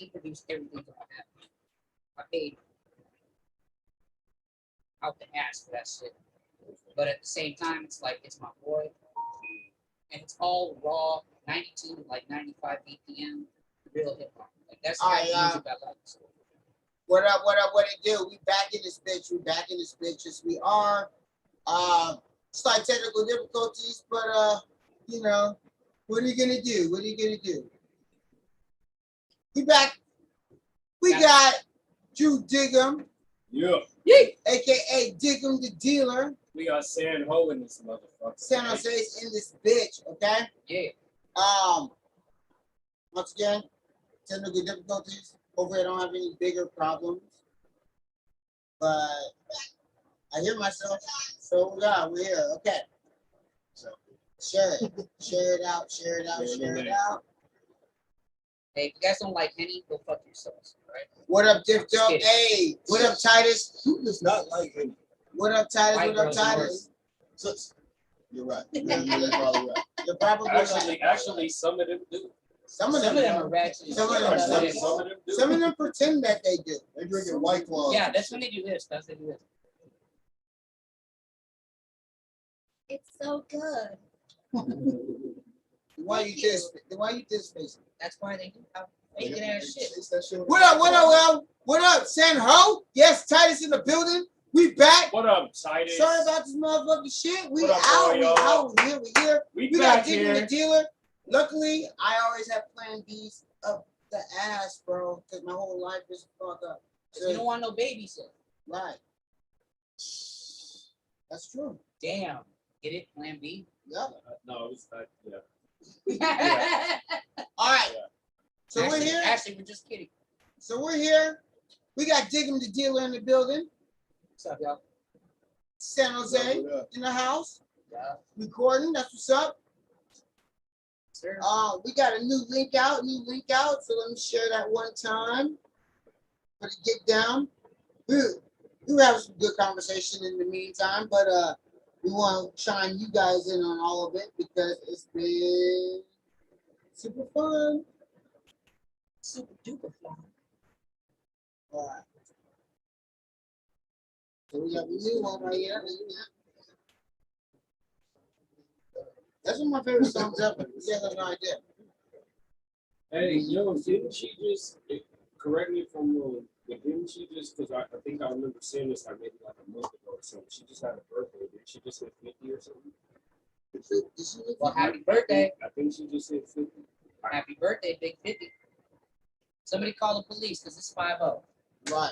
he produced everything that I have. I paid out the ass for that shit. But at the same time, it's like it's my boy, and it's all raw, 92 to like 95 BPM, real hip hop. Like that's the kind of music I like. So. What up, what up, what it do? We back in this bitch, yes we are. Slight technical difficulties, but you know, what are you gonna do? What are you gonna do? We back. We got Drew Diggam. Yeah. AKA Diggam the Dealer. We got San Ho in this motherfucker. San Jose's in this bitch, okay? Yeah. Once again, technical difficulties. Hopefully I don't have any bigger problems. But I hear myself. So we're here. Okay. So share it. Share it out. Hey, if you guys don't like Henny, go fuck yourselves, right? What up, Diff Dope? Hey, what up, Titus? Who does not like him? What up, Titus? White What up, girls Titus? You're right. You're probably right. You're probably right. Actually, some of them do. Some of them are ratchet. Some of them do. Some of them pretend that they do. They're drinking White Claws. Yeah, that's when they do this. That's when they do this. It's so good. Why you just face it? That's why they do have bacon ass shit. What up? What up, San Ho? Yes, Titus in the building. We back. What up, Titus? Sorry about this motherfucking shit. We What up, out. We y'all? out. We here. We got back Diggam here. the Dealer. Luckily, I always have plan B's up the ass, bro, because my whole life is fucked up. So you don't want no babysit. Right. That's true. Damn. Get it? Plan B? Yep. No, it's not. Yeah. All right. Yeah. So actually, we're here. Actually, we're just kidding. So we're here. We got Diggam the Dealer in the building. What's up, y'all? San Jose in the house. Yeah. Recording. That's what's up. Sir. We got a new link out. So let me share that one time. But get down. We have some good conversation in the meantime, but we want to shine you guys in on all of it because it's been super fun. Super duper fun. All right. So we have a new one right here. That's one of my favorite songs ever. You guys have no idea. Hey, yo, didn't she just correct me if I'm wrong? But didn't she just? Because I think I remember seeing this like maybe like a month ago or something. She just had a birthday. Did she just hit 50 or something? Well, happy birthday. I think she just hit 50. Happy birthday, Big 50. Somebody call the police because it's 5-0. Right.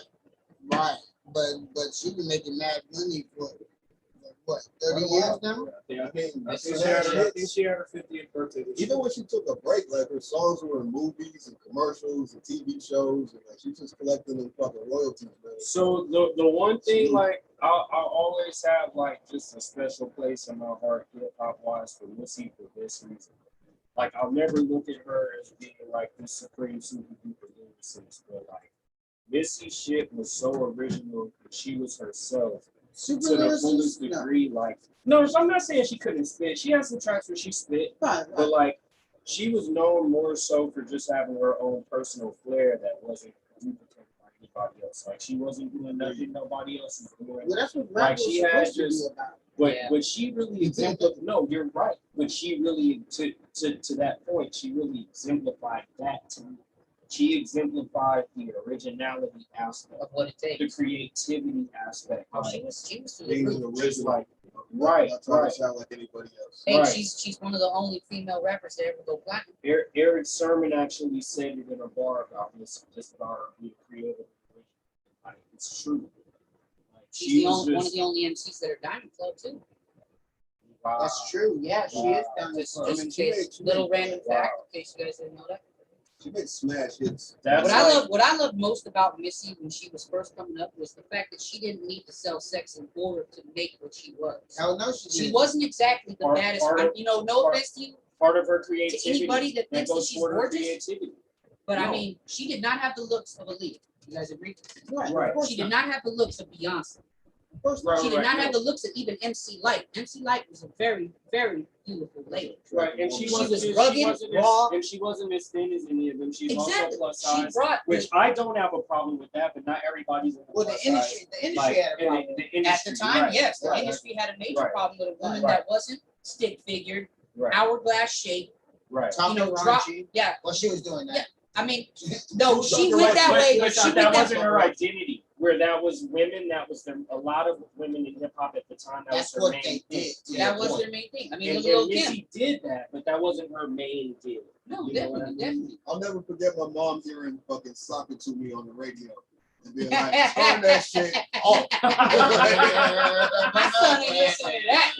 But she been making mad money for what 30 years now? Yeah, I think She she had her 50th birthday. Even when she took a break, like her songs were in movies and commercials and TV shows, and like she just collecting them fucking royalties, man. So the one thing like I'll always have like just a special place in my heart hip hop wise for Missy for this reason. Like I'll never look at her as being like this supreme super duper lyricist, but like Missy's shit was so original that she was herself Super to the fullest lyricist? degree. Like no, I'm not saying she couldn't spit. She had some tracks where she spit, Right. but like she was known more so for just having her own personal flair that wasn't duplicated by anybody else. Like she wasn't doing nothing nobody else was doing. Well, that's what Like, rap was she had supposed to just- be about. But she really exemplified. No, you're right. But she really to that point, she really exemplified that to me. She exemplified the originality aspect Of what it the takes. creativity aspect. Oh, Like, she was to the Being roof. an just original, like right. not trying to sound like anybody else. Hey, Right. she's one of the only female rappers to ever go platinum. Eric Sermon actually said it in a bar about this, just about her being creative. Like, it's true. Like, She's she was one of just the only MCs that are Diamond Club too. wow. That's true. Yeah, she is down Just this. in case, little random fact, in case you guys didn't know that. She made smash hits. That's What I loved most about Missy when she was first coming up was the fact that she didn't need to sell sex in order to make what she was. Hell no, she She didn't. wasn't exactly the Part- baddest. part of- No part- offense to you, part of her creativity. anybody that thinks that goes she's toward her gorgeous, creativity. but I No. mean, she did not have the looks of Aaliyah. You guys agree? Right. Right. Of course She did not. not have the looks of Beyonce. Of course Right, not. She did right, not yeah. have the looks of even MC Light. MC Light was a very, very beautiful lady. Right, and she was wasn't rugged, raw. and she wasn't as thin as any of them. She's Exactly. also plus She size, brought which I don't have a problem with that, but not everybody's in the Well, the plus industry, size. the industry had a and problem. the at industry, the time, right, yes, the right, industry had a major Right. problem with a woman Right. that wasn't stick figured, right, hourglass shape. right. Talking You know, drop- raunchy. Yeah, Well, she was doing that. Yeah. I mean, no, she talking went like- that way. But She that went that wasn't way. her identity. Where that was women, that was a lot of women in hip hop at the time. That That's was her what main they thing. did. to That the was point. their main thing. I mean, And, look at Lil and Kim. Missy did that, but that wasn't her main deal. No, You know what I definitely, mean? definitely. I'll never forget my mom hearing fucking "Sock It to Me" on the radio and being like, "Turn that shit off." My son ain't listening to that.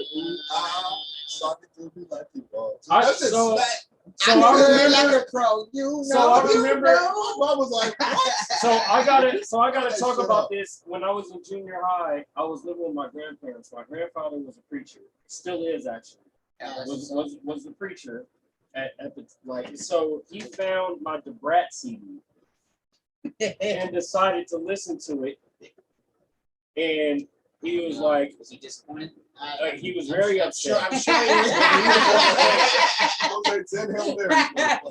Sock it to me like you are. I- That's just so- smack. So I'm I good remember. like a pro. You know. So I you remember- know. My mom was like, "What?" So I gotta That talk shit about up. this. When I was in junior high, I was living with my grandparents. My grandfather was a preacher, still is actually. Was the preacher at the like. So he found my Debrat CD and decided to listen to it, and he was like, Was he disappointed? he was very upset. I'm sure he was. Don't say 10 Hail Marys.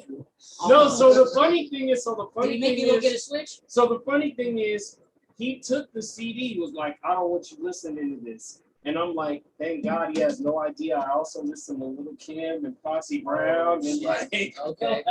No, so the funny thing is, Did he make you go get a switch? So the funny thing is, he took the CD, was like, I don't want you listening to this. And I'm like, thank God he has no idea. I also listen to Little Kim and Foxy Brown. And like, Okay.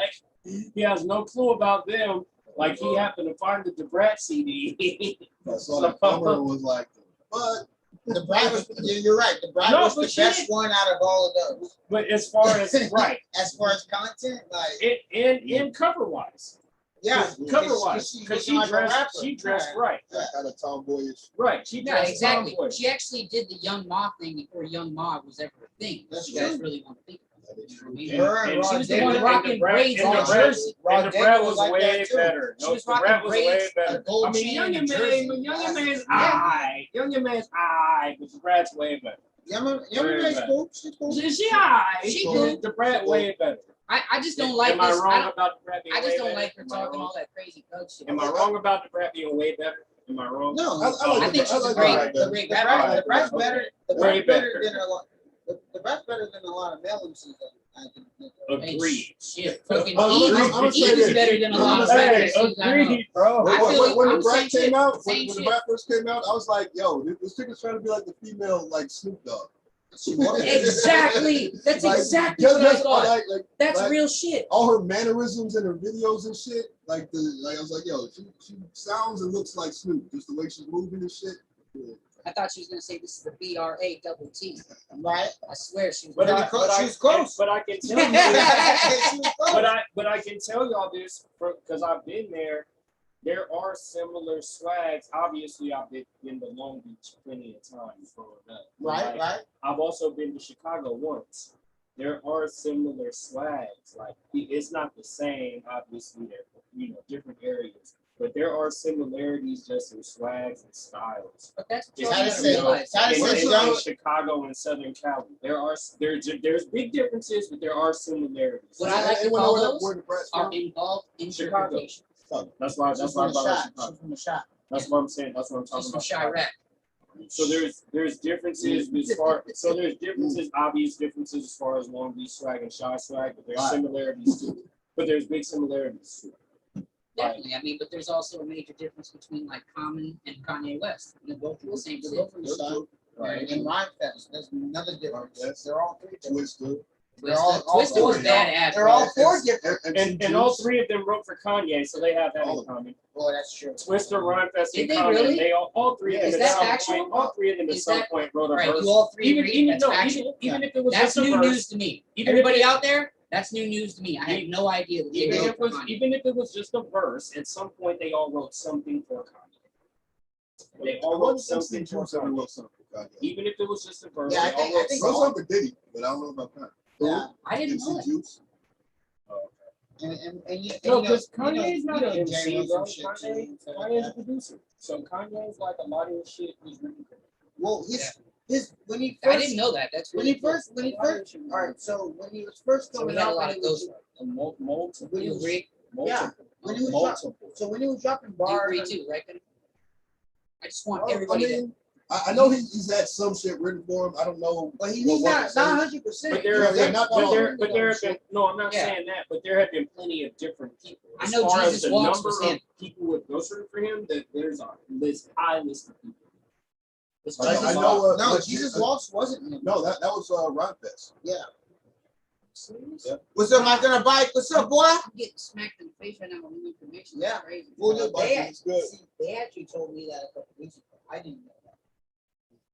he has no clue about them. Like, he happened to find the Debrat CD. I saw the cover and was like, "But The Brat was, you're right. The Brat No, was but the she best didn't- one out of all of those. But as far as, right, As far as content, like, and cover-wise. yeah. Cover-wise. Because she like a rapper. dressed right. that kind of tomboyish." Right, she Yeah, dressed exactly. tomboy. She actually did the Young Ma thing before Young Ma was ever a thing. That's You guys true. really want to think about That is it. true. I mean, Her and And Rod she was the Digger- one rocking and the braids in and New the Brat- Jersey. Rod And the Digger Brat was was like way that, too. better. She No, was the rocking Brat was way braids, better. a gold I mean, chain Young in and Jersey. Man's eye. Young and Man's eye, but the Brat's way better. Yummy Very nice bad. cool. She's cool. She eye. She but the Brat way better. I just don't like Am I this. wrong about the Brat being I just way don't better? like her Am I talking wrong? all that crazy thug shit. Am I wrong about the Brat being way better? Am I wrong? No, I I like think the- she's I a like great, the a great the rapper. Brat, the Brat's Okay. better. The Way Brat's better better. than a lot. The Brat's better than a lot of male MCs I can think of. Agreed. Shit, fucking I'm Eve gonna say is this. better than a lot of Hey, rappers. I know. agreed, bro. I feel like When I'm the Brat saying shit. came out, Same when the shit. Brat first came out, I was like, "Yo, this chick is trying to be like the female like Snoop Dogg." She was. Exactly. That's Like, exactly just- what I just thought. like That's like- real shit. all her mannerisms and her videos and shit. I was like, yo, she sounds and looks like Snoop, just the way she's moving and shit. Yeah. I thought she was gonna say this is the BRATT. Right? I swear she was. But Really I, close. but I, She was close. but I can tell you this. She was close. But I can tell y'all this because I've been there. There are similar swags. Obviously, I've been to Long Beach plenty of times growing up. Right, Like, right. I've also been to Chicago once. There are similar swags. Like it's not the same. Obviously, they're different areas, but there are similarities just in swags and styles. But that's It's what How to you say- realize. how to in, say in- young- in Chicago and Southern Cali, there's big differences, but there are similarities. What I like to Anyone call know those where the Brat's are from? involved Chicago. interpretation. That's why. She's That's why I from the brought up shop. Chicago. She's from the shop. That's what I'm saying. That's what I'm talking She's from about. Chirac. So there's differences there's differences, obvious differences as far as Long Beach swag and Shy swag, but there's Right. similarities too. But there's big similarities too. Definitely. I mean, but there's also a major difference between like Common and Kanye West. They're both do the same They're shit. both from the shop. Right. And Rhyme Fest. There's another difference. Yes. They're all three different. Twister. They're all Twister was four. badass. They're all bro. four different. And all three of them wrote for Kanye, so they have that in common. Oh, that's true. Twister, Rhymefest, Did and they Common, really? they all three of them Is at that some factual? point, all three of them at Is some that- point wrote a Right, verse. you all three Even agree? even That's no, factual? even if it was That's just a new verse, news to me. even Everybody if it- out there, that's new news to me. I had no idea that they even wrote if it was for Kanye. even if it was just a verse, at some point they all wrote something for Kanye. They all wrote something for Kanye. Even if it was just a verse, Yeah, I they all think- wrote Wrote something. something for Diddy, but I don't know about that. Yeah. I didn't know MC that. Juice. And you, No, you know- because you know- Kanye's not you an know MC, Jay wrote bro. some shit too, Kanye's stuff like a that. producer. So Kanye's like a lot of his shit was written for him. Well, his when he I first didn't know that. That's when really he first all right. So when he was first So we coming had a out, lot when of he was, ghost. Multiple. when he You was agree? yeah, when he was Multiple. so when he was dropping You bars, agree too, right? I just want I everybody to mean, I know he's had some shit written for him. I don't know. But he's what not percentage. 100%. But there have Yeah, been, not but all there, of them. but there have been. No, I'm not Yeah. saying that. But there have been plenty of different people. I As know far as Jesus the Walks number was of him. people with ghostwritten for him, that there's a high list of people. It's I just a know. lot. No, Jesus Walks wasn't him. No, that was Ron Fest. Yeah. Yeah. What's up, Mike on the bike? What's up, boy? I'm getting smacked in the face right now with new information. Yeah. That's crazy. Well, That they, bike is good. they actually told me that a couple weeks ago. I didn't know that.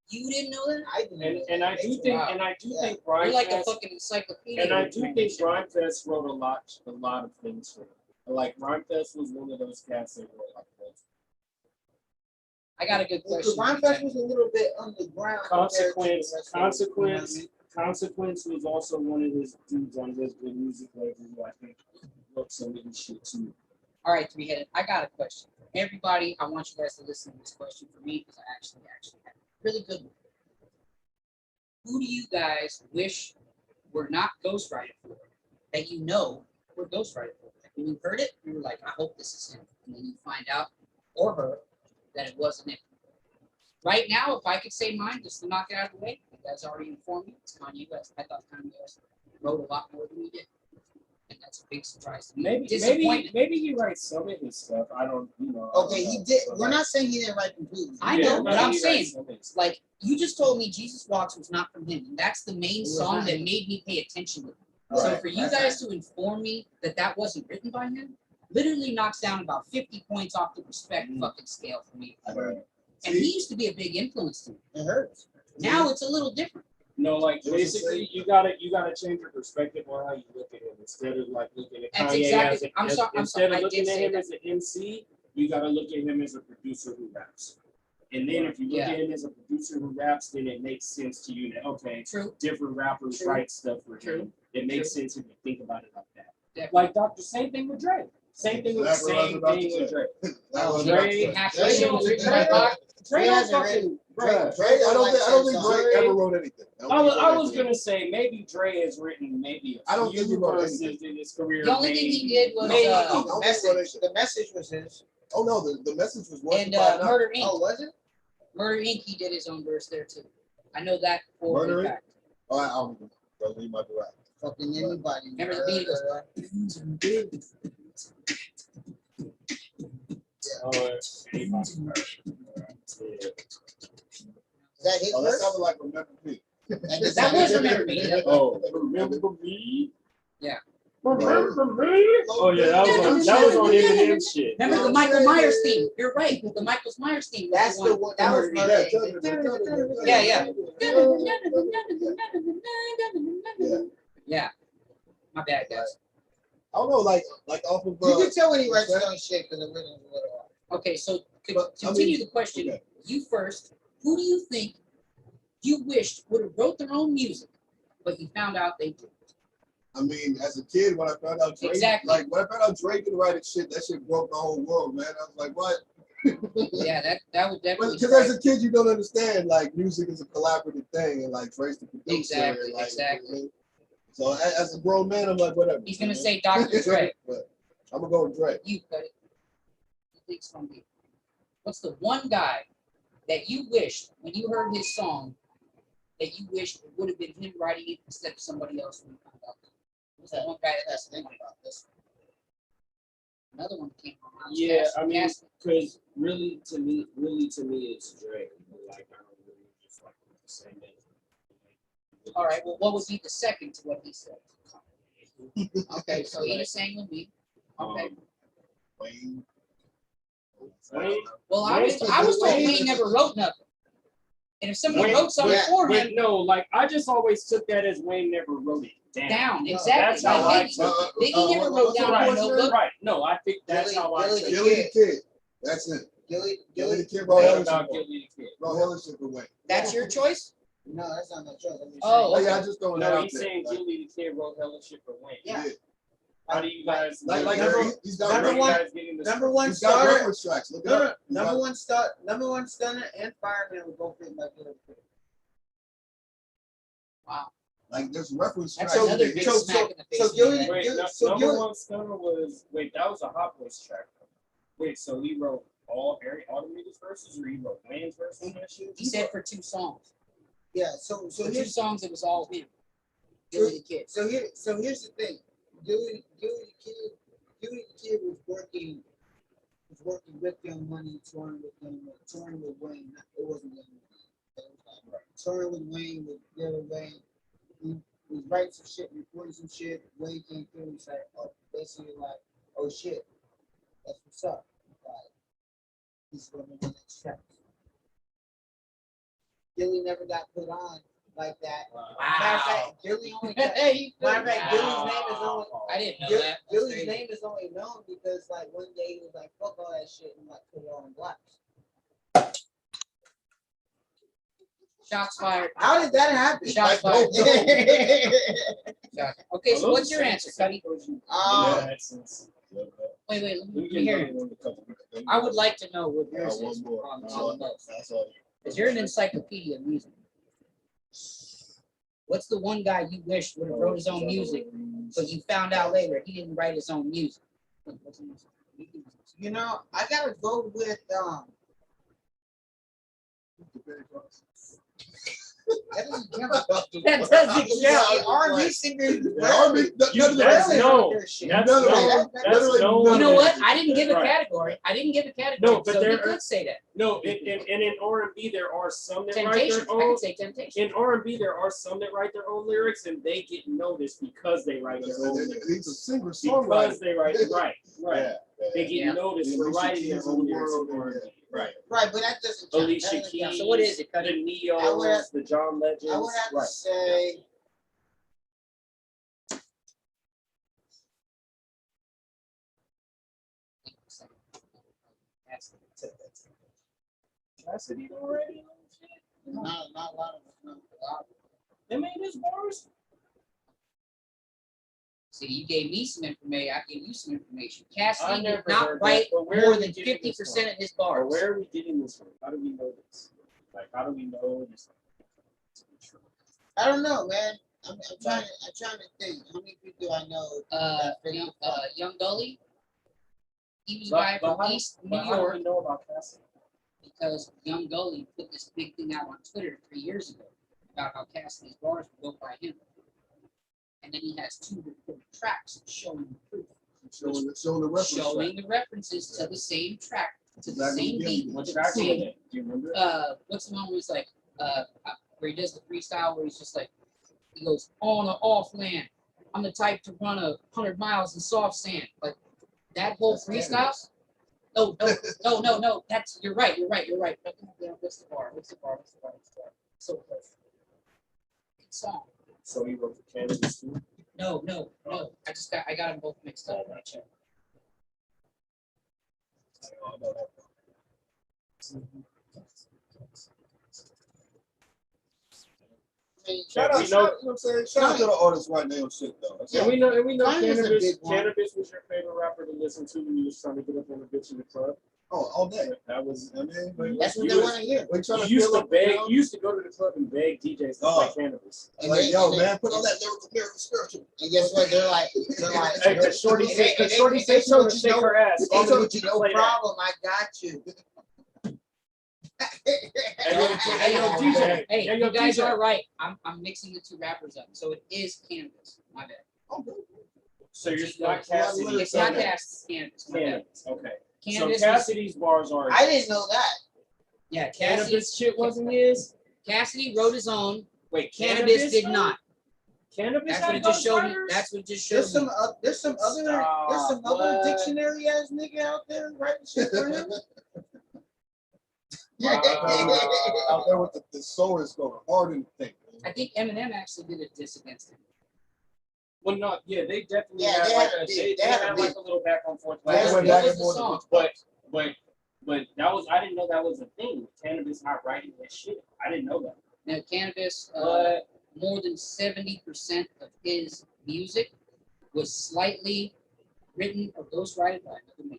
You didn't know that? I didn't know And I do think, Wow. and I do Yeah. think You're Rhyme like a Fest, fucking encyclopedia. and I do think information. Rhyme Fest wrote a lot of things for him. Like Rhyme Fest was one of those cats that wrote like this. I got a good question. Rhyme Fest was a little bit underground. Consequence was also one of his dudes on his good music label who I think wrote some of his shit too. All right, three-headed. I got a question for everybody. I want you guys to listen to this question for me because I actually have a really good one. Who do you guys wish were not ghostwrited for that you know were ghostwrited for? Like when you heard it, you were like, I hope this is him. And then you find out or her that it wasn't him. Right now, if I could say mine, just to knock it out of the way, you guys already informed me, it's Kanye West. I thought Kanye West wrote a lot more than he did. And that's a big surprise to me. Maybe he writes some of his stuff. I don't, Okay, he did. We're not saying he didn't write completely. I know, but I'm he saying, writes some of his stuff. like, you just told me Jesus Walks was not from him. And that's the main It was song not that him. made me pay attention to him. So Right, for you that's guys to inform me that that wasn't written by him, literally knocks down about 50 points off the respect fucking scale for me. Right. And he used to be a big influence to me. It hurts. Now it's a little different. No, like It was the basically, same- you gotta change your perspective on how you look at him instead of like looking at That's Kanye exactly- as, I'm as sorry, instead I of looking did at say him that. as an MC, you gotta look at him as a producer who raps. And then if you look Yeah. at him as a producer who raps, then it makes sense to you that okay, True. different rappers True. write stuff for True. him. It makes True. sense if you think about it like that. Definitely. Like Dr. Same thing with Dre. Same thing with Exactly what I was same about to thing with say. Dre. That was Dre about to say. Half Dre Million don't- was written Dre by don't- Pac. Dre don't hasn't fucking Dre, bruh. I don't think Dre Dre- ever wrote anything. I was gonna say maybe Dre has written maybe I a don't think he few wrote verses anything. in his career. The only thing he did was, maybe. The message was his. Oh no, the message was one. And Murder Inc. Oh, was it? Murder Inc. He did his own verse there too. I know that for Murder a Inc.? fact. Oh, I don't know. Brother, you might be right. Fucking anybody. Remember the beat was Is that his Oh, that verse? sounded like Remember Me. That was Remember Me. Yeah. Oh, remember me? Yeah. Remember me? Oh yeah, that was on Eminem shit. Remember the Michael Myers theme? You're right. The Michael Myers theme. Was That's the one. That was Murder Murder Inc. Inc. Yeah. Yeah. My bad, guys. I don't know, like off of. You can tell when he writes his own shit because the rhythm's a little off. Okay, so to But, I continue mean, the question, okay. you first. Who do you think you wished would have wrote their own music, but you found out they did? I mean, as a kid, when I found out Drake, Exactly. like when I found out Drake could write shit, that shit broke the whole world, man. I was like, what? Yeah, that would definitely. Because as a kid, you don't understand like music is a collaborative thing, and like Drake's the producer. Exactly, and, like, exactly. you know, so as a grown man, I'm like, whatever. He's gonna you know? say Dr. Dre. But I'm gonna go with Drake. You cut it. You think it's gonna be? What's the one guy that you wished when you heard his song that you wished it would have been him writing it instead of somebody else when you found out? Who's that one guy that has to think about this? Another one came from Miles Yeah, Cass- I mean, Cass- because really to me, it's Dre. Like I don't really just like say that. all right. Well, what would be the second to what he said? Okay, so he's saying with me. Okay. Wayne. Well, I was told Wayne never wrote nothing. And if somebody wrote something for him, No, like I just always took that as Wayne never wrote it down. exactly. That's how Like I Biggie, took it. Biggie never wrote down Right, a notebook. right. No, I think that's how I took it. Gilly the Kid. That's it. Gilly, Gilly the Gilly. Kid What wrote about Hellship. Gilly the Kid? Wrote Hellship for Wayne. That's your choice? No, that's not my choice. I'm just Oh, saying. Yeah, I just throwing that No, out he's there. saying Like, Gilly the Kid wrote Hellship for Wayne. Yeah. How do you guys like he's got number how do you one- guys getting this? Number one he's got starter. reference tracks. Look it No, up. no, He's got- number one stunner and fireman will both fit by Gilly. Wow. Like there's reference That's tracks. another that big they- smack in the face. so to Gilly- me, man. Wait, So number Gilly- one stunner was that was a Hot Boys track. Wait, so he wrote all Harry Automated verses, or he wrote Wayne's verse on that shit? He said for 2 songs. Yeah, so For 2 here's songs, it was all him. Billy the Kid. so here's the thing. Dewey the Kid was working with Young Money, touring with Wayne. It wasn't Young Money. It was like touring with Wayne, with Lil Wayne. He was writing some shit, recording some shit. Wayne came through. He's like, oh, basically like, oh shit, that's what's up. Like, he's gonna be the next track. Billy never got put on like that. Matter of fact, Billy only got. Matter of fact, Billy's name is only. I didn't know Bill- that. That's Billy's crazy. name is only known because like one day he was like, fuck all that shit and like put it all in blacks. Shots fired. How did that happen? Shots fired. Okay, so what's your answer, Cuddy? Um, Wait, let me hear it. I would like to know what yours is on the list. Because you're an encyclopedia of music. What's the one guy you wish would have wrote his own music, but you found out later he didn't write his own music? you know, I gotta go with that doesn't count. That doesn't count. R&B singers. That's known. That's known. That's known. You know what? I didn't give a Right. category. I didn't give a category. No, but so there you are- could say that. No, in R&B there are some that write Temptation. their I own. could say Temptation. In R&B there are some that write their own lyrics, and they get noticed because they write their own lyrics. He's a singer Because songwriter. they write right. They get Yeah. noticed for writing their own lyrics in R&B. Right. Right, but that doesn't count. Alicia That doesn't count. Keys. So what is it, The Cuddy? Neos, the John Legends. I would have to Right. say. Cassidy already. Not a lot of them. They made his bars. See, you gave me some information. I gave you some information. I Cassidy never did not heard that, write but where more are we than getting this 50% from? of his Or bars. where are we getting this from? How do we know this? Like, how do we know this? I don't know, man. I'm trying to think. How many people do I know? Young Gully. He was a guy from East New How do York we know about Cassidy? because Young Gully put this big thing out on Twitter 3 years ago about how Cassidy's bars were built by him. And then he has 2 recorded tracks showing the proof. Showing the reference. Showing the references to the same track, to the Exactly. same beat. What to the track was same- it? Do you remember? What's the one where he's like, where he does the freestyle where he's just like, he goes, on or off land. I'm the type to run 100 miles in soft sand. Like that whole freestyle. No. That's you're right. What's the bar? So close. Good song. So he wrote for Cannabis too. No. I got them both mixed up. I checked. Shout out, you know what I'm saying? Shout out to the artists right now and shit though. And we know Kanye is a Cannabis. big one. Cannabis was your favorite rapper to listen to when you was trying to get up on the bitch in the club. Oh, all day. That was. I mean, like, That's what You they was- want to hear. we trying You to used feel to up, beg. you know? You used to go to the club and beg DJs to play Cannabis. Like, yo, man, put on that lyrical spiritual. And guess what? They're like, Hey, cause Shorty said, They told told her to you shake no- her ass. they Only told would you you no play that. problem. I got you. Hey, yo, DJ. Hey, Hey, yo, you guys DJ. are right. I'm mixing the 2 rappers up. So it is Cannabis. My bad. So you're not Cassidy. It's not Cannabis. My bad. Cannabis. Okay. Cannabis So was, Cassidy's bars are. I didn't know that. yeah, Cassidy, Cannabis shit wasn't his. Cassidy wrote his own. Wait, Cannabis did not. Cannabis. That's what it just showed me. That's what it just showed me. There's some other What? dictionary ass nigga out there writing shit for him. Out there with the soul is going hard in the thing. I think Eminem actually did a diss against him. Well, no, yeah, they definitely Yeah, had they like had a a, beef. they had like a little back and forth. Yeah, Like, they What went was back the and forth. song? but that was I didn't know that was a thing. Cannabis not writing that shit. I didn't know that. Now, Cannabis, But more than 70% of his music was slightly written or ghostwritten by another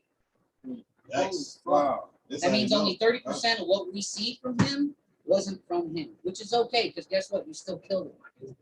man. Yikes. wow. That means only 30% of what we see from him wasn't from him, which is okay, because guess what? You still killed him.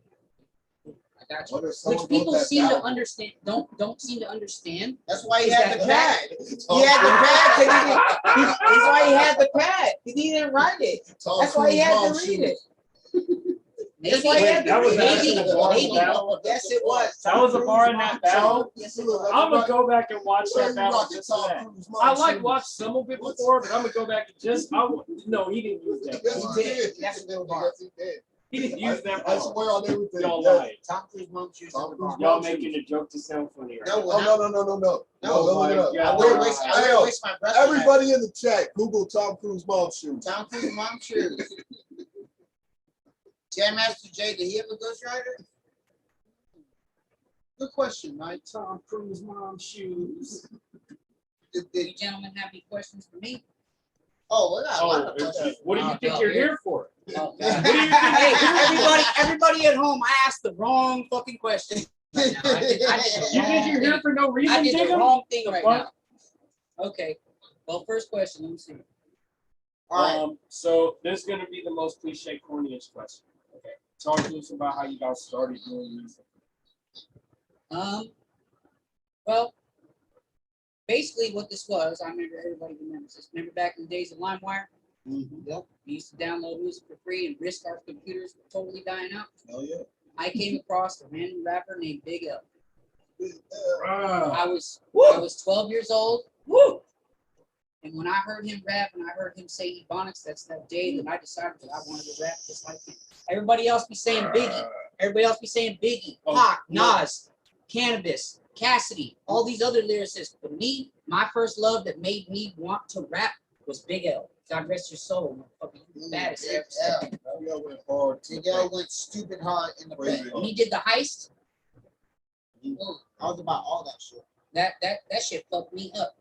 I got you. What if someone Which people wrote that seem to down? understand, don't seem to understand. That's why he Is had that the that- pad. He had the pad because he didn't. That's why he had the pad because he didn't write it. Tom That's why he Cruise had to mom read shoes. it. Maybe, That's why he had to that was read actually it. the bar Maybe. battle. Yes, it was. That was a Tom bar Cruise in that mom battle? shoes. Yes, it was. I'm gonna go back and watch Where that you battle rocking just for Tom that. Cruise mom I like shoes? watched some of it What? before, but I'm gonna go back and just. No, he didn't use that. Yes, bar. he did. That's a good bar. Yes, he did. He didn't use that. I bar. swear on everything. Y'all Yes. lying. Tom Cruise mom shoes. Tom in the Cruise bar. Y'all mom making shoes. a joke to sound funny. Right? No, now. we're Oh, not. no. No, Oh look it my up. God. I wouldn't waste. I wouldn't waste my breath. on that. Everybody in the chat, Google Tom Cruise mom shoes. Tom Cruise mom shoes. Jam Master Jay, did he have a Ghost Rider? Good question, Mike. Tom Cruise mom shoes. Did, do you gentlemen have any questions for me? oh, we got a lot Oh, of questions. what do you Oh, think no, you're here- here for? Oh, Yeah. God. Hey, everybody at home, I asked the wrong fucking question. Right now. I did the You wrong think you're here thing. for no reason, I did the Diggam? wrong thing The right fuck? now. Okay. Well, first question, let me see. All right. So this is gonna be the most cliche, corniest question. Okay. Talk to us about how you got started doing music. Well, basically what this was, I remember everybody remembers this. Remember back in the days of LimeWire? Yep. We used to download music for free and risk our computers were totally dying out. Hell yeah. I came across a random rapper named Big L. Ah. I was 12 years old. Woo! And when I heard him rap and I heard him say Ebonics, that's that day that I decided that I wanted to rap just like him. Everybody else be saying Biggie. Everybody else be saying Biggie, Oh, Pac, no. Nas, Cannabis, Cassidy, all these other lyricists. But me, my first love that made me want to rap was Big L. God rest your soul, motherfucker. You the baddest Big ever said. L. Big L went hard. Big L went stupid hard in the Crazy. paint. When he did the heist, I was about all that shit. that shit fucked me up.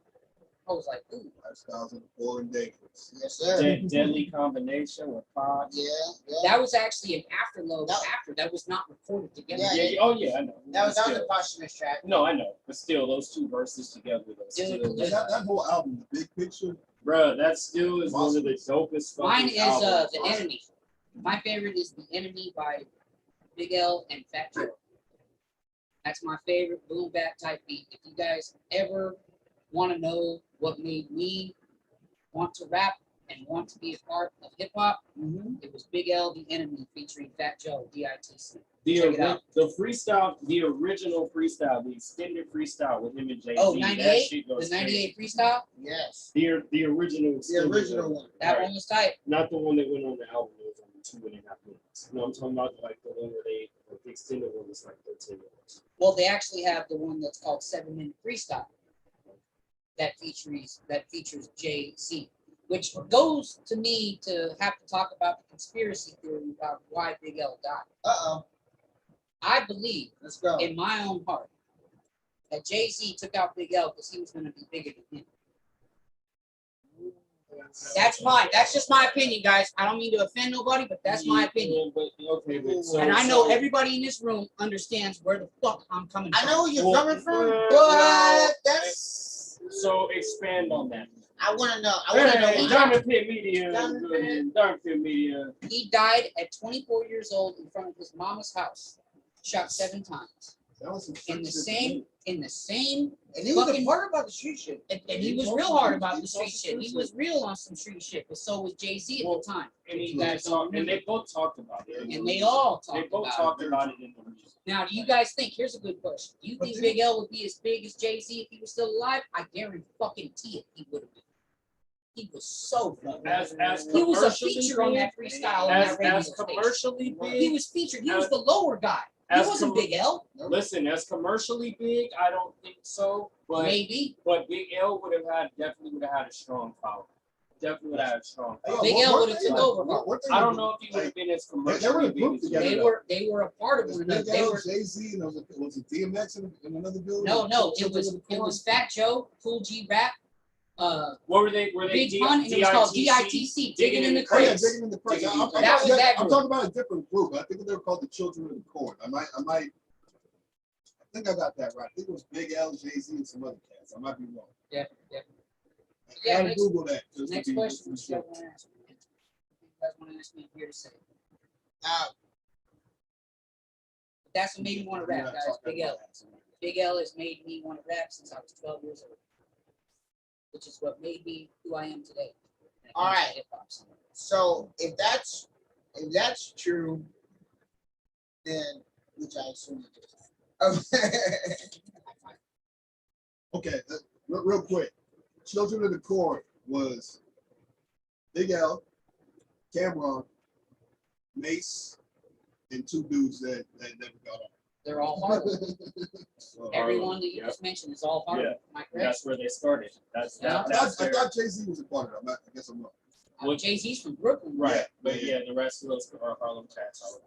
I was like, ooh. Lifestyles in foreign dangerous. Yes, sir. Deadly combination with Pod. Yeah, yeah. That was actually an afterload That- after. That was not recorded together. Yeah, Yeah. Oh yeah, I know. That was Still. a posthumous track. No, I know, but still, those two verses together, though, still, Dude, Man, that whole album, the big picture. bruh, that still is one of the dopest. Mine fucking is albums. The Enemy. My favorite is The Enemy by Big L and Fat Joe. That's my favorite boom bap type beat. If you guys ever want to know what made me want to rap and want to be a part of hip hop, it was Big L, The Enemy featuring Fat Joe, DITC. Check it out. The freestyle, the original freestyle, the extended freestyle with him and Jay-Z. Oh, that 98? shit The goes 98 freestyle? Yes. crazy. The original The extended original one. That Right. one was tight. Not the one that went on the album, it was only 2.5 minutes. No, I'm talking about like the one where like, the extended one was like 13 minutes. Well, they actually have the one that's called 7-Minute Freestyle that features Jay-Z, which goes to me to have to talk about the conspiracy theory about why Big L died. Uh-oh. I believe Let's go. in my own heart that Jay-Z took out Big L because he was going to be bigger than him. That's mine. That's just my opinion, guys. I don't mean to offend nobody, but that's my opinion. But okay, but so, And I know so- everybody in this room understands where the fuck I'm coming from. I know where you're Well, coming from, well, but that's. So expand on that. I want to know. I want to know. Hey, why. Diamond Pit Media. Diamond Pit. Diamond Pit Media. He died at 24 years old in front of his mama's house, shot 7 times. That was some In the shit to same, me. in the same, And he was fucking- a part about the street shit. and he was real hard about the street shit. He was real on some street shit, but so was Jay-Z at the time. And, You guys don't and they remember. both talked about it. And they all They talked both about talked it. about it in the music. Now, do you guys think, here's a good question. Do you But think then- Big L would be as big as Jay-Z if he was still alive? I guarantee it, he would have been. He was so fucking As He was a commercially feature on big- that freestyle on As that radio as station. commercially He big. was featured. He was the lower guy. He as wasn't com- Big L. Listen, as commercially big, I don't think so. But Maybe. Big L definitely would have had a strong following. Definitely would have had a strong Hey, yo, following. Big L what would've they took like- over. what they I don't like- know if he would have been as they were in commercially a group big as together. Jay-Z. They were a part of It was one another. Big They L, were Jay-Z, and was it DMX in another building? no, it Children of the was Corn? Fat Joe, Cool G Rap, What were they? Were they Big Pun, and it was called DITC, Digging in the Oh, yeah, Crates. Digging in the Crates. Digging in the That was that I'm group. talking about a different group. I think they were called the Children of the Corn. I think I got that right. I think it was Big L, Jay-Z, and some other cats. I might be wrong. Yeah. I Yeah, gotta next- Google that. just to Next be- question. just What to you be guys want to ask me? What you guys want to ask me here to say? Uh, That's what made me want to rap, guys. Big L. Big L has made me want to rap since I was 12 years old, which is what made me who I am today. All right. Hip-hop. So if that's true, then which I assume it is. Okay, real quick. Children of the Corn was Big L, Cameron, Mace, and two dudes that never got on. They're all Harlem. So, Everyone that you yeah. just mentioned is all Harlem. Yeah. Am I correct? That's where they started. That's Yeah. I that's their, thought Jay-Z was a part of it. I guess I'm wrong. Well, Jay-Z's from Brooklyn. right. Yeah. But yeah, the rest of those are Harlem cats.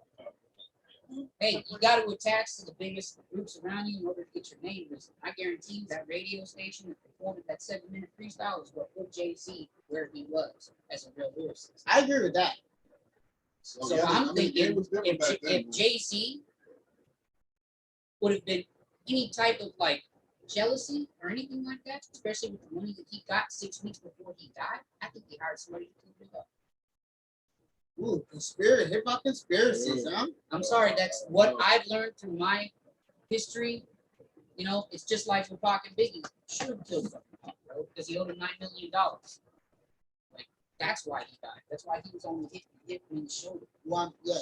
Hey, you got to attach to the biggest groups around you in order to get your name listed. I guarantee you that radio station that recorded that 7-minute freestyle is what put Jay-Z where he was as a real lyricist. I agree with that. So yeah, I'm the game thinking was different back then, if man. Jay-Z would have been any type of like jealousy or anything like that, especially with the money that he got 6 weeks before he died, I think he hired somebody to clean it up. Ooh, hip hop conspiracies, huh? I'm sorry, that's what I've learned through my history. You know, it's just like with Pac and Biggie. Should have killed him, bro, because he owed him $9 million. Like, that's why he died. That's why he was only hit in the shoulder. One, yeah,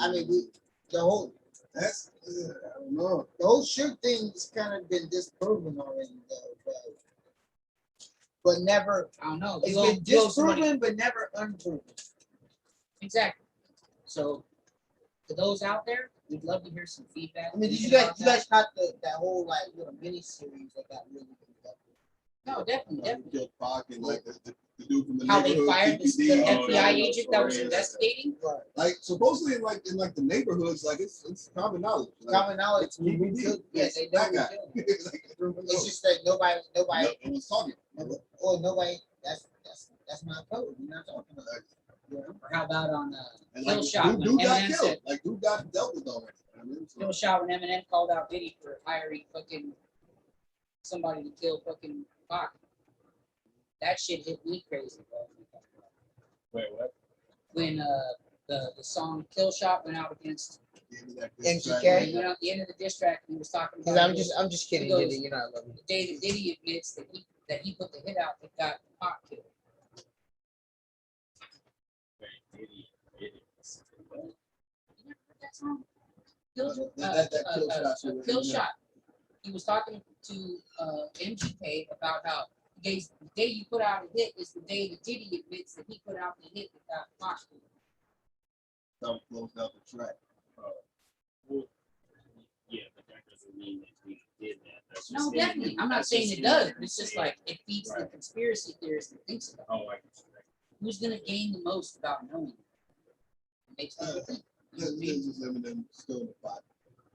I mean, the whole I don't know. the whole shoot thing has kind of been disproven already, though, but never. I don't know. It's You owe- been you owe somebody- disproven, but never unproven. Exactly. So, to those out there, we'd love to hear some feedback. I mean, did you about guys caught that whole like little mini series that got really good? No, definitely, Like, definitely. killed Pac and like the dude from the How they neighborhood. fired the PPD. Oh, FBI yeah, agent that was stories. investigating. Right. Like supposedly in like the neighborhoods, like it's common knowledge. Like, Common knowledge. it's PPD. Yeah, It's they know that who guy. killed him. Like, everyone It's knows. just that nobody, No one was talking. or nobody. That's my code. You're not talking about. You know? Or how about on And Kill like Shot when dude got Eminem killed. said, Like dude got dealt with already. I mean, so- Kill Shot when Eminem called out Diddy for hiring fucking somebody to kill fucking Pac. That shit hit me crazy, bro. Wait, what? When the song Kill Shot went out against the end of that MGK? track, he went out the end of the diss track and he was talking Because about I'm just kidding. He goes- Diddy, you're not loving the day that Diddy admits that he put the hit out that got Pac killed. Wait, Diddy. You never heard that song? Kill, That Kill Shot shit with Kill Eminem. Shot. He was talking to MGK about how the day you put out a hit is the day that Diddy admits that he put out the hit that got Pac killed. That closed out the track. Well, yeah, but that doesn't mean that we did that. That's just No, saying definitely. that- I'm not that's saying just it does. saying It's just that- like it feeds the Right. conspiracy theorist that thinks about it. Oh, I can see that. Who's gonna gain the most about knowing it? It makes people think. You know what I mean? This is Eminem still in the pot.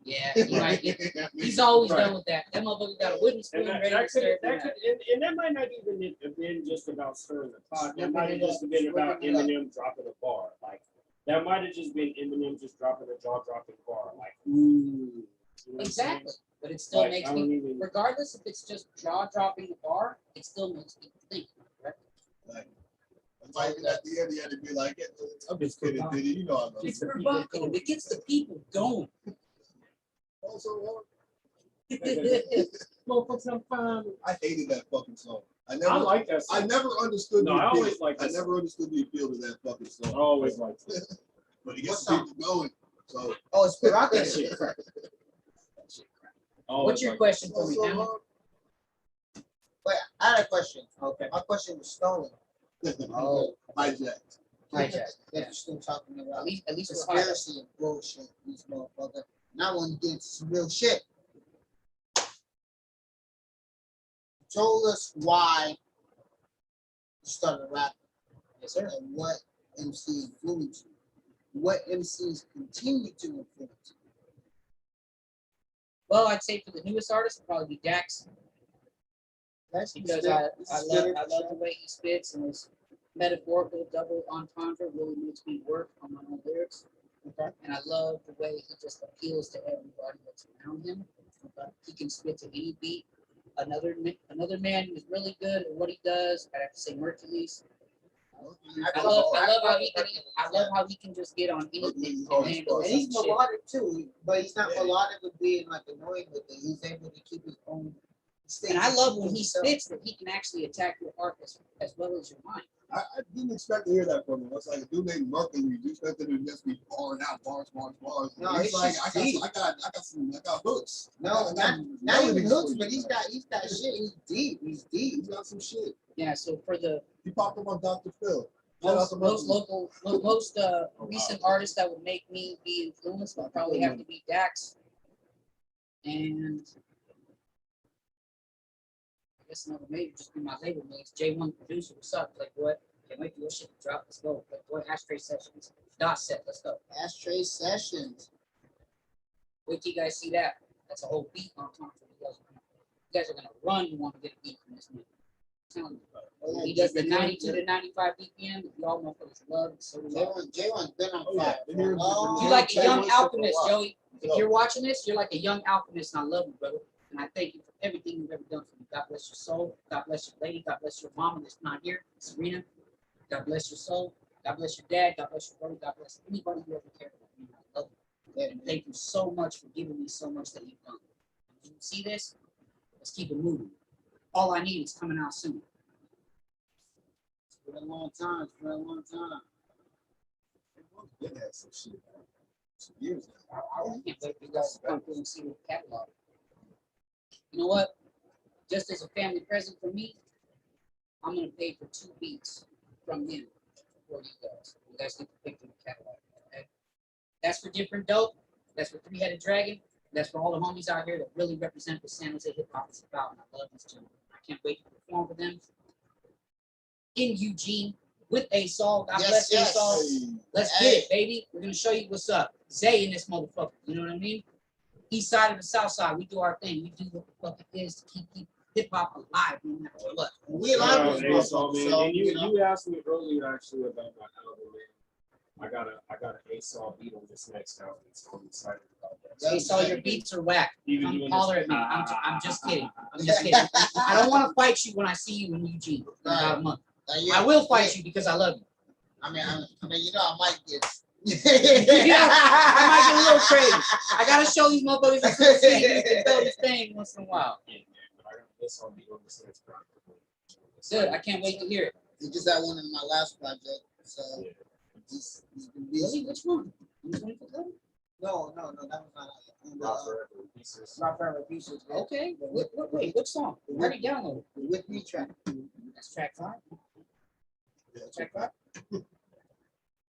Yeah, he might get. He's always done with that. That motherfucker got a wooden spoon And ready to stir that could, and that might not even have been just about stirring the pot. That might have just been about Slipping it up. Eminem dropping a bar. Like that might have just been Eminem just dropping a jaw-dropping bar. Like, ooh. You know what I'm Exactly. saying? But it still Like, makes I don't me, even. regardless if it's just jaw dropping the bar, it still makes people think. Right? Like, like at the end, he had to be like, I'm just kidding, provocative. Diddy. You know I love It's you. provocative. It gets the people going. Also, Motherfuckers, I'm fine. I hated that fucking song. I like that I song. never understood No, the I appeal. always liked I that never understood the appeal to that fucking I song. always liked it. But it gets What people going. So Oh, it's That provocative. shit crack. That shit crack. What's your question for me, also, Emma? Wait, I had a question. Okay. My question was stolen. Oh, hijacked. Hijack. Yeah. That's still talking At about least we're high. conspiracy and bullshit. These motherfuckers. Now I want to get into some real shit. You told us why you started rapping. Yes, sir. And what MC influenced you. What MCs continue to influence you. Well, I'd say for the newest artist, it'd probably be Dax, That's because I love the way he spits and his metaphorical double entendre really makes me work on my own lyrics. Okay. And I love the way he just appeals to everybody that's around him. Okay. He can spit to any beat. Another man who's really good at what he does, I'd have to say Mercules. I love how he can just get on anything and handle And he's some shit. melodic too, but he's not melodic with being like annoying with it. He's able to keep his own. And I love when he spits that he can actually attack your heart as well as your mind. I didn't expect to hear that from him. It's like a dude named Mercury. You expect him to just be pouring out bars. No, He's it's like, just I got hooks. No, not even hooks, but he's got shit. He's deep. He's got some shit. Yeah, so for the He popped up on Dr. Phil. Shout out most to Mercury. most recent artists that would make me be influenced would probably have to be Dax and I guess another major just be my label mates. J1 producer, what's up? Like what? Can't wait for your shit to drop. Let's go. Like boy, Ashtray Sessions. Dot set, let's go. Ashtray Sessions. Wait till you guys see that. That's a whole beat on top of you guys are gonna run. You want to get a beat from this nigga. I'm telling you. He does the 92 to 95 BPM. You all know for his love. So J1's been on fire. you like a young alchemist, Joey. If you're watching this, you're like a young alchemist, and I love you, brother. And I thank you for everything you've ever done for me. God bless your soul. God bless your lady. God bless your mama that's not here, Serena. God bless your soul. God bless your dad. God bless your brother. God bless anybody who ever cared about me. I love you. And thank you so much for giving me so much that you've done. If you see this, let's keep it moving. All I need is coming out soon. It's been a long time. It's been a long time. They had some shit. Some years now. I can't wait for you guys to come through and see the catalog. You know what? Just as a family present for me, I'm gonna pay for 2 beats from him for you guys. You guys need to pick through the catalog. Okay? That's for Different Dope. That's for 3-Headed Dragon. That's for all the homies out here that really represent what San Jose hip hop is about. And I love these gentlemen. I can't wait to perform for them in Eugene with A-Sol. God bless A-Sol. Let's get it, baby. We're gonna show you what's up. Zay in this motherfucker. You know what I mean? East side of the south side, we do our thing. We do what the fuck it is to keep hip hop alive no matter what. We alive with this so, man. so, And you asked me earlier actually about my album, man. I got an A-Sol beat on this next album, so I'm excited about that. A-Sol, your beats are whack. Even Come doing holler this- at me. I'm just kidding. I'm just kidding. I don't want to fight you when I see you in Eugene in about a month. I will fight you because I love you. I mean, you know, I might get. I might get a little crazy. I gotta show these motherfuckers that can tell this thing once in a while. Yeah, but I got an A-Sol beat on this next project. Good. I can't wait to hear it. He just had one in my last project, so Yeah. he's been Really? busy. Which one? Which one for that? No, that was not Rock Forever Pieces. Rock Forever Pieces. Okay. Wait, which song? I already downloaded. The With Me track. That's track 5. Track 5?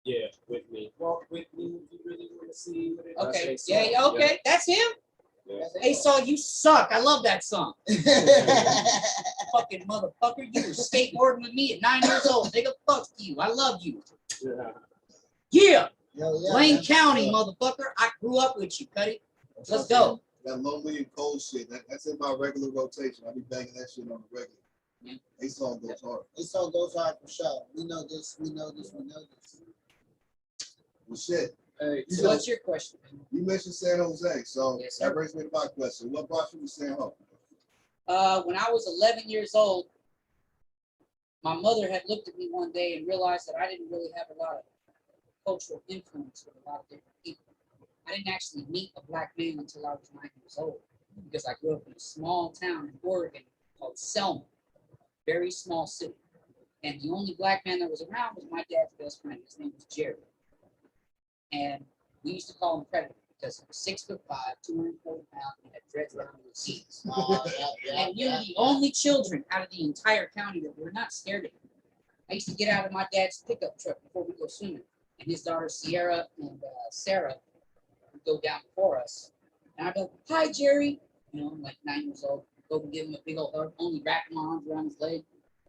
Yeah, With Me. Walk with me if you really want to see what it is. Okay. That's A-Sol. Yeah, okay. That's him. Yeah. A-Sol, you suck. I love that song. Fucking motherfucker. You were skateboarding with me at 9 years old. Nigga, fuck you. I love you. Yeah. Yeah. Hell yeah, Wayne man. County, motherfucker. I grew up with you, Cuddy. Let's go. That lonely and cold shit. That's in my regular rotation. I be banging that shit on the regular. Yeah. A-Sol goes hard. It's all goes hard for sure. We know this. Well, shit. Hey, So what's your question? You mentioned San Jose, so Yes, sir. that brings me to my question. What brought you to San Jose? When I was 11 years old, my mother had looked at me one day and realized that I didn't really have a lot of cultural influence with a lot of different people. I didn't actually meet a black man until I was 9 years old because I grew up in a small town in Oregon called Selma, very small city. And the only black man that was around was my dad's best friend. His name was Jerry. And we used to call him Predator because he was 6'5", 240 pounds, and had dreads down to his knees. And we were the only children out of the entire county that were not scared of him. I used to get out of my dad's pickup truck before we go swimming, and his daughters Sierra and Sarah would go down before us. And I'd go, "Hi, Jerry." You know, I'm like 9 years old. Go and give him a big old hug, only wrapping my arms around his leg.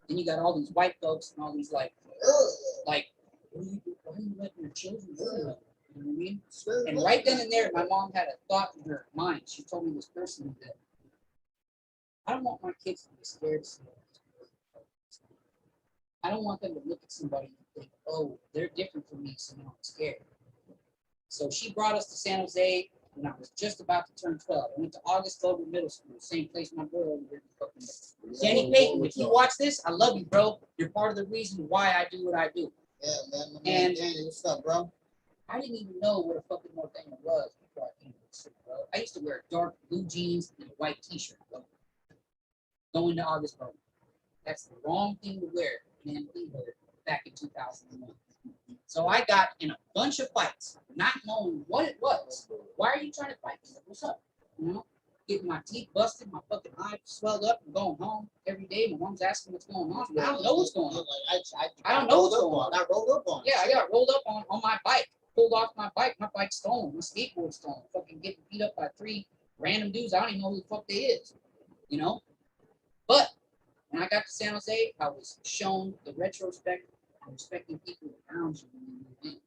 Then you got all these white folks and all these like, why are you letting your children do that? You know what I mean? And right then and there, my mom had a thought in her mind. She told me this personally that I don't want my kids to be scared of somebody. I don't want them to look at somebody and think, oh, they're different from me, so now I'm scared. So she brought us to San Jose. when I was just about to turn 12. I went to August Vogel Middle School, same place my brother over here. Danny Payton, if you watch this, I love you, bro. You're part of the reason why I do what I do. Yeah, man. And Danny, what's up, bro? I didn't even know what a fucking Northern was before I came to the city, bro. I used to wear dark blue jeans and a white t-shirt, bro. Going to August Vogel. That's the wrong thing to wear in Manhood back in 2001. So I got in a bunch of fights, not knowing what it was. Why are you trying to fight me? What's up? You know, getting my teeth busted, my fucking eyes swelled up, and going home every day. My mom's asking what's going on. I don't know what's going on. I don't know what's going on. I rolled up on. Yeah, I got rolled up on my bike, pulled off my bike. My bike's stolen. My skateboard's stolen. Fucking getting beat up by 3 random dudes. I don't even know who the fuck they is. You know, but when I got to San Jose, I was shown the retrospect of respecting people around you when you move in.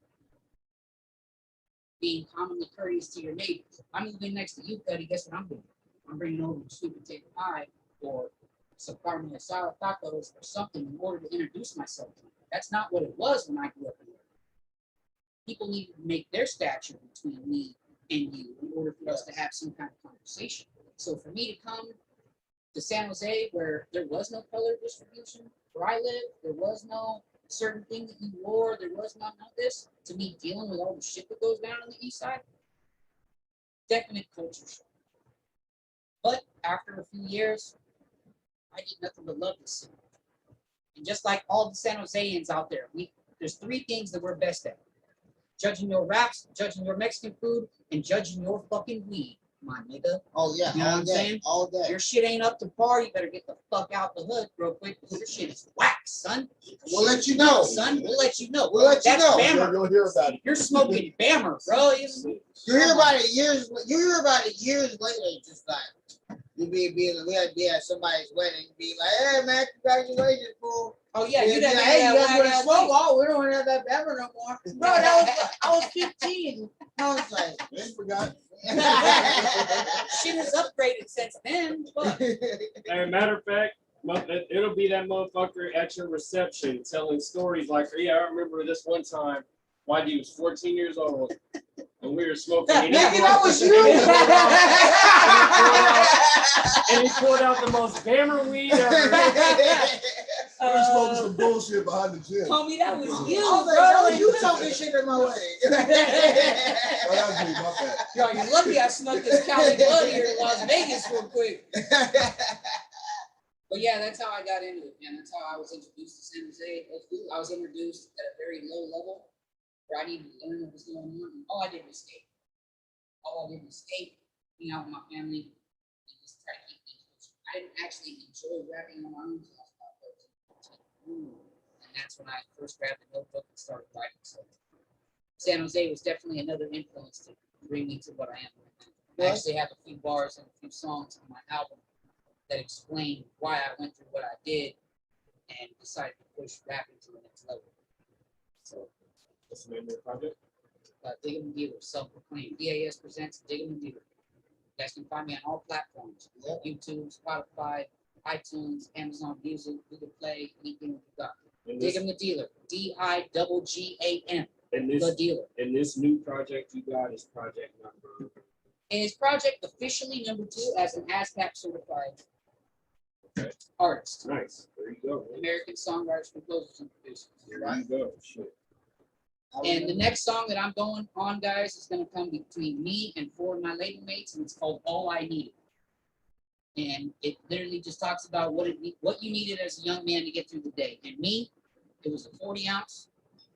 Being commonly courteous to your neighbors. I'm moving next to you, Cuddy. Guess what I'm doing? I'm bringing over the sweet potato pie or some carne asada tacos or something in order to introduce myself to you. That's not what it was when I grew up here. People need to make their stature between me and you in order for us to have some kind of conversation. So for me to come to San Jose, where there was no color distribution, where I live, there was no certain thing that you wore, there was none of this, to me dealing with all the shit that goes down on the east side, definite culture shock. But after a few years, I did nothing but love this city. And just like all the San Joseans out there, there's 3 things that we're best at. Judging your raps, judging your Mexican food, and judging your fucking weed, my nigga. Oh yeah, You know what I'm saying? All day. Your shit ain't up to par, you better get the fuck out the hood real quick because your shit is whack, son. We'll let you know. Son, we'll let you know. We'll let you That's know. Bammer. You'll hear about it. You're smoking Bammer, bro. You hear about it years. You hear about it years later. Just like we had to be at somebody's wedding, be like, "Hey man, congratulations, fool." Oh yeah, you done Hey, you guys want to that smoke? Oh, we don't have that Bammer no more. Bro, I was 15. I was like, They forgot. shit has upgraded since then. But As a matter of fact, it'll be that motherfucker at your reception telling stories like, yeah, I remember this one time, YD was 14 years old, and we were smoking. Nigga, that was you. And he pulled out the most Bammer weed ever. We were smoking some bullshit behind the gym. homie, that was you, I was like, bro. "How you talking shit at my wedding?" Oh, that was me, my bad. Yo, you're lucky I snuck this Cali blood here in Las Vegas real quick. But yeah, that's how I got into it, man. That's how I was introduced to San Jose. I was introduced at a very low level where I didn't even learn what was going on. And all I did was skate. All I did was skate, hang out with my family, and just try to keep things. I didn't actually enjoy rapping on my own until I was about 13. And that's when I first grabbed the notebook and started writing. So San Jose was definitely another influence to bring me to what I am right now. I actually have a few bars and a few songs on my album that explain why I went through what I did and decided to push rapping to the next level. So, What's the name of your project? Diggam The Dealer, self-proclaimed. DAS presents Diggam The Dealer. You guys can find me on all platforms: YouTube, Spotify, iTunes, Amazon Music, Google Play, anything you got. Diggam The Dealer, DIGGAM, And The this, Dealer. and this new project you got is project number. And his project officially number 2 as an ASCAP certified artist. Nice. There you go. Man. American songwriters, composers, and producers. There you go. Shit. And the next song that I'm going on, guys, is going to come between me and 4 of my label mates, and it's called All I Needed. And it literally just talks about what you needed as a young man to get through the day. And me, it was a 40 ounce,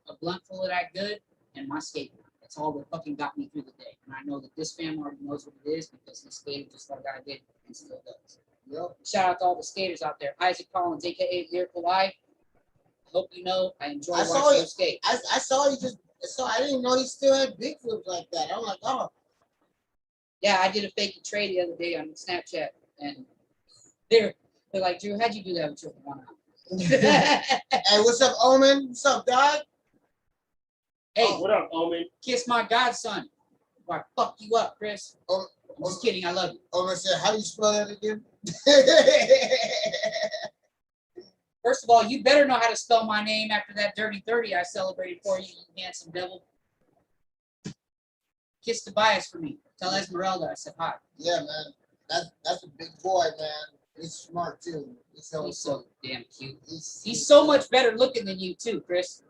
a blunt full of that good, and my skateboard. That's all that fucking got me through the day. And I know that this family already knows what it is because he skated just like I did and still does. Yep. Shout out to all the skaters out there. Isaac Collins, aka Lyrical Eye. I hope you know I enjoy watching you skate. I saw you I didn't know he still had big flips like that. I'm like, oh. Yeah, I did a fake trade the other day on Snapchat, and they're like, Drew, how'd you do that with your one arm? Hey, what's up, Omen? What's up, dog? Hey, What up, Omen? kiss my godson. Or I fuck you up, Chris. Oh, I'm just kidding. I love you. Omen said, how do you spell that again? First of all, you better know how to spell my name after that dirty 30 I celebrated for you, you handsome devil. Kiss Tobias for me. Tell Esmeralda I said hi. Yeah, man. That's a big boy, man. He's smart too. He's So damn cute. He's He's so much better looking than you too, Chris.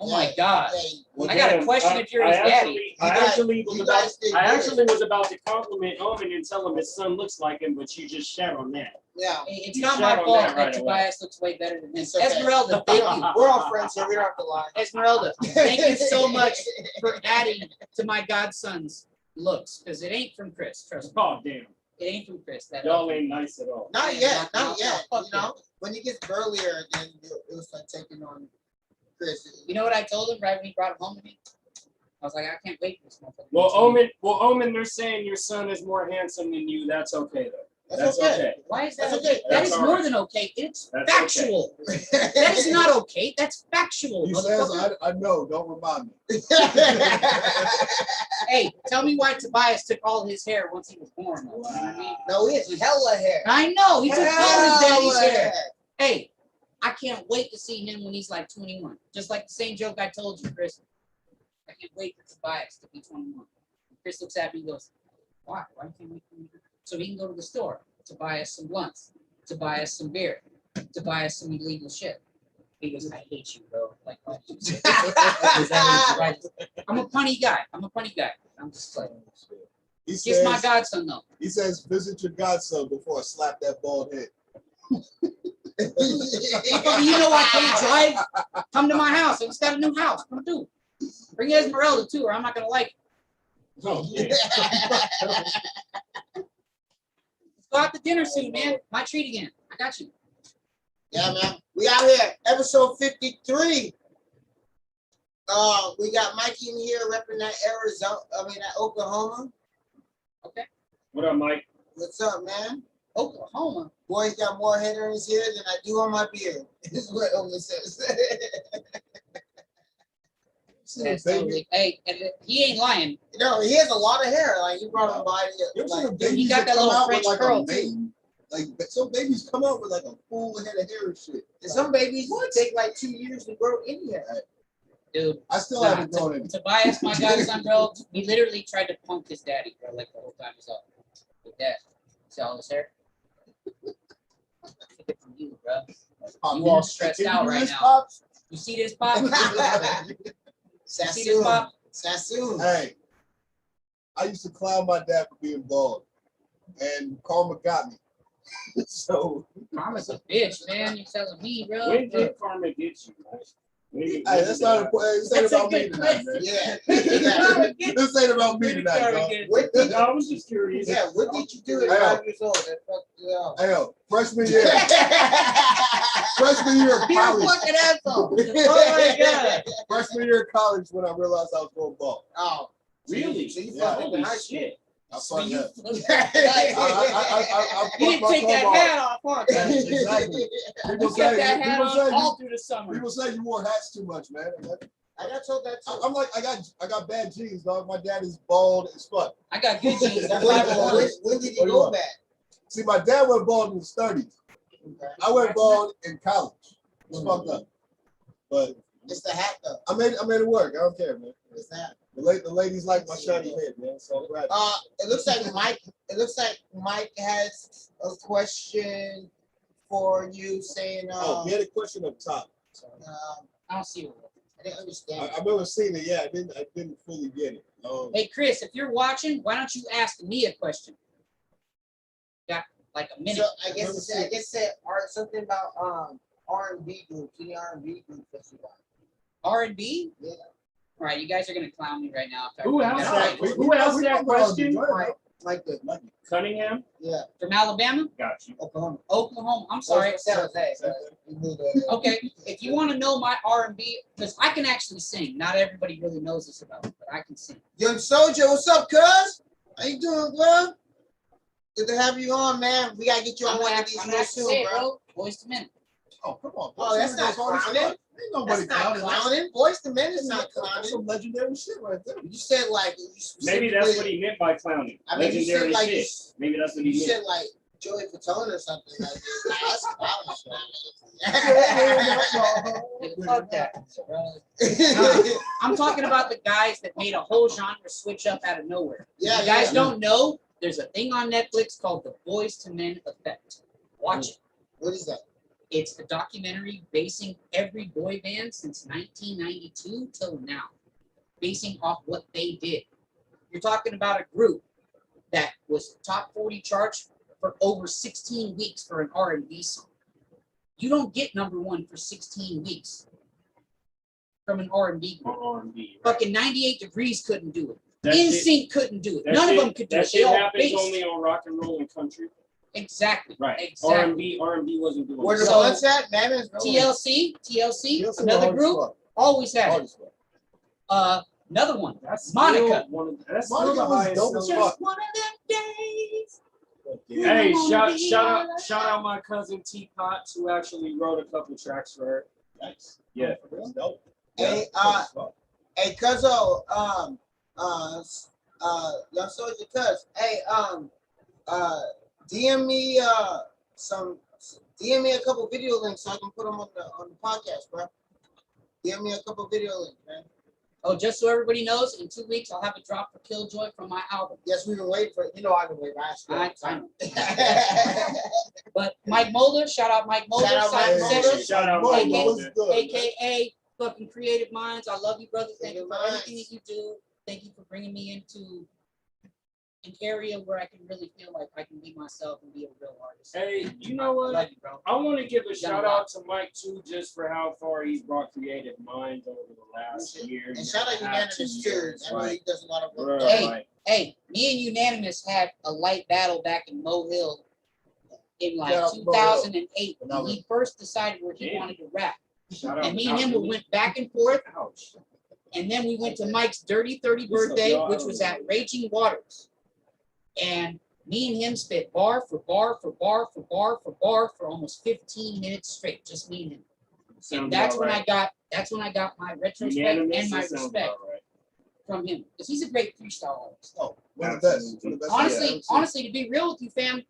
Oh my God. Well, I got a damn, question if you're his daddy. I actually was you about guys did I good. actually was about to compliment Omen and tell him his son looks like him, but you just shat on that. Yeah. It's You not shot my on fault that that right Tobias looks way better than him. It's okay. Esmeralda, thank you. We're all friends here. We don't have to lie. Esmeralda, thank you so much for adding to my godson's looks, because it ain't from Chris. Trust me. Oh damn, It ain't from Chris. That y'all ain't nice at all. Not yet. Not yet. Fuck You know, when he gets burlier, then it was like taking on Chris. You know what I told him right when he brought him home to me? I was like, I can't wait for this motherfucker. Well, Omen, they're saying your son is more handsome than you. That's okay though. That's okay. Why is that That's okay? okay. That That's is all more right. than okay. It's That's factual. That is not okay. That's factual. He says, motherfucker. I know, don't remind me. Hey, tell me why Tobias took all his hair once he was born. Though. You know what I mean? No, he has hella hair. I know. He took all his daddy's Hella hair. Hey, I can't wait to see him when he's like 21. Just like the same joke I told you, Chris. I can't wait for Tobias to be 21. Chris looks at me and goes, why? Why can't we? So he can go to the store to buy us some blunts, to buy us some beer, to buy us some illegal shit. He goes, I hate you, bro. Like, why did you say that? I'm a punny guy. I'm just like, He kiss says, my godson though. he says, visit your godson before I slap that bald head. Motherfucker, you know I can't drive. Come to my house. I just got a new house. Come through. Bring Esmeralda too, or I'm not gonna like it. Oh, yeah. Let's go out to dinner soon, man. My treat again. I got you. Yeah, man. We out here, episode 53. We got Mikey in here repping that that Oklahoma. What up, Mike? What's up, man? Oklahoma. Boy's got more hair in his hair than I do on my beard. This is what Owen says. That's totally, hey, and he ain't lying. No, he has a lot of hair. Like he brought him by. You ever seen Like, a baby he got that come little out with French like curl, a mane? Like some babies come out with like a full head of hair and shit. and some babies take like 2 years to grow in here. Dude, I still nah, haven't grown any. Tobias, my godson, bro, he literally tried to punk his daddy, bro, like the whole time he's up. With that. See all his hair? Take it from you, bro. You all stressed out right now. You see this, Pop? You see this, Pop? Sassoon. Hey, I used to clown my dad for being bald, and karma got me. So, Karma's a bitch, man. You're telling me, bro. When did karma get you? hey, that's not this ain't That's a about me good tonight, man. Yeah. This ain't about me tonight, dog. What did, I was just curious. yeah, what did you do at Hey, 5 years old? That fucked you up. Hey, yo, freshman year of You're a college. fucking asshole. Oh my God. Freshman year of college when I realized I was going bald. Oh, Really? So you Yeah. fucked up Holy in high school. shit. I So fucked you up. I I You didn't take that hat off, huh? Exactly. You People kept say, that hat people on say, all through the summer. people say you wore hats too much, man. I got told that too. I'm like, I got bad genes, dog. My dad is bald as fuck. I got good genes. I'm When, 5'11". when did you go back? See, my dad went bald in his 30s. I went bald in college. It's fucked up. But It's the hat though. I made it work. I don't care, man. It's the hat. The ladies like my shiny head, man. So I'm glad. It looks like Mike has a question for you saying Oh, he had a question up top. I don't see it. I didn't understand. I remember seeing it. Yeah, I didn't fully get it. Hey, Chris, if you're watching, why don't you ask me a question? Got like a minute. So I guess it said something about R&B groups, any R&B groups that you got. R&B? Yeah. All right, you guys are going to clown me right now. Who asked All that? right. Who asked that question? Like the Cunningham? yeah, From Alabama? Got you. Oklahoma. Oklahoma. I'm sorry. San Jose, but you moved over. Okay, if you want to know my R&B, because I can actually sing. Not everybody really knows this about me, but I can sing. Young Soldier, what's up, cuz? How you doing, bro? Good to have you on, man. We gotta get you on one of these I'm real gonna have to soon, say it, bro. bro. Voice to Men. Oh, come on. Oh, that's not clowning. Ain't nobody That's not clowning. clowning. Voice to Men is not That's clowning. some legendary shit right there. You said like you Maybe that's what he meant by clowning. I mean, you said Legendary like shit. Maybe that's what he you meant. said like Joey Fatone or something like this. That's clowning. If Fuck that. Nah, I'm talking about the guys that made a whole genre switch up out of nowhere. Yeah, You guys yeah. don't know, there's a thing on Netflix called the Boys to Men Effect. Watch it. What is that? It's a documentary basing every boy band since 1992 till now, basing off what they did. You're talking about a group that was top 40 charts for over 16 weeks for an R&B song. You don't get number one for 16 weeks from an R&B group. R&B, right? Fucking 98 Degrees couldn't do it. That shit- NSYNC couldn't do it. that None shit- of them could do that it. They shit all happens based. only on rock and roll and country. Exactly. Right. Exactly. R&B wasn't doing Where it. the So- ones at? Mammoth? TLC, another group, always had it. Another one, That's Monica. That's Monica still the was highest dope as selling- fuck. Just one of them days. Hey, wanna shout be shout out my cousin Teapot who actually wrote a couple tracks for her. Nice. Yeah. That's dope. Hey, hey, Cuzzo, Young Soldier Cuz, hey, DM me, DM me a couple video links so I can put them on the podcast, bro. DM me a couple video links, man. Oh, just so everybody knows, in 2 weeks I'll have a drop for Killjoy from my album. Yes, we've been waiting for it. You know I've been waiting. I know. But Mike Mulder, shout out Mike Mulder, Shout out Silent Mike Setter, Mulder. Shout out Hey, Mike hey, Mulder. aka fucking Creative Minds. I love you, brother. Thank you for Creative everything that you do. Thank you for bringing me into an area where I can really feel like I can be myself and be a real artist. Hey, you know I what? love you, bro. I want to give a done shout a lot. out to Mike too, just for how far he's brought Creative Minds over the last year. And shout out Unanimous too. I know he does a lot of work. Bro, Hey. like, Hey, me and Unanimous had a light battle back in Mo Hill in like Yeah, Mo Hill. 2008 when Phenomenal. he first decided where he Damn. wanted to rap. shout out And me to and him Alchemy. went back and forth. Ouch. And then we went to Mike's Dirty 30 What's up, birthday, y'all? which was at Raging Waters. And me and him spit bar for bar for bar for bar for bar for almost 15 minutes straight, just me and him. Sounds And that's about when right. I got my retrospect Unanimous, and my that sounds respect about right. from him. Because he's a great freestyle artist. Oh, one of the best. One of the best. Honestly, Yeah. honestly, to be real with you, fam,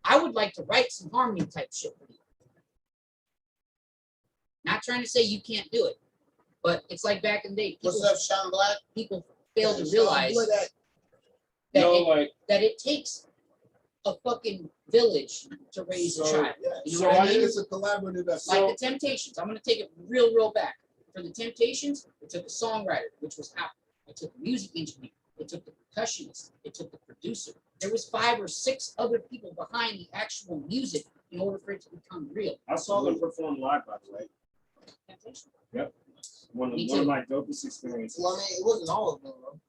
I would like to write some harmony type shit for you. Not trying to say you can't do it, but it's like back in the day, What's up, Sean Black? people fail to Yeah, realize Sean Black. that, No, it, like, that it takes a fucking village to raise a So, child. yeah, You know so what I I think mean? it's a collaborative effort. Like the Temptations. I'm gonna take it real back. For the Temptations, it took a songwriter, which was Apple. It took a music engineer. It took the percussionist. It took the producer. There was 5 or 6 other people behind the actual music in order for it to become real. I saw them perform live, by the way. Temptations. One Me of too. my dopest experiences. Well, I mean, it wasn't all of them, bro.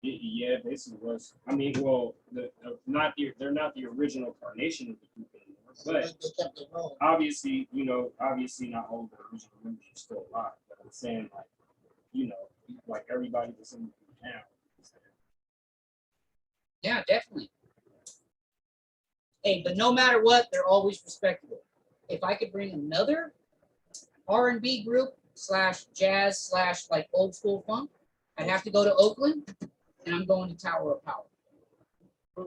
Yeah, basically was. I mean, well, they're not the original carnation of the group anymore, but They kept it rolling. obviously, obviously not all the original members are still alive. But I'm saying, like, like everybody that's in the group now. Yeah, definitely. Hey, but no matter what, they're always respectable. If I could bring another R&B group / jazz / like old school funk, I'd have to go to Oakland, and I'm going to Tower of Power.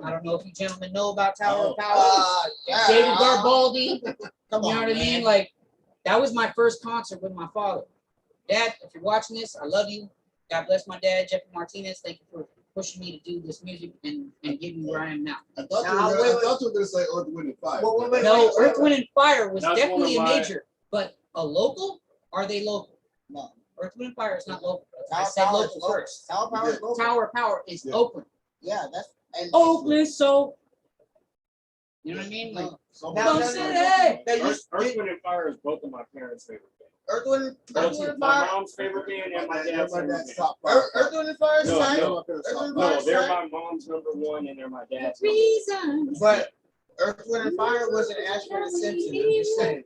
I don't know if you gentlemen know about Tower of Power. Yeah. David Garbaldi, Come you know on, what I mean? man. Like, that was my first concert with my father. Dad, if you're watching this, I love you. God bless my dad, Jeffrey Martinez. Thank you for pushing me to do this music and getting me where I am now. I thought Now, you were wait, going to say Earth, Wind, and Fire. Wait, No, wait, Earth, Wind, and Fire was That's definitely a one of my- major, but a local? Are they local? No. Earth, Wind, and Fire is not local. I Tower said Power is local local. first. Tower Power is local. Tower of Power is Yeah. Oakland. Yeah, that's. And Oakland, so. You know what I mean? Like, Now, Don't say now, that. now, you- Earth, Wind, and Fire is both of my parents' favorite bands. Earth, Wind, Both and my Fire. mom's favorite band and my dad's favorite band. top 5. Earth, Wind, and Fire is No, fine. no. No, they're Fire. my mom's number 1 and they're my dad's number 1. reasons. But Earth, Wind, and Fire wasn't Ashford and Simpson. I'm just saying.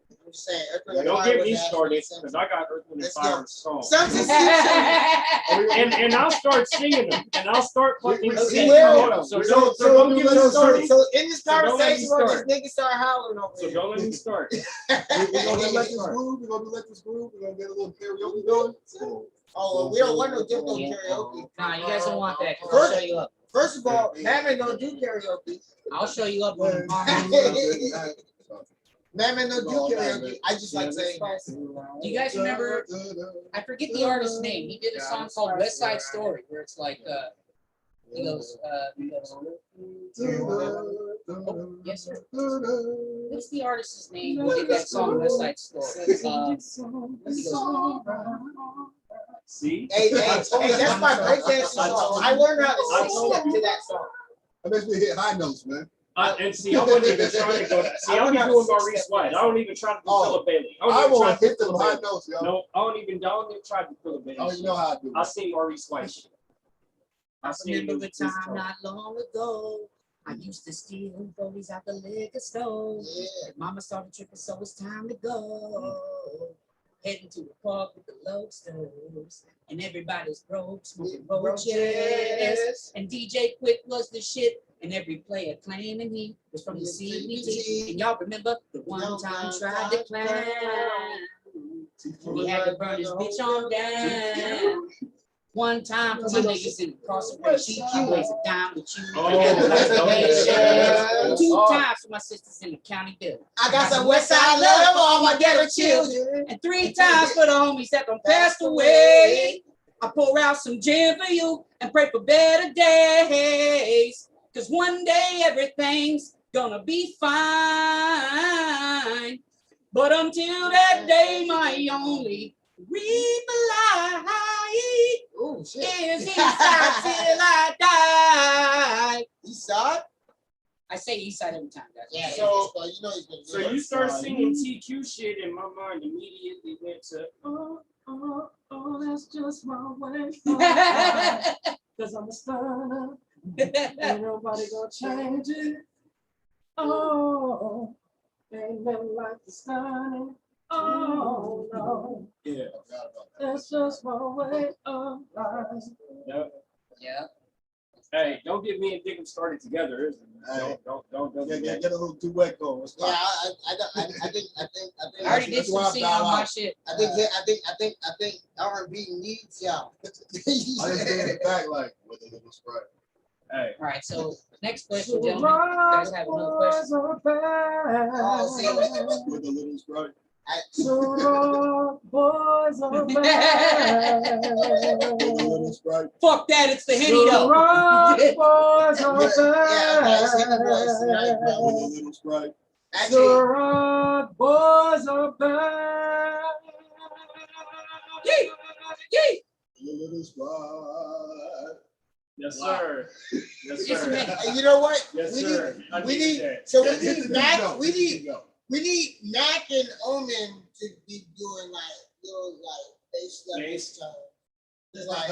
I'm just saying. Earth, Wind, and Don't Fire get was me Ashford started and Simpson. because I got Earth, Wind, and Let's go. Fire songs. Simpson, Simpson. And I'll start singing them and I'll start fucking We singing will. them. So We don't don't- don't get me so- started. So in this So don't let me conversation, where this start. nigga start howling over So here. don't let me start. We're going to let this groove. We're going to let this groove. We're going to get a little karaoke going. Oh, we don't want no Diff Dope Yeah. karaoke. Nah, you guys don't want that. 'Cause I'll show you up. First of all, Mammon don't do karaoke. I'll show you up when I'm Man, no do karaoke. I just like saying that. Do you guys remember? I forget the artist's name. He did a song called West Side Story, where it's like he goes, oh, yes sir. What's the artist's name who did that song West Side Story? He goes, See? Hey, that's my breakdancing song. I learned how to six-step to that song. That makes me hit high notes, man. And see, I wasn't even trying to go. See, I'll be doing Maurice White. I don't even try to do Philip Bailey. I want to hit them high notes, yo. No, I don't even try to do Philip Bailey. I don't even know how to do it. I sing Maurice White shit. I remember a time not long ago. I used to steal rollies out the liquor store. Yeah. Mama started tripping, so it's time to go. Heading to the park with the lobsters, and everybody's broke, smoking roaches. And DJ Quick was the shit, and every player claiming he was from the CBT. And y'all remember the one time tried to climb. He had to burn his bitch on down. One time for my niggas in incarceration, I blaze a dime with you. Two times for my sisters in the county bill. I got some West Side love for all my ghetto children. And 3 times for the homies that done passed away. I pour out some gin for you and pray for better days. Cause one day everything's gonna be fine. But until that day, my only reply is Eastside till I die. Eastside? I say Eastside every time, guys. Yeah. So, you know he's gonna So you start singing TQ shit, and my mind immediately went to, oh, that's just my way. Cause I'm a stunner. Ain't nobody gonna change it. Oh, ain't nothing like the stunner. Oh no. Yeah. That's just my way of life. Yep. Yeah. Hey, don't get me and Diggam started together. Don't Get a little duet going. Yeah, I think. I already did some singing on my shit. I think R&B needs y'all. I just stand it back like with a little Sprite. Hey. All right, so next question, gentlemen. You guys have another question? Oh, see, With a little Sprite. Boys are With a little Sprite. Fuck that, it's the Henny though. Boys are yeah, it's in the voice. With a little Sprite. Actually, boys are back. Yee! Yee! With a little Sprite. Yes, sir. Yes, Yes, sir. man. you know what? Yes, we sir. need Mac. We need Mac and Omen to be doing like little bass tone. It's like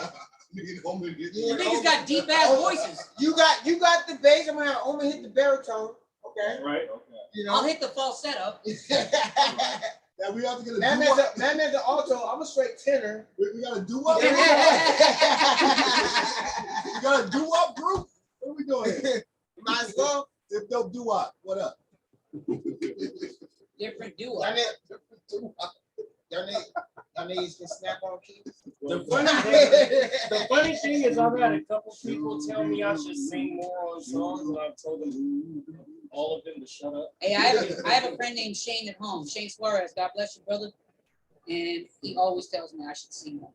You niggas got deep ass voices. you got the bass. I'm gonna have Omen hit the baritone. Okay. Right. Okay. You know. I'll hit the falsetto. Yeah, we have to get a Man, doo-wop. man, the alto. I'm a straight tenor. We got a doo-wop. We got a doo-wop group. What are we doing here? Might as well. Diff Dope doo-wop. What up? Different duo. Y'all niggas can snap on keys. The funny thing is, I've had a couple people tell me I should sing more on songs, and I've told them all of them to shut up. Hey, I have a friend named Shane at home. Shane Suarez, God bless you, brother. And he always tells me I should sing more.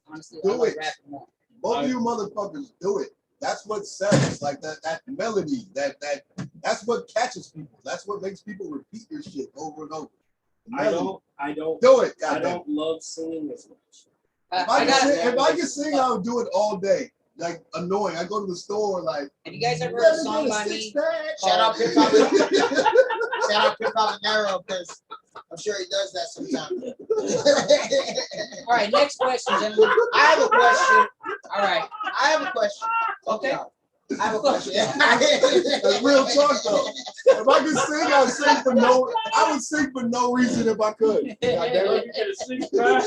Honestly, Do I like it. rapping more. Both of you motherfuckers do it. That's what sells. Like that melody. That's what catches people. That's what makes people repeat your shit over and over. I don't do it. I don't love singing as much. If I can sing, I would do it all day. Like annoying. I go to the store like. Have you guys ever heard a song by me? Shout out Pip Habanero, because I'm sure he does that sometimes. All right, next question, gentlemen. I have a question. All right. I have a question. Okay. I have a question. That's real talk though. If I could sing, I would sing for no reason if I could. Get a 6 pack.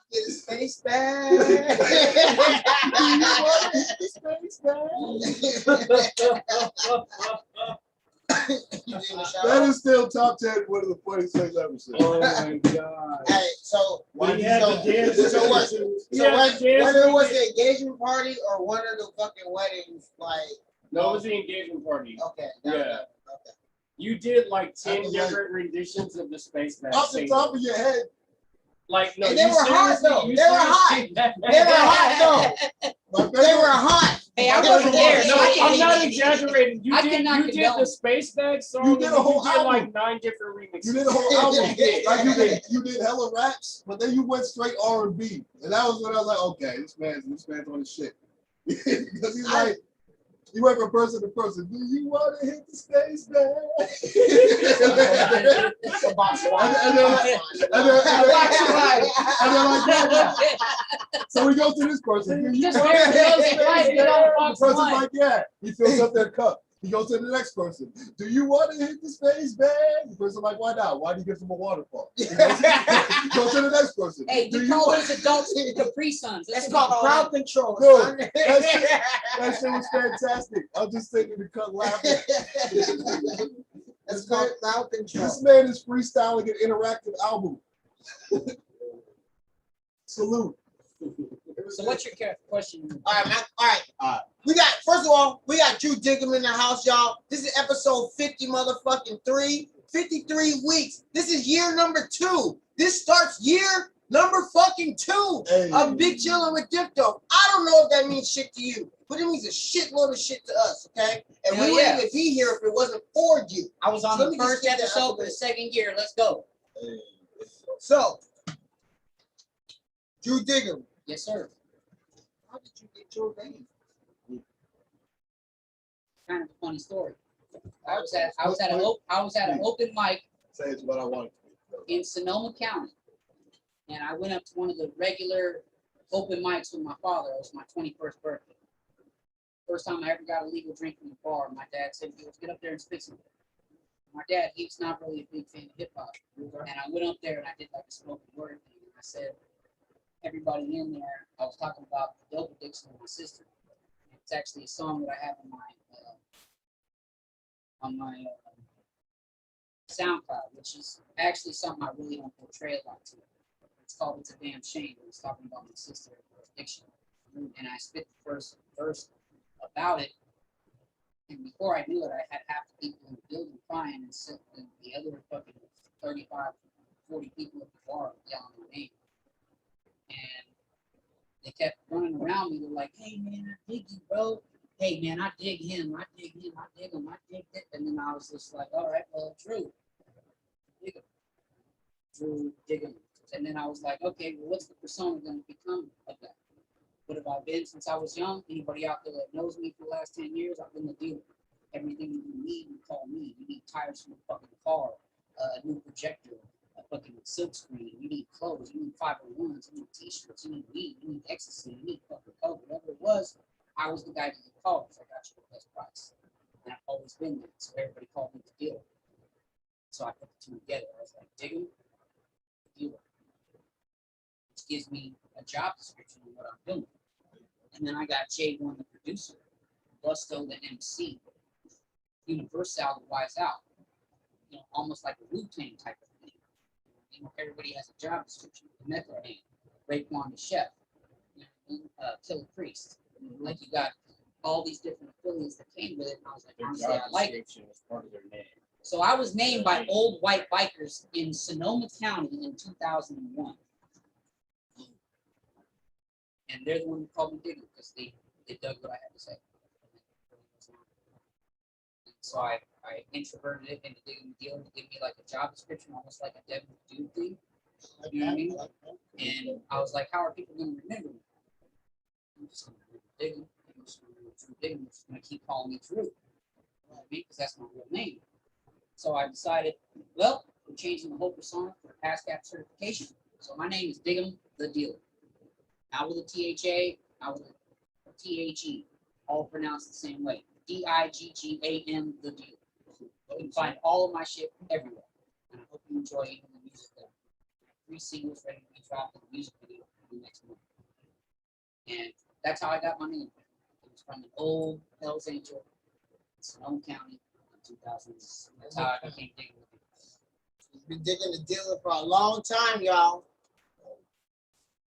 Get his face back. That is still top 10, one of the funniest things I've ever seen. Oh my god. Hey, so Whether it was the engagement party or one of the fucking weddings, like No, it was the engagement party. Okay. Yeah. Okay. You did like 10 Like- different renditions of the Space Bag. Off the single. top of your head. Like, no, And they you were hot, seriously- though. you They were hot. seriously- They were hot though. My They were favorite- hot. Hey, I They wasn't were there. hot. No, So I can't I'm not even- exaggerating. You I did cannot you did condone. the Space Bag song. You did a and whole you did like album. 9 different remixes. You did a whole album. Like you did hella raps, but then you went straight R&B, and that was when I was like, okay, this man's on his shit, because he's like, you went from person to person. Do you want to hit the space bag? It's a box of And then like that. So we go to this person. Do you Just want to barely hit knows the it, right? space Get on bag? the box The person's line. like, yeah. He fills up their cup. He goes to the next person. Do you want to hit the space bag? The person's like, why not? Why do you give them a waterfall? Go to the next person. Hey, Do you you call want- those adults Capri Suns. That's what called we call crowd them. control. Dude, son. That shit was fantastic. I'm just sitting in the cut laughing. That's called crowd control. This man is freestyling an interactive album. Salute. So what's your question? All right, man. All right. All right. We got, first of all, we got Drew Diggam in the house, y'all. This is episode 50 motherfucking 3. 53 weeks. This is year number 2. This starts year number fucking 2 Hey. of Big Chillin with Diff Dope. I don't know if that means shit to you, but it means a shitload of shit to us, okay? And Hell we wouldn't yeah. even be here if it wasn't for you. I was on Let the me just first get that out episode the for way. the second year. Let's go. So, Drew Diggam, Yes, sir. how did you get your name? Kind of a funny story. I was at an open mic Say it's what I want. in Sonoma County, and I went up to one of the regular open mics with my father. It was my 21st birthday. First time I ever got a legal drink from the bar. My dad said, "Let's get up there and spit some." My dad, he's not really a big fan of hip hop, and I went up there and I did like a spoken word thing. And I said, everybody in there, I was talking about the dope addiction of my sister. It's actually a song that I have on my SoundCloud, which is actually something I really don't portray a lot to. It's called "It's a Damn Shame." It was talking about my sister and her addiction, and I spit the first verse about it. And before I knew it, I had half the people in the building crying, and the other fucking 35, 40 people at the bar yelling my name. And they kept running around me. They're like, "Hey man, I dig you, bro. Hey man, I dig him. I dig him. I dig him. I dig it." And then I was just like, "All right, well, Drew, dig him. Drew, dig him." And then I was like, "Okay, well, what's the persona going to become of that? What have I been since I was young? Anybody out there that knows me for the last 10 years, I've been the dealer. Everything you need, you call me. You need tires from a fucking car, a new projector, a fucking silk screen. You need clothes. You need 501s. You need t-shirts. You need weed. You need ecstasy. You need fucking coke. Whatever it was, I was the guy that you called. So I got you the best price. And I've always been there. So everybody called me the dealer. So I put the two together. I was like, Diggam, the dealer. Which gives me a job description of what I'm doing. And then I got J1, the producer, Busto, the MC, Universal, the Wise Out. You know, almost like a Wu-Tang type of thing. You know, everybody has a job description. The Method Man, Raekwon the Chef, Killer Priest. Like you got all these different affiliates that came with it. And I was like, Their honestly, job I like it. description is part of their name. So I was named by old white bikers in Sonoma County in 2001. And they're the one who called me Diggam because they dug what I had to say. And so I introverted it into Diggam the Dealer to give me like a job description, almost like a Devin the Dude thing. You know what I mean? And I was like, how are people going to remember me? I'm just going to remember Diggam. I'm just going to remember Drew Diggam. I'm just going to keep calling me Drew. You know what I mean? Because that's my real name. So I decided, well, we're changing the whole persona for PASCAP certification. So my name is Diggam the Dealer. Not with a THA, not with a THE. All pronounced the same way. Diggam the Dealer. You can find all of my shit everywhere. And I hope you enjoy even the music there. 3 singles ready to be dropped in the music video for the next month. And that's how I got my name. It was from an old Hells Angel in Sonoma County in 2000s. That's how I became Diggam the Dealer. He's been digging the dealer for a long time, y'all.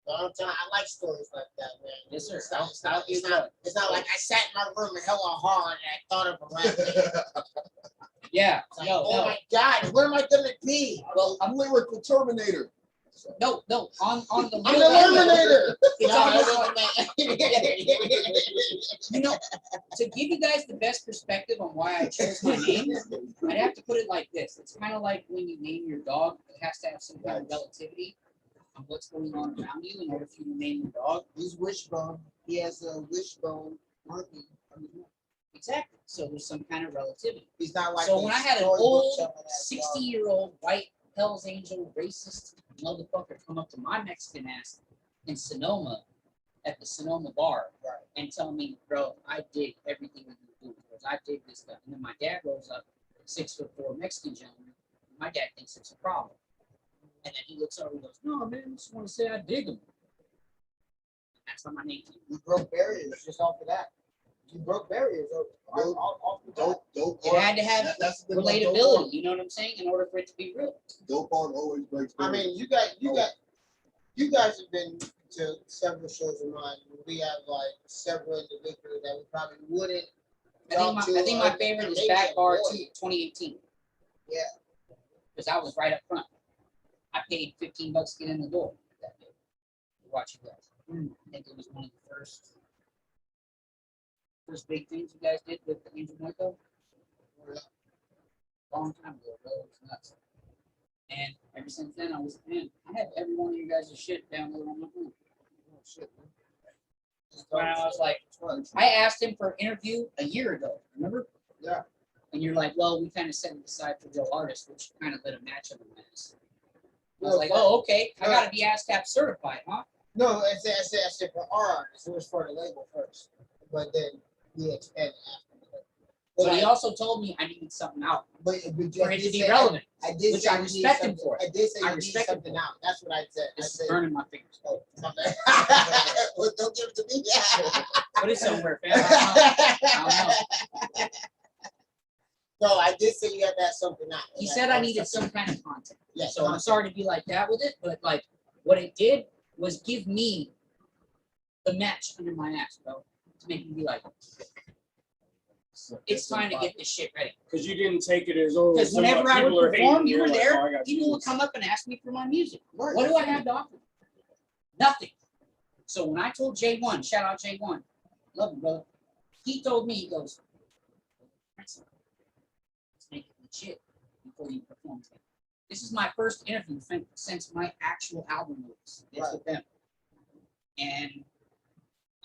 I'm telling you, I like stories like that, man. Yes, sir. It's not like I sat in my room and hella hard and I thought of a rap. It's Yeah. like, No, oh no. my God, where am I gonna be? Well, I'm lyrical Terminator. no. On the I'm real the end, Terminator. it's No, almost that like, you know, to give you guys the best perspective on why I chose my name, I'd have to put it like this. It's kind of like when you name your dog, it has to have some kind of relativity on what's going on around you in order for you to name your dog. He's wishbone. He has a wishbone monkey. Exactly. So there's some kind of relativity. He's not like. So a when I had an storybook old telling that dog. 60-year-old white Hell's Angel racist motherfucker come up to my Mexican ass in Sonoma at the Sonoma bar and tell me, bro, I dig everything that you do. I dig this stuff. And then my dad rolls up, 6'4" Mexican gentleman. My dad thinks it's a problem. And then he looks over and goes, no, man, I just want to say I dig him. That's how my name came. You broke barriers just off of that. You broke barriers off of that. Don't. It had to have That's the thing about relatability, you know what I'm saying, in order for it to be real. Dope art always breaks I barriers. mean, you guys have been to several shows of mine. We have like several individuals that we probably wouldn't. I think my favorite is Back Bar 2018. Yeah. Because I was right up front. I paid $15 to get in the door that day to watch you guys. I think it was one of the first big things you guys did with the Angel Moiko. Long time ago, bro. It was nuts. And ever since then, I have every one of you guys' shit downloaded on my phone. Oh, shit, man. When I was like, I asked him for an interview a year ago, remember? Yeah. And you're like, well, we kind of set it aside for real artists, which kind of lit a match of a mess. I was like, oh, okay. I got to be ASCAP certified, huh? No, I said for our artists. It was for the label first, but then we expanded after. So he also told me I needed something out For it to be relevant. I did Which say I you respect need him for. I did say I you need respect him something for it. out. That's what I said. This is I said, burning my fingers. oh, my bad. Well, don't give it to me. Put it somewhere, fam. I don't know. No, I did say you had to have something out. He said I needed some kind of content. Yeah, So I'm sorry to be like that with it, but like what it did was give me the match under my ass, bro, to make me be like, it's time to get this shit ready. Because you didn't take it as, oh, Because so much whenever I people would are hating, perform, you you're were like, there, oh, I got people would this. come up and ask me for my music. Right. What do I have to offer? Nothing. So when I told J1, shout out J1, love him, brother. He told me, he goes, let's make it legit before you perform. This is my first interview since my actual album release. It's with them. And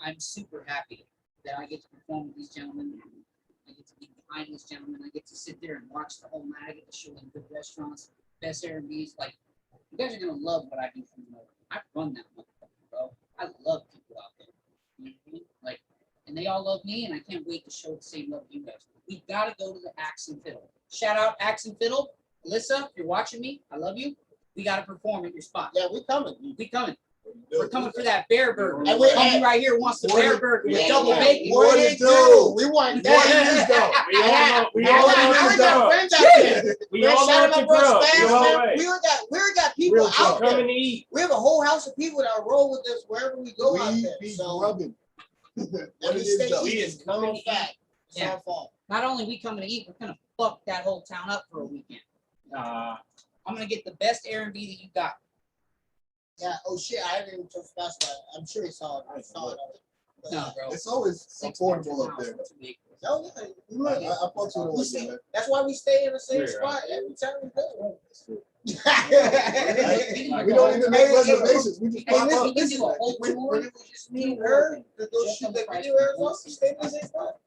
I'm super happy that I get to perform with these gentlemen. I get to be behind these gentlemen. I get to sit there and watch the whole night. I get to show them good restaurants, best Airbnbs. Like, you guys are going to love what I do for you. I run that motherfucker, bro. I love people out there. You know what I mean? Like, and they all love me, and I can't wait to show the same love to you guys. We've got to go to the Axe and Fiddle. Shout out Axe and Fiddle. Alyssa, if you're watching me, I love you. We got to perform at your spot. Yeah, we coming. We coming. We're coming for that bear burger. And we- Homie right here wants the bear burger with double bacon. What did it do? We want that. We all know. We I all got know. friends out there. We all Shout know out the my bro grub. Spaz, No man. way. We got people Real out talk. there. Coming to eat. We have a whole house of people that roll with us wherever we go out We there. be So rubbing. and What we it is stay though. We eating. is coming to eat. Fact. It's Yeah. our fault. Not only we coming to eat, we're gonna fuck that whole town up for a weekend. I'm gonna get the best Airbnb that you got. Yeah. Oh shit! I haven't even told Spaz about it. I'm sure he saw it. I saw it. No, bro. It's always 6 affordable months up there. house, 2 acres. Oh yeah. We I might. fucks with it We like stay, that. that's why we stay in the same Yeah. spot every time we go. We don't even make reservations. We just Hey, pop listen, up. we can do a whole When tour. it was just me and her to go shoot that video, we stay in the same spot.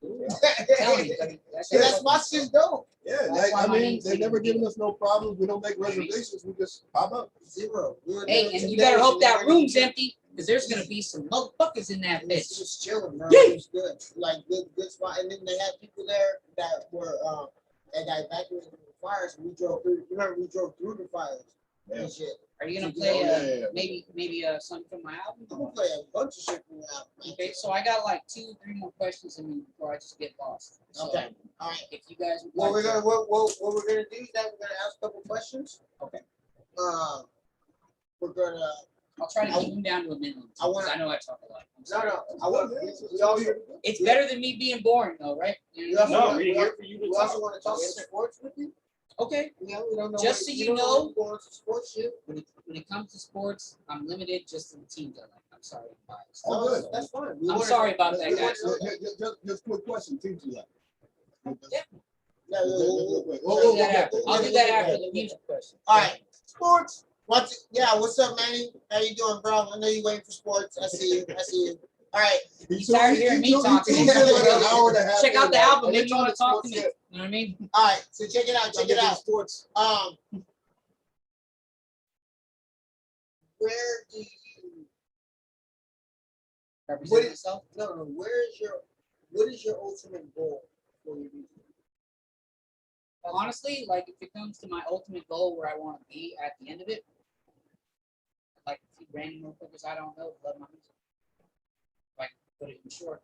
Tell me, buddy. And that spot's just dope. Yeah, That's why I my mean, name's they've Diggam never The given Dealer. us no problems. We don't make reservations. We just pop up. Zero. We were Hey, there and 2 you better days hope and that then room's we- empty, because there's gonna be some motherfuckers in that It was, bitch. it was chilling, bro. Yeah. It was good. Like good spot. And then they had people there that were that got evacuated from the fires. And we drove through. You remember we drove through the fires and shit. Are you gonna Yeah, play yeah. maybe something from my album? I'm gonna play a bunch of shit from the album. Okay, so I got like 2, 3 more questions in me before I just get lost. So Okay. All right. if you guys would What like we're to, gonna what we're gonna do is that we're gonna ask a couple questions. Okay. We're gonna I'll try to keep them down to a minimum. I wanna- Because I know I talk a lot. I'm No, sorry. no. I want. We also. It's better than me being boring, though, right? You We know? also, No, want, we're here for you to we also talk. want to talk sports with you. Okay. Yeah, we don't know. Just so we you don't know- when we're going to sports shit. When it comes to sports, I'm limited just to the teams I like. I'm sorry, I'm biased. Oh, No, good. that's fine. I'm sorry about that, we guys. wanna- Just quick question, teams you like. Yeah. Yeah, I'll do that after. I'll do that after the music question. All right, sports. What's up, Manny? How you doing, bro? I know you waiting for sports. I see you. All right. You tired of hearing me talking? Check Check out the album, maybe you want to talk to me. You know what I mean? All right. So check it out. Check it out. Sports. Where do you? Represent What is- myself. No. What is your ultimate goal for your music? Honestly, like if it comes to my ultimate goal where I want to be at the end of it, like a few random motherfuckers I don't know love my music. Like put it in short,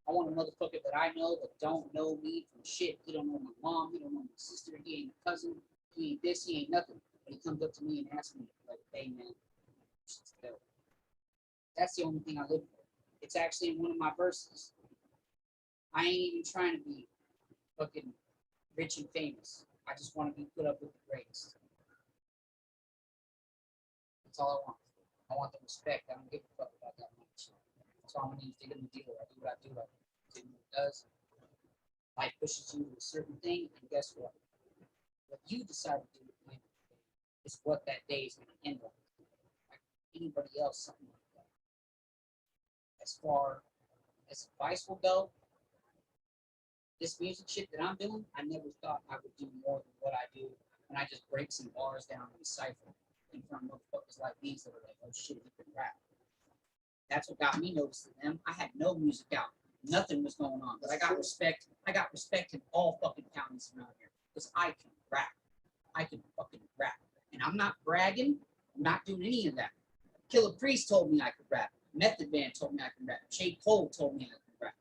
I want a motherfucker that I know that don't know me from shit. He don't know my mom. He don't know my sister. He ain't a cousin. He ain't this. He ain't nothing. But he comes up to me and asks me like, "Hey man, shit's dope." That's the only thing I live for. It's actually in one of my verses. I ain't even trying to be fucking rich and famous. I just want to be put up with the greatest. That's all I want. I want the respect. I don't give a fuck about that much. That's why I'm gonna use Diggam The Dealer. I do what I do. I do what it does. Life pushes you to a certain thing, and guess what? What you decide to do at the end of the day is what that day is gonna end up. Like anybody else, something like that. As far as advice will go, this music shit that I'm doing, I never thought I would do more than what I do. And I just break some bars down in a cipher in front of motherfuckers like these that are like, oh shit, he can rap. That's what got me noticing them. I had no music out. Nothing was going on. But I got respect. I got respect in all fucking counties around here. Because I can rap. I can fucking rap. And I'm not bragging. I'm not doing any of that. Killer Priest told me I could rap. Method Man told me I could rap. J. Cole told me I could rap.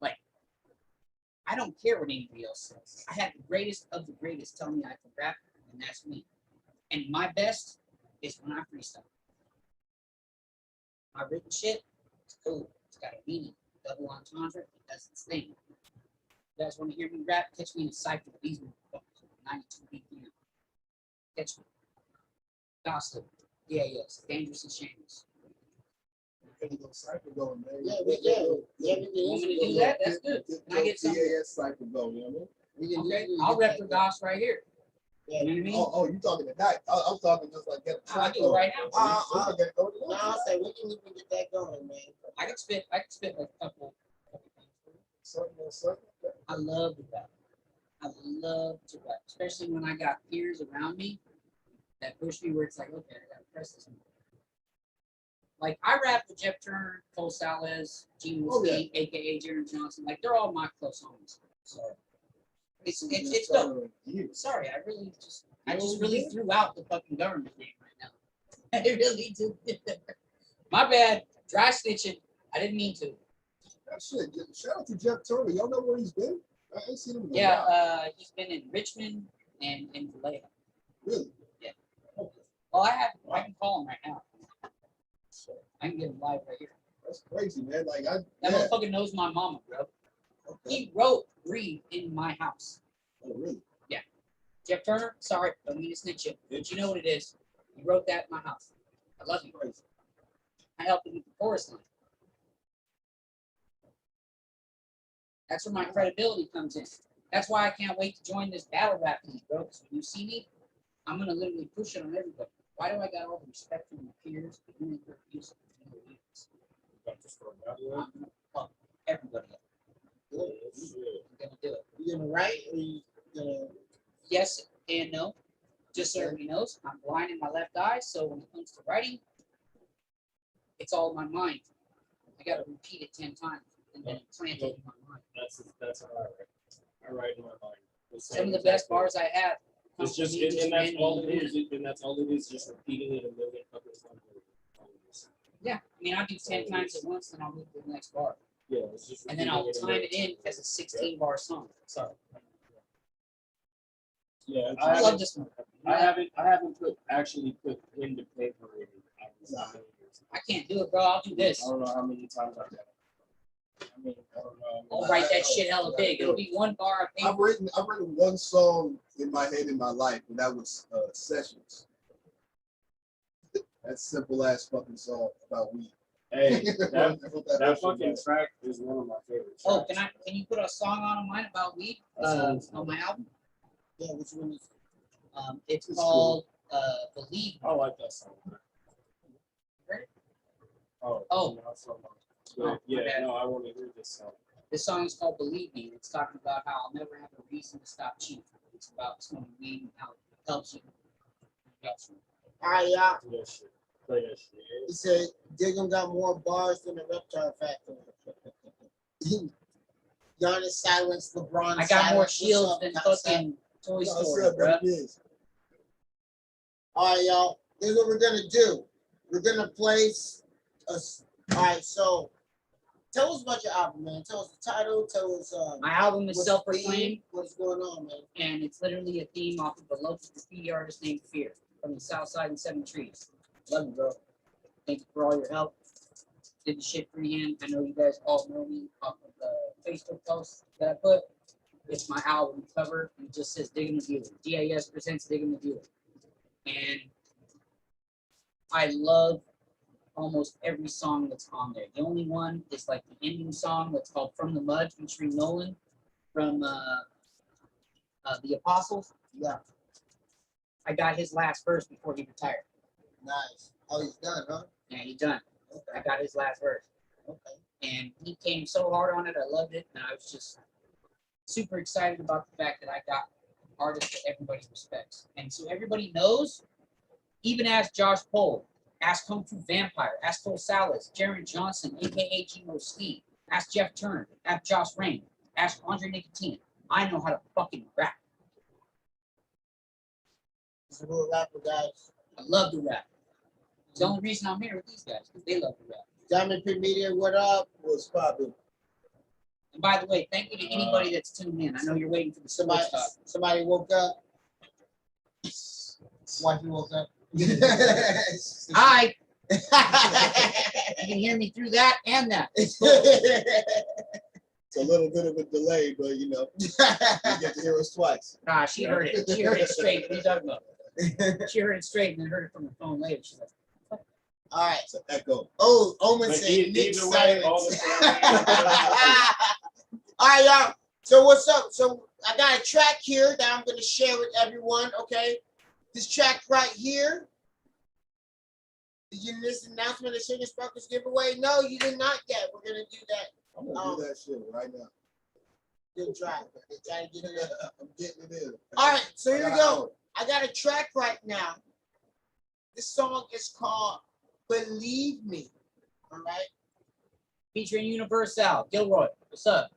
Like, I don't care what anybody else says. I had the greatest of the greatest tell me I could rap, and that's me. And my best is when I freestyle. My written shit, it's cool. It's got a meaning. Double entendre, it does its thing. You guys want to hear me rap? Catch me in a cypher. These motherfuckers, 92 BPM. Catch me. Gossip. Yeah, yes. Dangerous and shameless. Going, man. Yeah, You want me to do that? That's good. Can I get some? Cypher going, you know what I mean? Okay, I'll rep for Goss right here. You know what I mean? Oh, you talking tonight? I'm talking just like get a I'll track do it right now. No, I'll say we can even get that going, man. I can spit like a couple things. Something. I love to rap. I love to rap, especially when I got peers around me that push me where it's like, okay, I gotta press this. Like I rap with Jeff Turner, Cole Salez, Gene Whiskey, aka Jaron Johnson. Like they're all my close homies. So it's dope. Sorry, I just really threw out the fucking government name right now. I really did. My bad. Dry stitching. I didn't mean to. Shit, shout out to Jeff Turner. Y'all know where he's been? I ain't seen him in a while. Yeah, he's been in Richmond and in Vallejo. Really? Yeah. Okay. Well, I can call him right now. So I can get him live right here. That's crazy, man. Like That motherfucker knows my mama, bro. Okay. He wrote Breathe in my house. Oh, really? Yeah. Jeff Turner, sorry, don't mean to snitch you, but you know what it is. He wrote that in my house. I love you. Crazy. I helped him with the chorus line. That's where my credibility comes in. That's why I can't wait to join this battle rap league, bro. Because when you see me, I'm gonna literally push it on everybody. Why do I got all the respect from my peers? But you ain't gonna use it. I'm gonna fuck everybody up. I'm gonna do it. You gonna write or you gonna? Yes and no. Just so everybody knows, I'm blind in my left eye, so when it comes to writing, it's all in my mind. I gotta repeat it 10 times and then plant it in my mind. That's how I write. I write in my mind. Some of the best bars I have. come It's just, from me and that's randomly all it doing is. And that's all it is. Just repeating it a million fucking times. Yeah, I mean, I'll do 10 times at once, then I'll move to the next bar. Yeah, it's just. And then I'll repeating time a it in as a 16-bar song. Sorry. Yeah, I love this one. I haven't actually put pen to paper in a I can't do it, bro. I'll do this. I don't know how many times I've done it. I mean, I don't know. I'll write that shit hella big. It'll be one bar of I've paper. written one song in my head in my life, and that was Sessions. That simple ass fucking song about weed. Hey, that That fucking track is one of my favorite tracks. Oh, can you put a song on mine about weed? On my album? Yeah, which one is? It's It's called Believe. I like that song. Heard it? Oh, Oh. no, it's not mine. Oh, my But yeah, bad. no, I want to hear this song. This song is called Believe Me. It's talking about how I'll never have a reason to stop cheating. It's about smoking weed and how it helps you. Helps you. All right, y'all. Do that shit. Play that shit. He said Diggam got more bars than the Reptile Factory. Giannis silenced LeBron. I got more silenced. shields What's than up? What's up? fucking Toy What's Story, up, bro. is. All right, y'all. This is what we're gonna do. We're gonna place us. All right, so tell us about your album, man. Tell us the title. Tell us My album is what's the self-proclaimed, theme, what's going on, man. and it's literally a theme off of a local graffiti artist named Fear from the South Side and Seven Trees. Love you, bro. Thank you for all your help. Did the shit freehand. I know you guys all know me off of the Facebook post that I put. It's my album cover. It just says Diggam The Dealer. DAS presents Diggam The Dealer. And I love almost every song that's on there. The only one is like the ending song that's called From the Mud featuring Nolan from The Apostles. Yeah, I got his last verse before he retired. nice. Oh, he's done, huh? Yeah, he done. I Okay, got his last verse. okay. And he came so hard on it. I loved it. And I was just super excited about the fact that I got artists that everybody respects. And so everybody knows, even ask Josh Pohl, ask Kung Fu Vampire, ask Cole Salas, Jaron Johnson, aka Gino Steve, ask Jeff Turner, ask Josh Rain, ask Andre Nicotina. I know how to fucking rap. He's a real rapper, guys. I love to rap. It's the only reason I'm here with these guys, because they love to rap. Diamond Pit Media, what up? What's poppin'? And by the way, thank you to anybody that's tuned in. I know you're waiting for the Somebody, sports talk. somebody woke up. Wifey woke up. Hi, you can hear me through that and that. It's a little bit of a delay, but you know, you get to hear us twice. Nah, she heard it. She heard it straight. What are you talking about? She heard it straight and then heard it from the phone later. She's like, All right. It's an echo. Oh, Omen But said either Nick way, all silence. the All right, y'all. So what's up? So I got a track here that I'm gonna share with everyone. Okay, this track right here. Did you miss the announcement of Sugar Sparkles giveaway? No, you did not yet. We're gonna do that. I'm gonna do that shit right now. Good try. Try to get it in. I'm getting it in. All right, so here we go. I got a track right now. This song is called "Believe Me." All right. featuring Universal, Gilroy. What's up?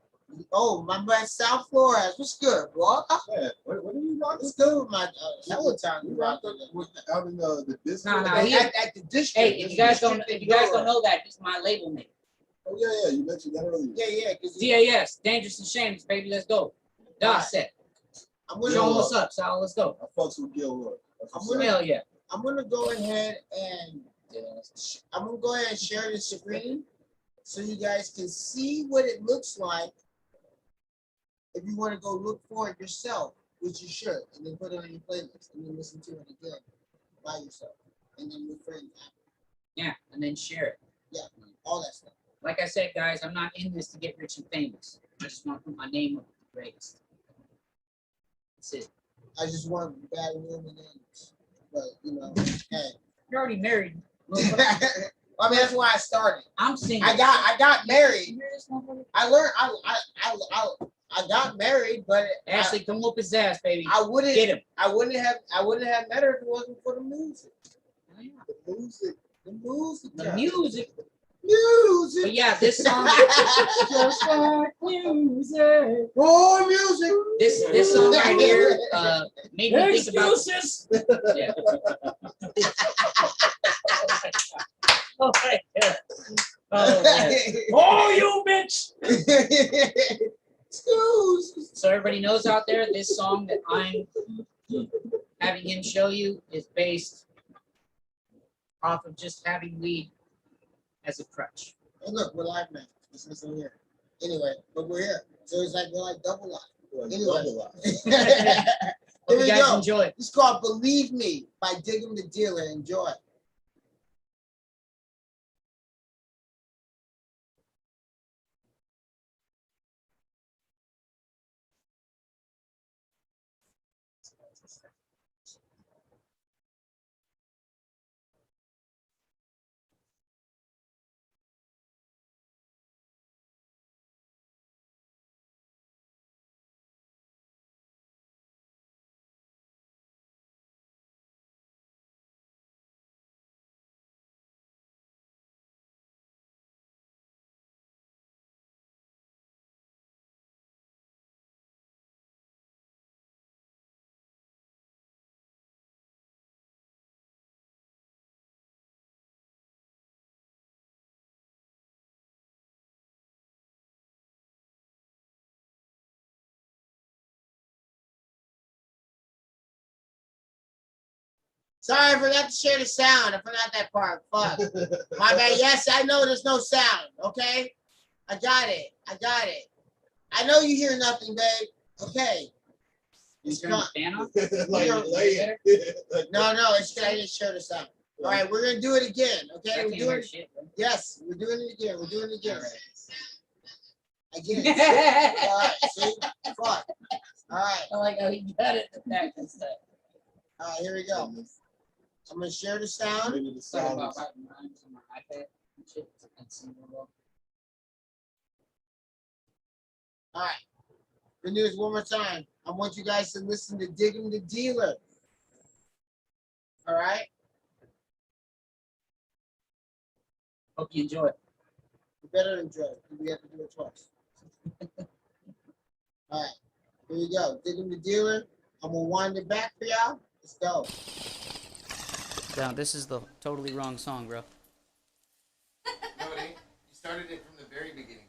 Oh, my man, South Flores. What's good, bro? Yeah, what are you rocking? What's good with my hella time? You rocking out in the district? Nah, he- At the district. Hey, if you guys don't know that, he's my label mate. Oh yeah, you mentioned that earlier. Yeah, because DAS, Dangerous and Shameless, baby. Let's go. Das set. I'm Show him gonna what's up, Sal. Let's go. I fucks with Gilroy. That's what's up. Hell yeah. I'm gonna go ahead and share the screen so you guys can see what it looks like. If you want to go look for it yourself, which you should, and then put it on your playlist and then listen to it again by yourself, and then with friends, Yeah, and then share it. all that stuff. Like I said, guys, I'm not in this to get rich and famous. I just want to put my name up the greatest. That's it. I just want bad women names, but you know, hey. You're already married. I mean, that's why I started. I'm single. I got married. You hear this motherfucker? I learned. I got married, but Ashley, come whoop his ass, baby. I wouldn't. Get him. I wouldn't have met her if it wasn't for the music. Oh, yeah. The music. The music. The music. Music. But yeah, this song. Just like music. More music. This song right here made me think about. Excuses. Yeah. Oh my god. Oh, man. Oh, you bitch. Excuse. So everybody knows out there, this song that I'm having him show you is based off of just having weed as a crutch. Oh, look, we're live now. This isn't here. Anyway, but we're here. So it's like we're like double live. Anyway. Here Hope we you guys go. enjoy it. It's called Believe Me by Diggam The Dealer. Enjoy. Sorry, I forgot to share the sound. I forgot that part. Fuck. My bad. Yes, I know there's no sound. Okay? I got it. I got it. I know you hear nothing, babe. Okay. Is there a fan on? Like lay it. No, it's I didn't share the sound. All right, we're gonna do it again. Okay, I we're can't doing hear it. shit, bro. Yes, we're doing it again. We're doing it again. All Again. All right, see? Fuck. All right. I like how he got it back and stuff. All right, here we go. I'm gonna share the sound. Maybe the Sorry sound about is- writing rhymes on my iPad and shit. I can't see real well. All right. Good news one more time. I want you guys to listen to Diggam The Dealer. All right? Hope you enjoy it. You better enjoy it. We have to do it twice. All right. Here we go. Diggam The Dealer. I'm going to wind it back for y'all. Let's go. No, this is the totally wrong song, bro. No, it ain't. You started it from the very beginning.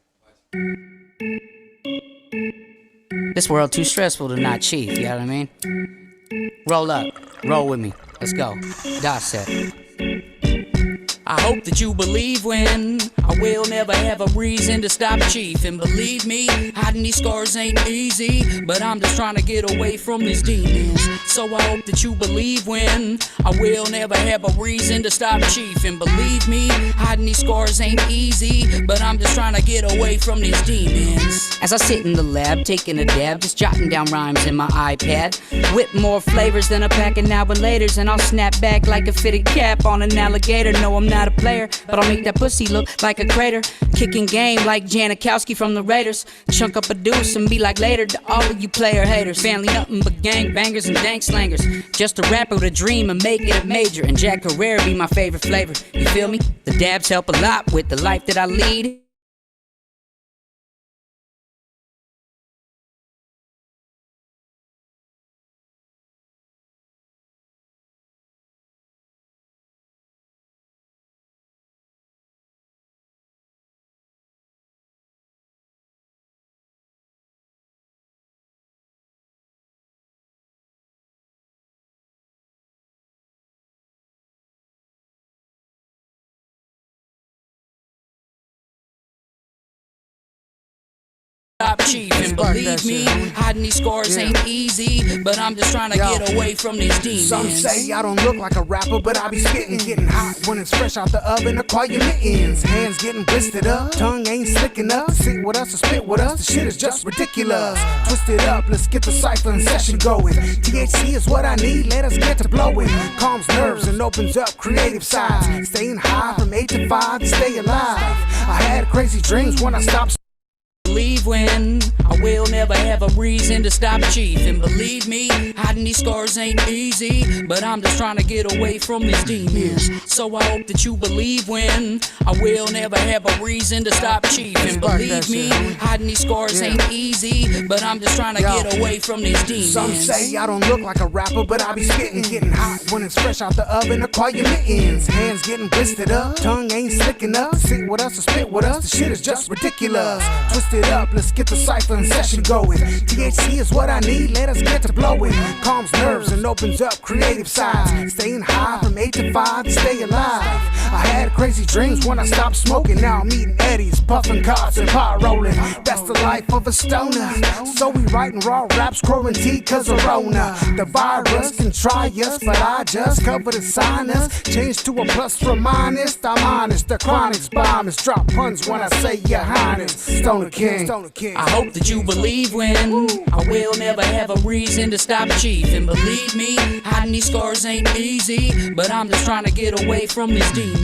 This world too stressful to not chief, you know what I mean? Roll up, roll with me, let's go. Dissect. I hope that you believe when I will never have a reason to stop chief. And believe me, hiding these scars ain't easy, but I'm just trying to get away from these demons. So I hope that you believe when I will never have a reason to stop chief. And believe me, hiding these scars ain't easy, but I'm just trying to get away from these demons. As I sit in the lab, taking a dab, just jotting down rhymes in my iPad, with more flavors than a pack of now and laters, and I'll snap back like a fitted cap on an alligator. No, I'm not a player, but I'll make that pussy look like a crater. Kicking game like Janikowski from the Raiders. Chunk up a deuce and be like later to all of you player haters. Family nothing but gang bangers and dank slangers. Just a rapper with a dream and make it a major. And Jack Carrera be my favorite flavor. You feel me? The dabs help a lot with the life that I lead. Stop chief and believe me, hiding these scars ain't easy, but I'm just trying to get away from these demons. Some say I don't look like a rapper, but I be spitting, getting hot when it's fresh out the oven. Acquire your mittens, hands getting blistered up, tongue ain't slick enough to sit with us or spit with us. The shit is just ridiculous. Twist it up, let's get the cipher and session going. THC is what I need, let us get to blowing. Calms nerves and opens up creative sides. Staying high from 8 to 5 to stay alive. I had crazy dreams when I stopped. Believe when I will never have a reason to stop chief. And believe me, hiding these scars ain't easy, but I'm just trying to get away from these demons. So I hope that you believe when I will never have a reason to stop chief. And believe me, hiding these scars ain't easy, but I'm just trying to get away from these demons. Some say I don't look like a rapper, but I be spitting, getting hot when it's fresh out the oven. Acquire your mittens, hands getting blistered up, tongue ain't slick enough to sit with us or spit with us. The shit is just ridiculous. Twist it up, up, let's get the cipher and session going. THC is what I need, let us get to blowing. Calms nerves and opens up creative sides. Staying high from 8 to 5 to stay alive. I had crazy dreams when I stopped smoking. Now I'm eating Eddies, puffing cops and pot rolling. That's the life of a stoner. So we writing raw raps, quarantine cause of Rona. The virus can try us, but I just cover the sinus. Change to a plus from minus. I'm honest, the chronic's bomb is drop puns when I say your highness. Stoner King. I hope that you believe when I will never have a reason to stop chief. And believe me, hiding these scars ain't easy, but I'm just trying to get away from these demons.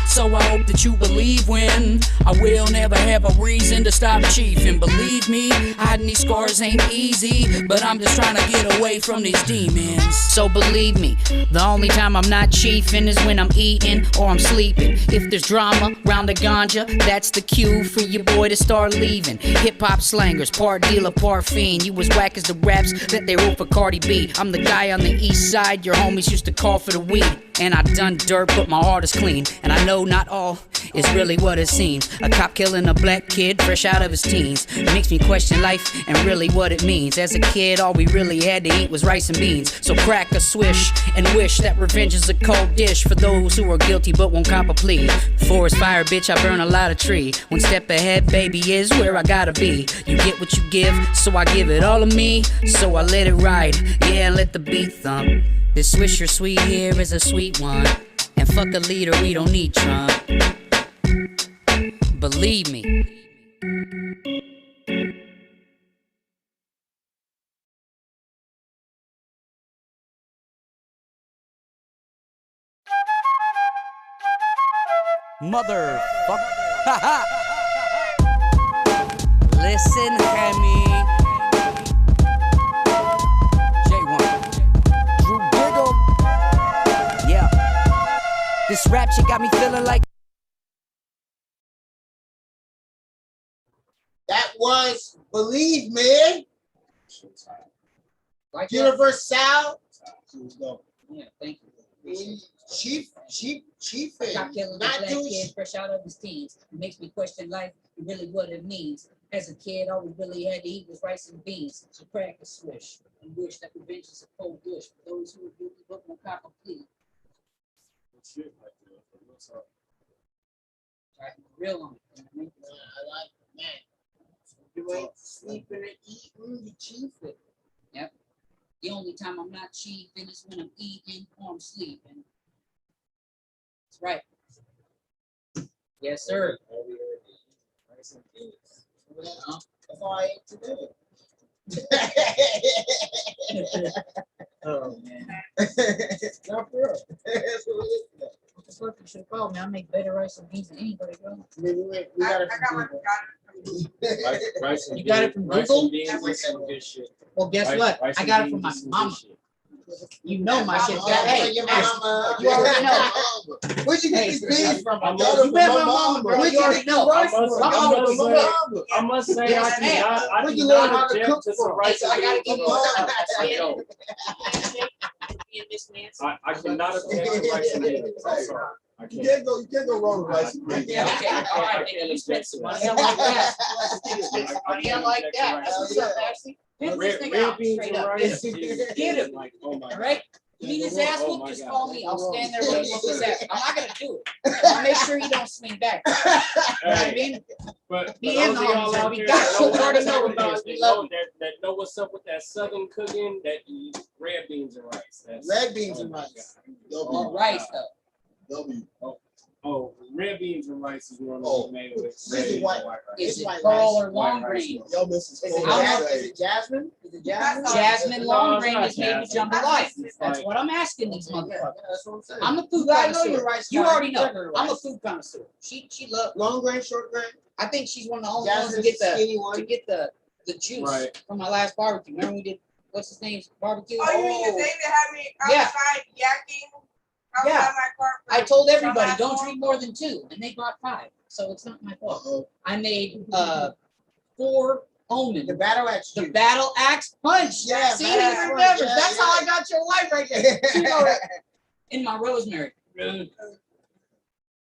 So I hope that you believe when I will never have a reason to stop chief. And believe me, hiding these scars ain't easy, but I'm just trying to get away from these demons. So believe me, the only time I'm not chiefing is when I'm eating or I'm sleeping. If there's drama round the ganja, that's the cue for your boy to start leaving. Hip-hop slangers, part dealer, part fiend. You as whack as the raps that they wrote for Cardi B. I'm the guy on the east side your homies used to call for the weed. And I done dirt, but my heart is clean. And I know not all is really what it seems. A cop killing a black kid fresh out of his teens makes me question life and really what it means. As a kid, all we really had to eat was rice and beans. So crack a swish and wish that revenge is a cold dish for those who are guilty but won't cop a plea. Forest fire, bitch, I burn a lot of tree. One step ahead, baby, is where I gotta be. You get what you give, so I give it all of me. So I let it ride, yeah, let the beat thump. This Swisher sweet here is a sweet one. And fuck a leader, we don't need Trump. Believe me. Motherfucker. Listen, Hammy. J1. Drew Diggam. Yeah. This rap shit got me feeling like. That was Believe Me. Like Universal. Yeah, thank you. Chief. Cop killing a Not black doing kid fresh out of his teens. It makes me question life and really what it means. As a kid, all we really had to eat was rice and beans. So crack a swish and wish that revenge is a cold dish for those who are guilty but won't cop a plea. Right, real on it. I like, man. You ain't sleeping and eating, you chiefing. Yep. The only time I'm not chiefing is when I'm eating or I'm sleeping. That's right. Yes, sir. That's all I ate today. Oh man. Not for real. That's what it is. What the fuck you should have called me? I make better rice and beans than anybody, bro. I mean, we got it from Google. You got it from Google? Well, guess what? Rice I and got it beans from my is some mama. good shit. You know my shit. Yeah, Hey, your ask- mama. you already know. Where'd you get Hey, these beans from? I got must- it from my mama. bro. Where'd You already get know. the rice I must- from? I I got it must from my say- mama. I must say, Yes, I ma'am. do Where'd you not learn how to object cook to some from? rice So I and gotta beans. give you I don't. a I cannot object to rice and beans. I'm sorry. I You can't. can't go wrong with rice and beans. Yeah, okay. All right, nigga, you spent some money. I like that. I like that. That's what's up, Ashley. Hit this Red nigga out beans straight and up. rice Get is him. like, oh my All God. right? You need his ass Oh whooped, my just God. call me. I'll stand there waiting for his ass. I'm not gonna do it. I'll make sure he don't swing back. You know what I Hey, mean? but Me those and of the y'all homies, out we there got that you. know what Already I'm know talking about about, it. We that love know- that know what's up with that southern cooking, that eat red beans and rice. That's, Red beans oh and my rice. God. Or rice though. W. Oh, red beans and rice is normally Oh. made with This red is beans white- and white rice. Is It's it white pearl rice. or long White rice. grain? Y'all missing Is it, school. is it Jasmine? Is it Jasmine? Jasmine long No, grain it's is not made with Jasmine. jambalaya. It's That's like- what I'm asking these Yeah, motherfuckers. that's what I'm saying. I'm a food I know connoisseur. your rice. You guy. already know. Regular I'm a rice. food connoisseur. She loves. Long grain, short grain. I think she's one of the only ones to Jasmine's get the the skinny one. the juice Right. from my last barbecue. Remember we did what's his name's barbecue? Oh, you mean the day that had me Yeah. outside yakking outside Yeah. my car? for I told some everybody don't asshole? drink more than 2, and they bought 5, so it's not my fault. Uh-oh. I made 4 Omen, The battle axe the juice. battle axe punch. Yeah, See, battle he axe punch, remembers. yeah, That's how yeah. I got your wife right there. She know it. In my rosemary.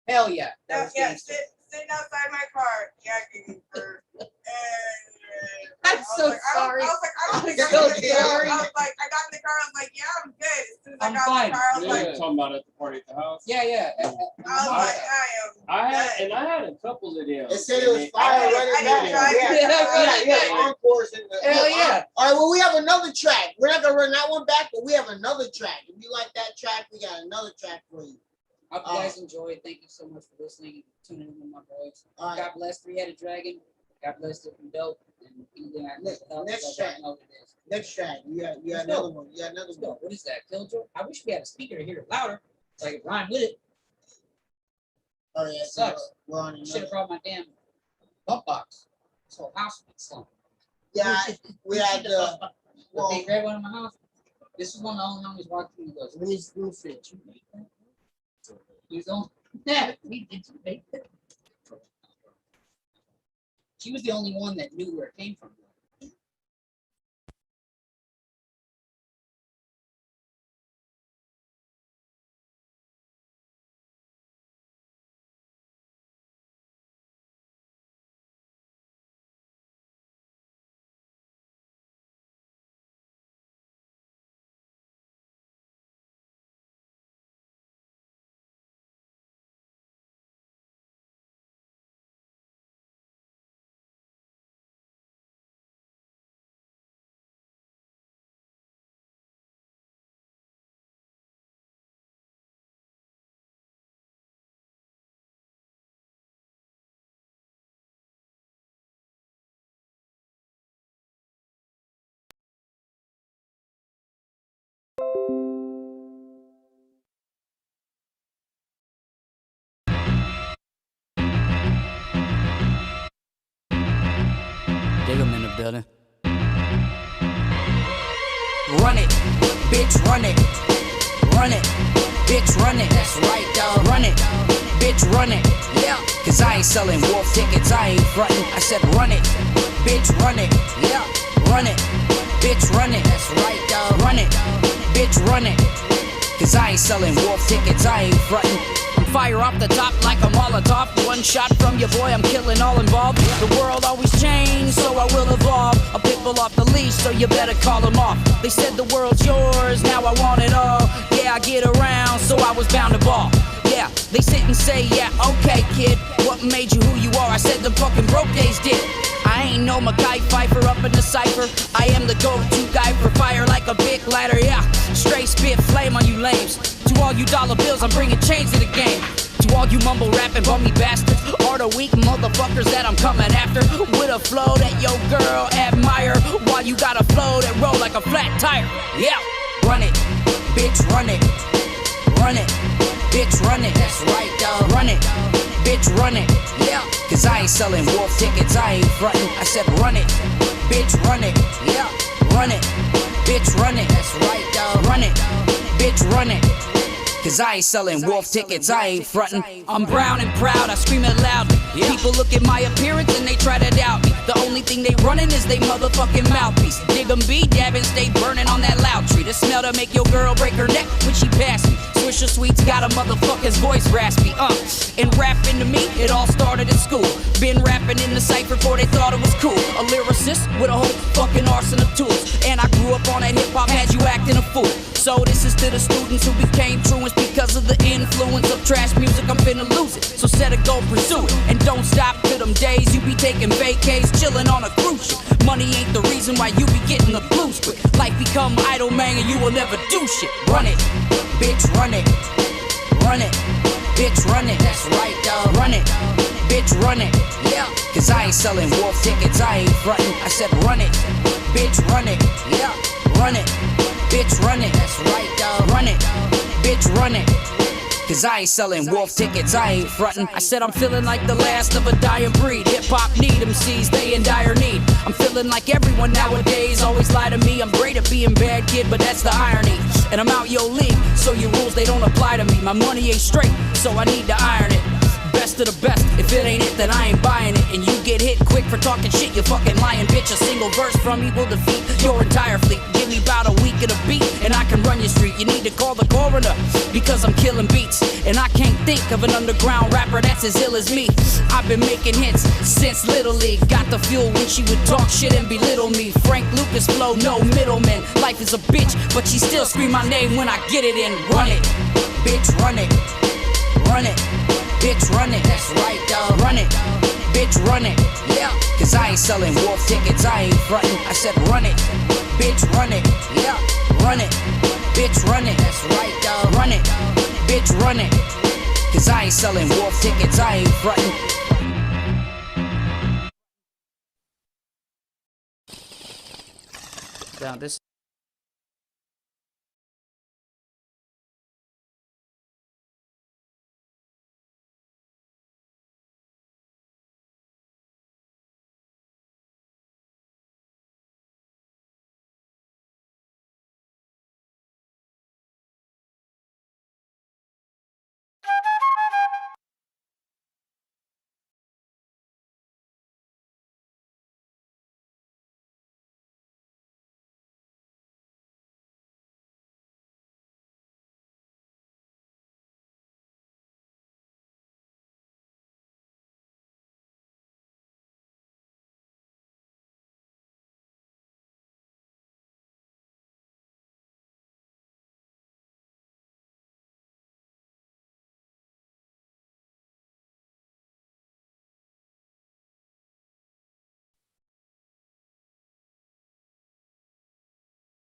Hell yeah. That Yeah, was yeah, gangster. sitting outside my car yakking for, and I'm I was so like, sorry. I was like, I don't think I'm I'm so gonna get sorry. I was like, I got in the car. I was like, yeah, I'm good. As soon as I I'm got fine. in the car, I was Yeah, like, you're talking about at the party at the house. Yeah, yeah. I am. I had a couple of them. It said it was fire I running didn't back. try it. Yeah, encores in the. Hell yeah. All right, well, we have another track. We're not gonna run that one back, but we have another track. If you like that track, we got another track for you. Hope you guys enjoyed. Thank you so much for listening and tuning in with my boys. All right. God bless Three-Headed Dragon. God bless Diff Dope. And anything I can help, Next let track. know what it is. Next track. You got Let's another go. one. You got another Let's one. go. What is that? Killjoy? I wish we had a speaker to hear it louder so I could rhyme with it. Oh yeah, Sucks. We're on Should another. have brought my damn bump box. This whole house would slump. Yeah, we had the. Well, Well, they grabbed one in my house. This is one of the only homies walking through and goes, "Where's Wilfred? You make that?" He was on. Yeah, we did you make that? She was the only one that knew where it came from. Diggam in the building. Run it, bitch, run it. Run it, bitch, run it. That's right, dog. Run it, bitch, run it. Yeah, cause I ain't selling wolf tickets, I ain't frontin'. I said run it, bitch, run it. Yeah, run it, bitch, run it. That's right, dog. Run it, bitch, run it. Cause I ain't selling wolf tickets, I ain't frontin'. Fire off the top like a Molotov. One shot from your boy, I'm killing all involved. The world always changes, so I will evolve. A pitbull off the leash, so you better call him off. They said the world's yours, now I want it all. Yeah, I get around, so I was bound to ball. Yeah, they sit and say, yeah, okay, kid. What made you who you are? I said the fucking broke days did. I ain't no Mackay Pfeiffer up in the cipher. I am the go-to guy for fire like a big lighter, yeah. Straight spit flame on you lames. To all you dollar bills, I'm bringing change to the game. To all you mumble rapping bummy bastards, or the weak motherfuckers that I'm coming after. With a flow that your girl admire, while you got a flow that roll like a flat tire. Yeah, run it, bitch, run it. Run it, bitch, run it. That's right, dog. Run it, bitch, run it. Yeah, cause I ain't selling wolf tickets, I ain't frontin'. I said run it, bitch, run it. Yeah, run it, bitch, run it. That's right, dog. Run it, bitch, run it. Cause I ain't selling wolf tickets, I ain't frontin'. I'm brown and proud, I scream it loudly. People look at my appearance and they try to doubt me. The only thing they runnin' is they motherfucking mouthpiece. Diggam be dabbing, stay burning on that loud tree. The smell to make your girl break her neck when she pass me. Swisher Sweets got a motherfucker's voice raspy, And rapping to me, it all started in school. Been rapping in the cypher before they thought it was cool. A lyricist with a whole fucking arsenal of tools. And I grew up on that hip-hop, had you acting a fool. So this is to the students who became truants because of the influence of trash music. I'm finna lose it, so set a goal, pursue it. And don't stop to them days you be taking vacays, chillin' on a cruise ship. Money ain't the reason why you be getting the blues quick. Life become idle, man, and you will never do shit. Run it, bitch, run it. Run it, bitch, run it. That's right, dog. Run it, bitch, run it. Yeah, cause I ain't selling wolf tickets, I ain't frontin'. I said run it, bitch, run it. Yeah, run it, bitch, run it. That's right, dog. Run it, bitch, run it. Cause I ain't selling wolf tickets, I ain't frontin'. I said I'm feeling like the last of a dying breed. Hip-hop need MCs, they in dire need. I'm feeling like everyone nowadays always lie to me. I'm great at being bad, kid, but that's the irony. And I'm out your league, so your rules, they don't apply to me. My money ain't straight, so I need to iron it. Best best of the best. If it ain't it, then I ain't buying it. And you get hit quick for talking shit, you fucking lying bitch. A single verse from me will defeat your entire fleet. Give me about a week of the beat, and I can run your street. You need to call the coroner, because I'm killing beats. And I can't think of an underground rapper that's as ill as me. I've been making hits since Little League. Got the fuel when she would talk shit and belittle me. Frank Lucas flow, no middleman. Life is a bitch, but she still scream my name when I get it in. Run it, bitch, run it. Run it, bitch, run it. That's right, dog. Run it, bitch, run it. Yeah, cause I ain't selling wolf tickets, I ain't frontin'. I said run it, bitch, run it. Yeah, run it, bitch, run it. That's right, dog. Run it, bitch, run it. Cause I ain't selling wolf tickets, I ain't frontin'. Now this.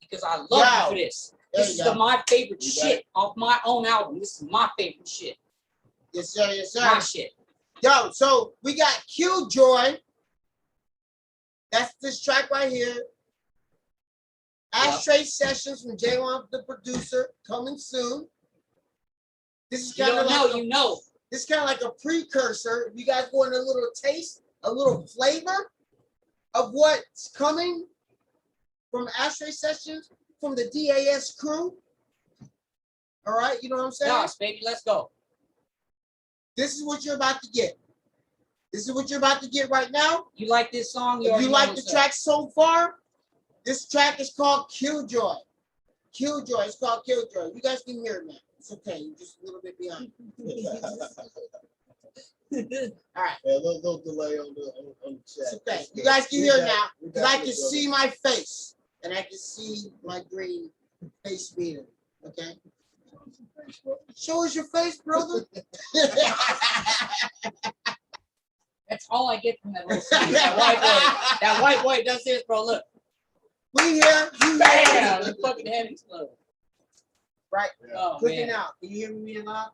Because I love you for this. This is my favorite shit off my own album. This is my favorite shit. Yes, sir. Yes, sir. My shit. Yo, so we got Killjoy. That's this track right here. Ashtray Sessions from J1, the producer, coming soon. This is kind of like this is kind of like a precursor. If you guys want a little taste, a little flavor of what's coming from Ashtray Sessions, from the DAS crew. All right, you know what I'm saying? Yes, baby, let's go. This is what you're about to get. This is what you're about to get right now. You like this song? If you like the track so far, this track is called Killjoy. Killjoy. It's called Killjoy. You guys can hear it now. It's okay. You're just a little bit behind. All right. Yeah, a little delay on the chat. It's okay. You guys can hear it now because I can see my face and I can see my green face meter. Okay. Show us your face, brother. That's all I get from that little song. That white boy. That white boy does this, bro. Look. We here. You bam! The fucking head explode. Right. Oh, Click man. it out. Can you hear me loud?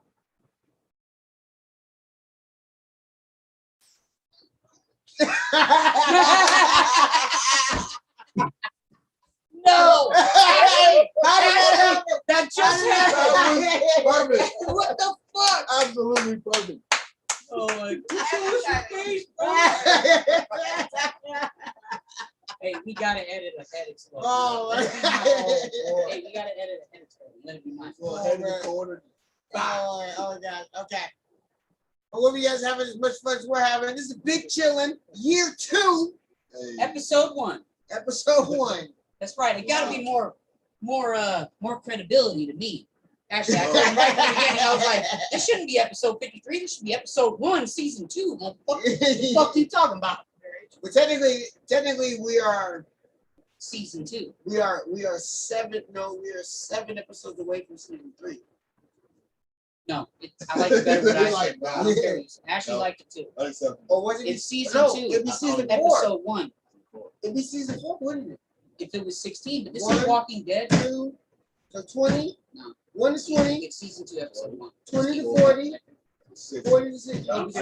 No! How did that happen? That just happened! Perfect. What the fuck? Absolutely perfect. Oh my god. Show us your face, bro. Hey, we gotta edit a head explode. Oh, Hey, we gotta edit a head explode. Let it be mine. Go ahead and record it. Oh god. Okay. Well, what we guys having as much fun as we're having. This is Big Chillin', year 2, Hey. Episode 1. episode 1. That's right. It gotta be more credibility to me. Actually, I told him right from the beginning, I was like, this shouldn't be episode 53. This should be episode 1, season 2. What the fuck you talking about? Well, technically, we are Season 2. we are 7 episodes away from season 3. No, I like it better than I Like said. that. I'm serious. Ashley liked it too. Unacceptable. Or was it? It's season No, 2. it'd be season 4. Episode 1. It'd be season 4, wouldn't it? If it was 16, but this One. is Walking Dead. 2, so 20. No. 1 to 20. It's season 2, episode 1. 20 to 40. 6. 40 to 60. I think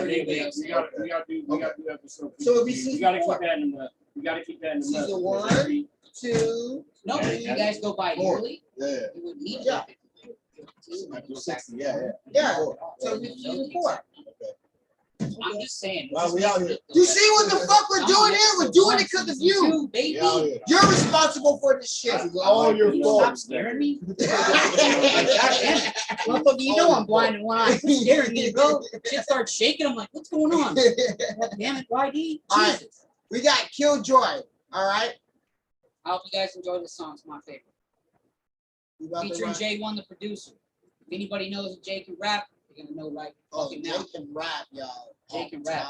we gotta do episode. So it'll be 15. season We gotta 4. keep that in the. We gotta keep that in the. Season month. 1, 2. No, but if you guys go by 4. yearly, Yeah. you would need Yeah. to. I do 60. Yeah. Yeah. Four. So it'll be season 4. I'm just saying. Wow, we out here. You see what the fuck we're doing here? We're doing it because of you. Baby. We out here. You're responsible for this shit. This is all your Stop fault. scaring me. God damn it. Motherfucker, you know I'm blind in one eye. Quit scaring me, bro. Shit starts shaking. I'm like, what's going on? God damn it, YD. All right. Jesus. We got Killjoy. All right. I hope you guys enjoy this song. It's my favorite. We about to Featuring run- J1, the producer. If anybody knows that Jay can rap, you're gonna know right Oh, fucking Jay now. can rap, y'all. Jay can rap.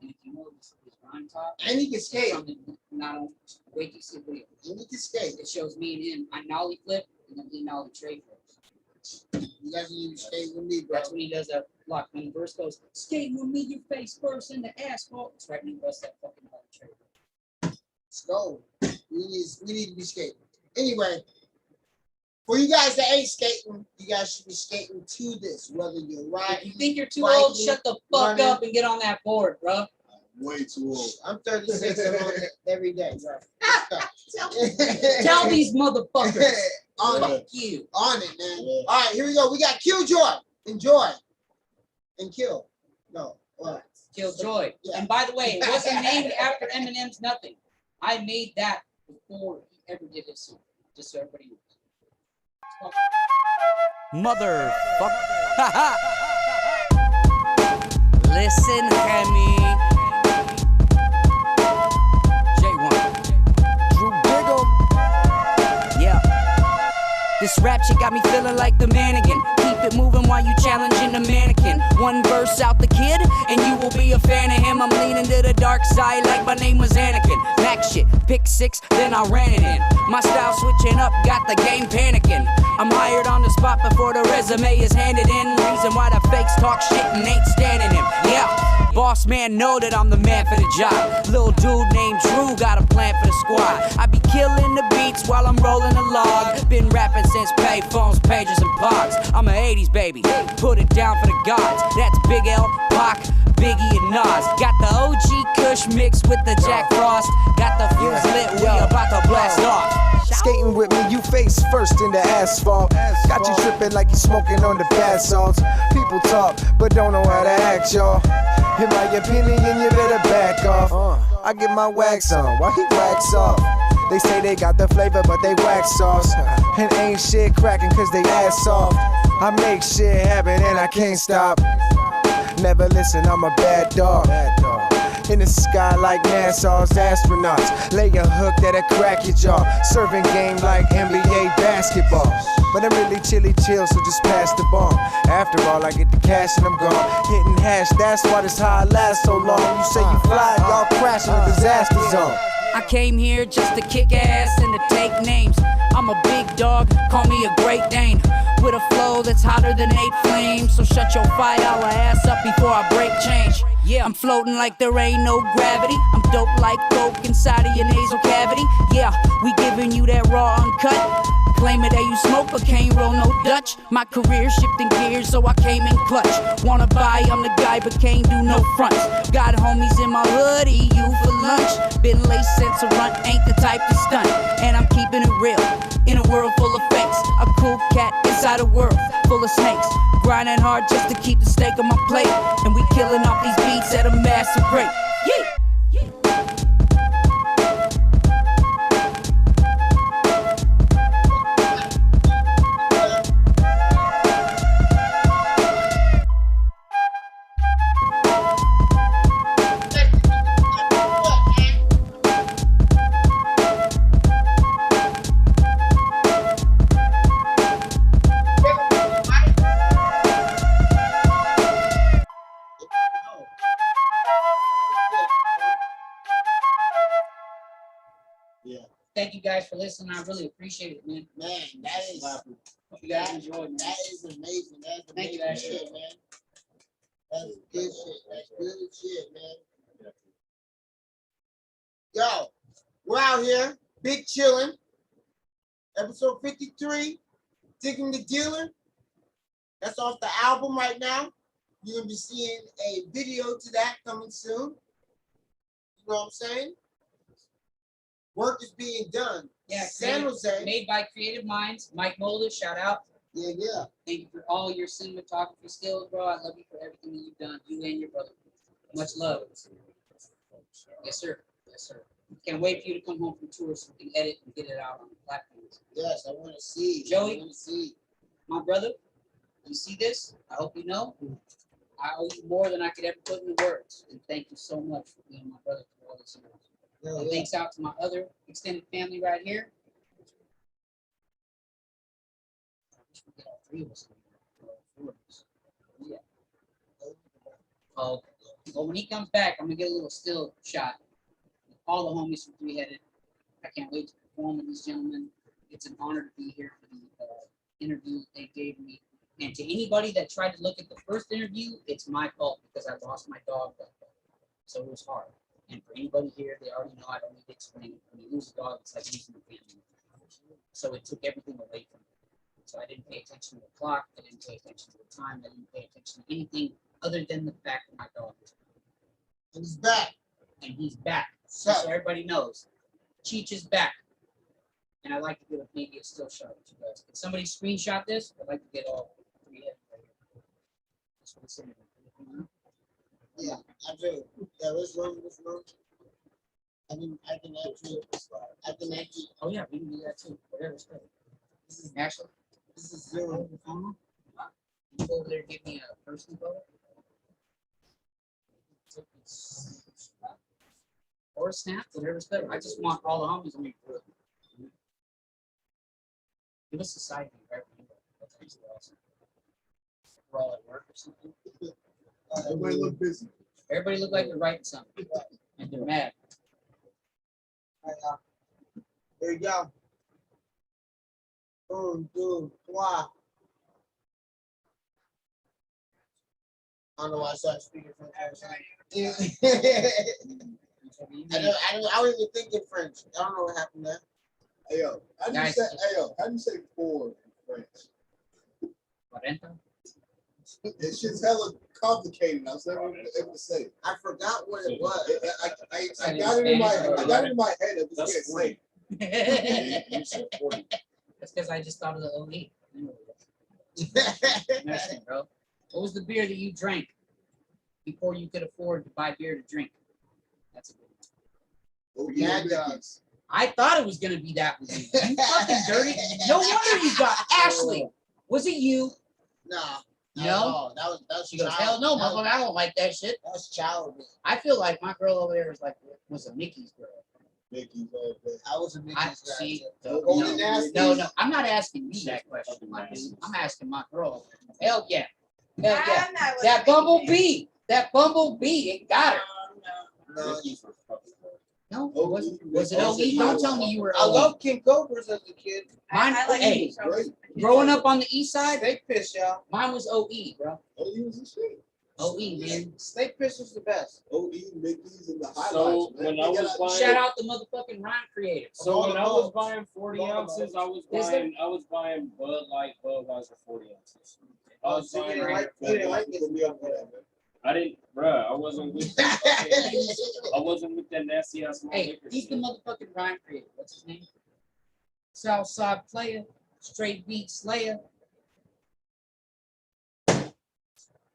And if you know his rhyme talk, And he can it's skate. something not on. Wait till you see the video. And he can skate. It shows me and him. I nollie flip and then he nollie tray flips. You guys need to skate with me, bro. That's when he does that block. When the verse goes, skating with me, your face first in the asphalt. It's right when he does that fucking nollie tray. Let's go. We need to be skating. Anyway, for you guys that ain't skating, you guys should be skating to this. Whether you're If riding, you think you're too biking, old, shut the fuck running. up and get on that board, bro. Way too old. I'm 36 and on it every day, bro. Tell these motherfuckers. on Yeah. it, Fuck you. on it, man. Yeah. All right, here we go. We got Killjoy. Enjoy and kill. No, what? Killjoy. Yeah. And by the way, it wasn't named after Eminem's nothing. I made that before he ever did his song. Just so everybody knows. Motherfucker. Listen, Hemi. J1. Drew Diggam. Yeah. This rap shit got me feeling like the mannequin. Keep it moving while you challenging the mannequin. One verse out the kid, and you will be a fan of him. I'm leaning to the dark side like my name was Anakin. Max shit, pick six, then I ran it in. My style switching up, got the game panicking. I'm hired on the spot before the resume is handed in. Reason why the fakes talk shit and ain't standing him. Yeah, boss man know that I'm the man for the job. Little dude named Drew got a plan for the squad. I be killing the beats while I'm rolling a log. Been rapping since payphones, pages, and pogs. I'm an 80s baby, put it down for the gods. That's Big L, Pac, Biggie, and Nas. Got the OG Kush mixed with the Jack Frost. Got the fuse lit, we about to blast off. Skating with me, you face first in the asphalt. Got you tripping like you smoking on the bath salts. People talk, but don't know how to act, y'all. In my opinion, you better back off. I get my wax on while he wax off. They say they got the flavor, but they wax sauce. And ain't shit cracking cause they ass off. I make shit happen and I can't stop. Never listen, I'm a bad dog. In the sky like NASA's astronauts. Lay a hook that'll crack your jaw. Serving game like NBA basketball. But I'm really chill, so just pass the ball. After all, I get the cash and I'm gone. Hitting hash, that's why this high lasts so long. You say you fly, y'all crashing a disaster zone. I came here just to kick ass and to take names. I'm a big dog, call me a Great Dane. With a flow that's hotter than 8 flames. So shut your $5 ass up before I break change. Yeah, I'm floating like there ain't no gravity. I'm dope like coke inside of your nasal cavity. Yeah, we giving you that raw uncut. Claiming that you smoke but can't roll no Dutch. My career shifting gears so I came in clutch. Wanna buy, I'm the guy but can't do no fronts. Got homies in my hood, eat you for lunch. Been laced since a runt, ain't the type to stunt. And I'm keeping it real, in a world full of fakes. A cool cat inside a world full of snakes. Grinding hard just to keep the steak on my plate. And we killing off these beats at a massive rate. Yeah. Thank you guys for listening. I really appreciate it, man. Man, that is Hope you guys enjoyed, man. that is amazing. That's Thank you, amazing guys. shit, man. That's good shit. That's good shit, man. Yo, we're out here, big chillin'. Episode 53, Diggam The Dealer. That's off the album right now. You're gonna be seeing a video to that coming soon. You know what I'm saying? Work is being done. Yeah, San Jose. made by Creative Minds. Mike Mulder, shout out. Yeah, yeah. Thank you for all your cinematography skills, bro. I love you for everything that you've done. You and your brother. Much love. Yes, sir. Yes, sir. Can't wait for you to come home from tour so we can edit and get it out on the platforms. Yes, I want to see. Joey? I want to see. my brother, you see this? I hope you know. I owe you more than I could ever put into words. And thank you so much for being my brother for all this years. And thanks out to my other extended family right here. I wish we get all three of us. Yeah. Oh, well, when he comes back, I'm gonna get a little still shot. All the homies from Three Headed. I can't wait to perform with these gentlemen. It's an honor to be here for the interview that they gave me. And to anybody that tried to look at the first interview, it's my fault because I lost my dog that day. So it was hard. And for anybody here, they already know I don't need to explain it. When you lose a dog, it's like losing a family. So it took everything away from me. So I didn't pay attention to the clock. I didn't pay attention to the time. I didn't pay attention to anything other than the fact that my dog was back. And he's back. And he's back. So, So everybody knows. Cheech is back. And I'd like to give maybe a still shot with you guys. Can somebody screenshot this? I'd like to get all three heads right here. That's what it's in. yeah, I do. Yeah, let's run this room. I can actually, Oh yeah, we can do that too. Whatever's good. This is Ashley. this is zero. You go over there and give me a personal photo. Or a snap, whatever's better. I just want all the homies on me. Give us a side view, right? That's actually awesome. We're all at work or something. Everybody look busy. Everybody look like they're writing something. And they're mad. There you go. Boom, boom, wow. I don't know why I started speaking French. Yeah. I don't even think in French. I don't know what happened there. Hey yo, how do you Guys. say? Hey yo, how do you say four in French? Cuarenta? It's just hella complicated. I was never able to say it. I forgot what it was. I got it in my head. I just can't say it. That's because I just thought of the OE. Interesting, bro. What was the beer that you drank before you could afford to buy beer to drink? That's a good one. Oh yeah, guys. I thought it was gonna be that with you. You fucking dirty. No wonder you got Ashley. Was it you? No. No? That was She goes, hell no, motherfucker, I don't like that shit. That was childish. I feel like my girl over there was a Mickey's girl. Mickey's all day. I was a Mickey's I guy. see. too. No, I'm not asking you that question. I'm asking my girl. Hell yeah. Hell yeah. That bumblebee. That bumblebee. It got her. No. No, was it OE? Don't tell me you were I OE. love King Cobras as a kid. Mine, I like hey, King Cobras. growing up on the east side, Snake Piss, y'all. mine was OE, bro. Oh, he was a shit. OE, man. Snake Piss was the best. OE, Mickey's, and the highlights. So man. when I was buying, Shout out the motherfucking rhyme creator. so when I was buying 40 ounces, I was Is there- buying Bud Light, Budweiser 40 ounces. I Oh, was so you buying didn't like, you didn't like it. Put me up for that, man. I didn't, bruh. I wasn't with that nasty ass Hey, liquor he's the shit. motherfucking rhyme creator. What's his name? Southside player, straight beat slayer.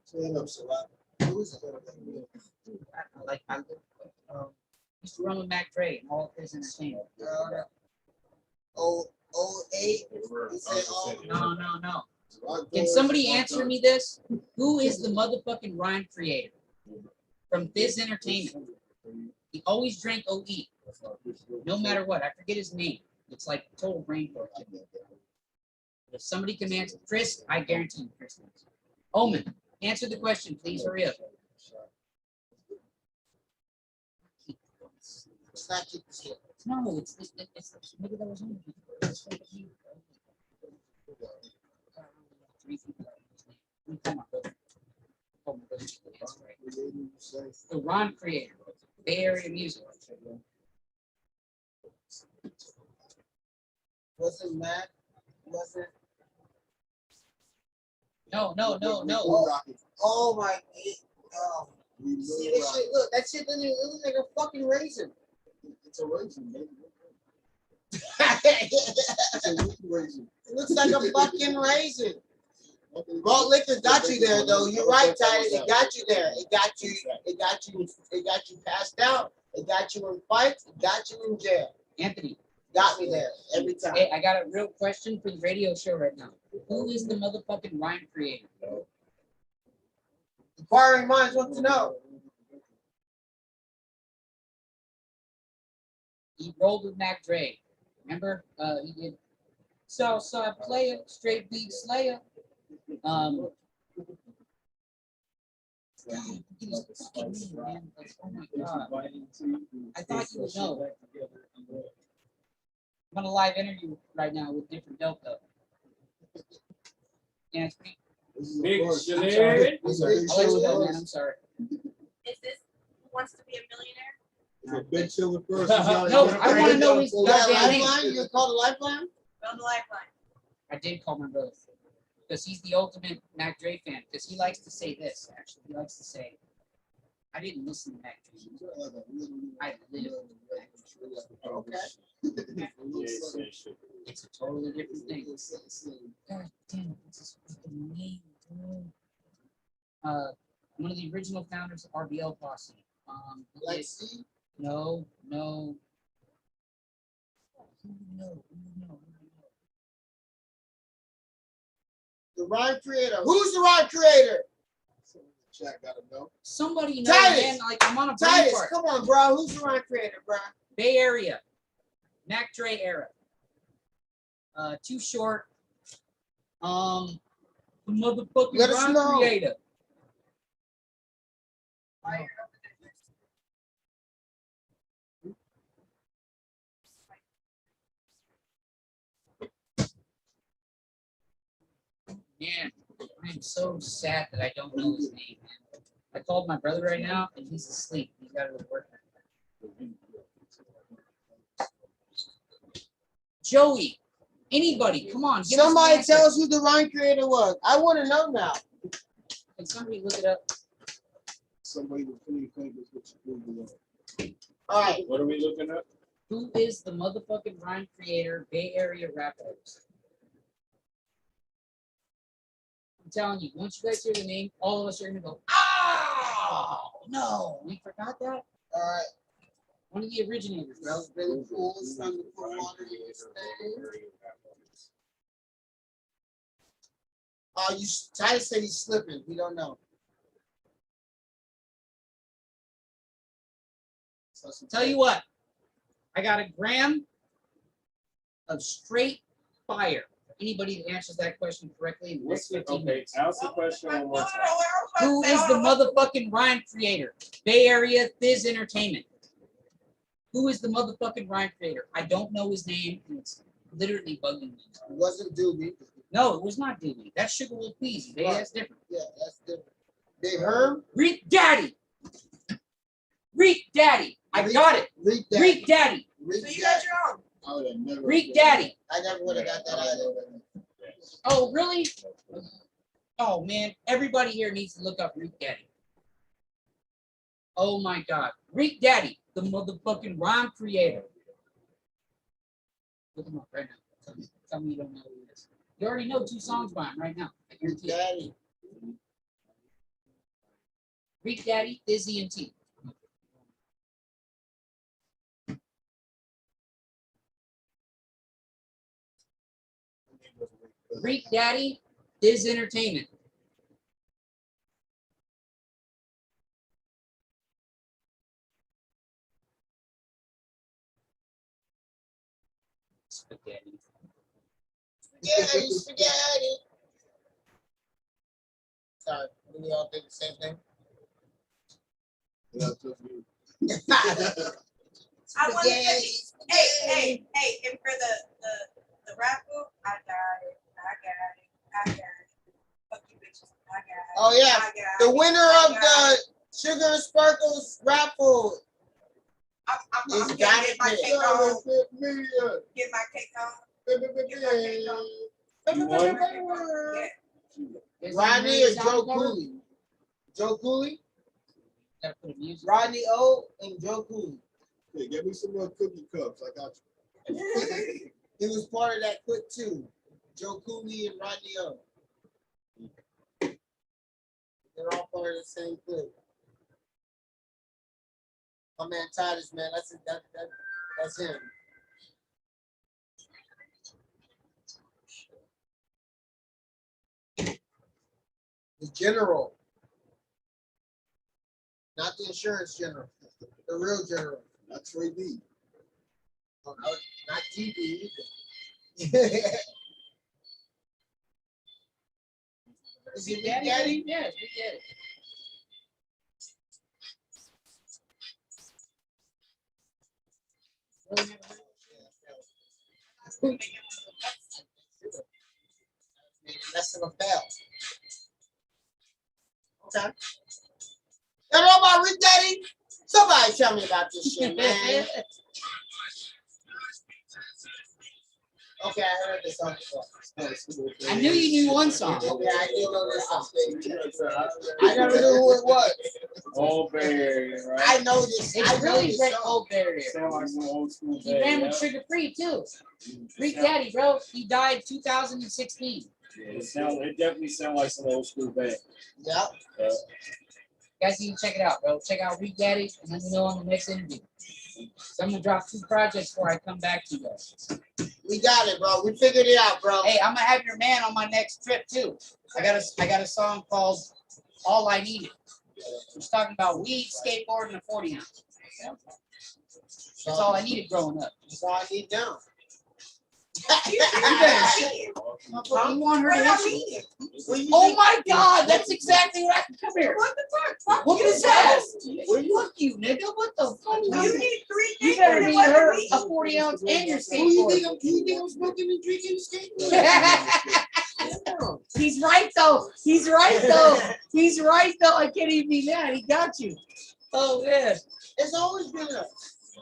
Stand up, Salat. Who is it? I used to run with Mac Dre and all of his entertainment. Oh, 08. They were- You said, oh, No. Can somebody answer me this? Who is the motherfucking rhyme creator from Fizz Entertainment? He always drank OE, no matter what. I forget his name. It's like total brain fart. If somebody can answer, Chris, I guarantee you, Chris. knows. Omen, answer the question, please. Hurry up. it's not keep the shit. No, it's maybe that was Omen. It's like you. Three people. Let me call my brother. Call my brother. That's right. The rhyme creator, Bay Area music. Wasn't Matt? Wasn't. No. Oh my. Oh. See this shit? Look, that shit doesn't even look like a fucking raisin. It's a raisin, baby. It It's a weak raisin. looks like a fucking raisin. Malt liquor got you there, though. You're right, Titus. It got you there. It got you passed out. It got you in fights. It got you in jail. Anthony, Got me there every time. Hey, I got a real question for the radio show right now. Who is the motherfucking rhyme creator? Inquiring minds want to know. He rolled with Mac Dre. Remember? He did Southside Player, Straight Beat Slayer. God, forget his fucking name, man. Like, oh my god. I thought you would know. I'm on a live interview right now with Different Dope though. Yeah, it's pretty. Big I'm Chillin. sorry. It's I'll a big let you show, go, though. man. I'm sorry. Is this Who Wants to Be a Millionaire? It's a big chiller first. No, I want to know his Is that goddamn name. lifeline? You call the lifeline? On the lifeline. I did call my brother because he's the ultimate Mac Dre fan. Because he likes to say this. Actually, he likes to say, "I didn't listen to Mac Dre. I lived with Mac Dre." Okay. It's a totally different thing. God damn, what's his fucking name, dude? One of the original founders of RBL Posse. He did- Lexi, No. Who do you know? the rhyme creator. Who's the rhyme creator? Chat gotta know. Somebody knows, Titus! man. Like, I'm on a brain Titus, fart. come on, bro. Who's the rhyme creator, bro? Bay Area. Mac Dre era. Too short. The motherfucking Let us rhyme know. creator. Man, I'm so sad that I don't know his name, man. I called my brother right now and he's asleep. He's got to go to work. Joey, anybody, come on. Give Somebody us tell us who the rhyme creator was. I want to know now. Can somebody look it up? Somebody with clean fingers with your Google on. All right. What are we looking at? Who is the motherfucking rhyme creator, Bay Area rapper? I'm telling you, once you guys hear the name, all of us are gonna go, oh no, we forgot that. All right. One of the originators, That bro. was really cool. It's time to put water in this thing. Oh, Titus said he's slipping. We don't know. Tell you what, I got a gram of straight fire. Anybody that answers that question correctly in the next 15 minutes. Ask the question one more time. Who is the motherfucking rhyme creator? Bay Area Thiz Entertainment. Who is the motherfucking rhyme creator? I don't know his name, and it's literally bugging me. It wasn't Doobie. No, it was not Doobie. That's Sugar Will Please You. Right. That's different. Yeah, that's different. Big Herm. Reek Daddy. Reek Daddy. I got it. Reek Daddy. Reek Daddy. Reek So you Daddy. got your own. I would have never. Reek Daddy. I never would have got that either. Oh, really? Oh, man. Everybody here needs to look up Reek Daddy. Oh, my God. Reek Daddy, the motherfucking rhyme creator. Look him up right now. Tell me you don't know who he is. You already know 2 songs by him right now. I Reek guarantee it. Daddy. Reek Daddy, Izzy, and T. Reek Daddy, Diz Entertainment. Spaghetti. Spaghetti, spaghetti. Sorry, do we all think the same thing? Yeah, it's just me. I want to get Spaghetti, these. spaghetti. Hey, and for the raffle, I got it. Fuck you bitches. I got it. Oh, yeah. I got The it. winner I of got the it. Sugar and Sparkles raffle I'm is gonna got get it. my cake on. 750 Get my cake on. million. You won? Yeah. Rodney or Joe Cooley? Joe Cooley? Gotta put a music. Rodney O and Joe Cooley. Hey, get me some more cookie cups. I got you. He was part of that clip too. Joe Cooley and Rodney O. They're all part of the same clip. My man Titus, man, that's him. The general. Not the insurance general. The real general. Not Trey D. Oh, no, not TV either. Is it Big Daddy? Yes, Big Daddy. Less of a fail. Okay. You know about Big Daddy? Somebody tell me about this shit, man. Okay, I heard this song before. I knew you knew one song. Yeah, I do know this song. I never knew who it was. Old Bay, right? I know this. I It's know really this great song. old barrier. Sound like some old school He Bay, ran yeah. with Sugar Free too. Big Daddy, bro. He died 2016. It definitely sound like some old school Bay. Yep. Guys, you can check it out, bro. Check out Big Daddy and let me know on the next interview. So I'm gonna drop 2 projects before I come back to you guys. We got it, bro. We figured it out, bro. Hey, I'm gonna have your man on my next trip too. I got a song called All I Needed. It's talking about weed, skateboarding, and 40 ounce. That's all I needed growing up. That's all I need down. You want her to What hit I you? mean? Oh my God, that's exactly what I can come here. What the fuck? Look at his ass. Fuck you, nigga. What the fuck? You need 3 You things. better and be what her I mean? a 40 ounce and your Who you think skateboard. I'm smoking and drinking and skateboarding? He's right though. He's right though. He's right though. I can't even be mad. He got you. Oh man. It's always been us.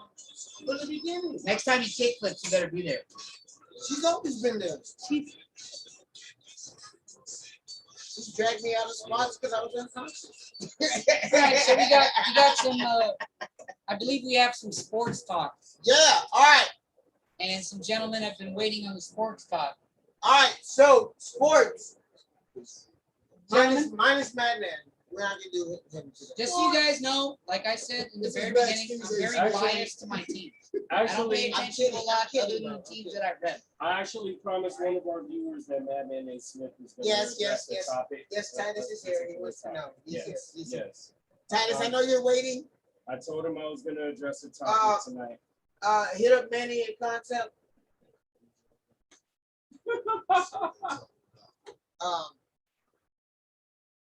From the beginning. Next time you kick flips, you better be there. She's always been there. She dragged me out of spots because I was unconscious. Alright, so we got some I believe we have some sports talk. Yeah, all right. And some gentlemen have been waiting on the sports talk. All right, so sports. Gentlemen? Minus Madman. We're not gonna do him today. Just so you guys know, like I said in the This is very bad beginning, I'm excuses. very biased to my team. I don't pay Actually, attention to a lot other than the teams that I read. I actually promised one of our viewers that Madman Nate Smith was going Yes, to address yes, the topic. Yes, Titus is here. He wants to know. He's here. Yes, He's here. yes. Titus, I know you're waiting. I told him I was going to address the topic tonight. Hit up Manny and Concept.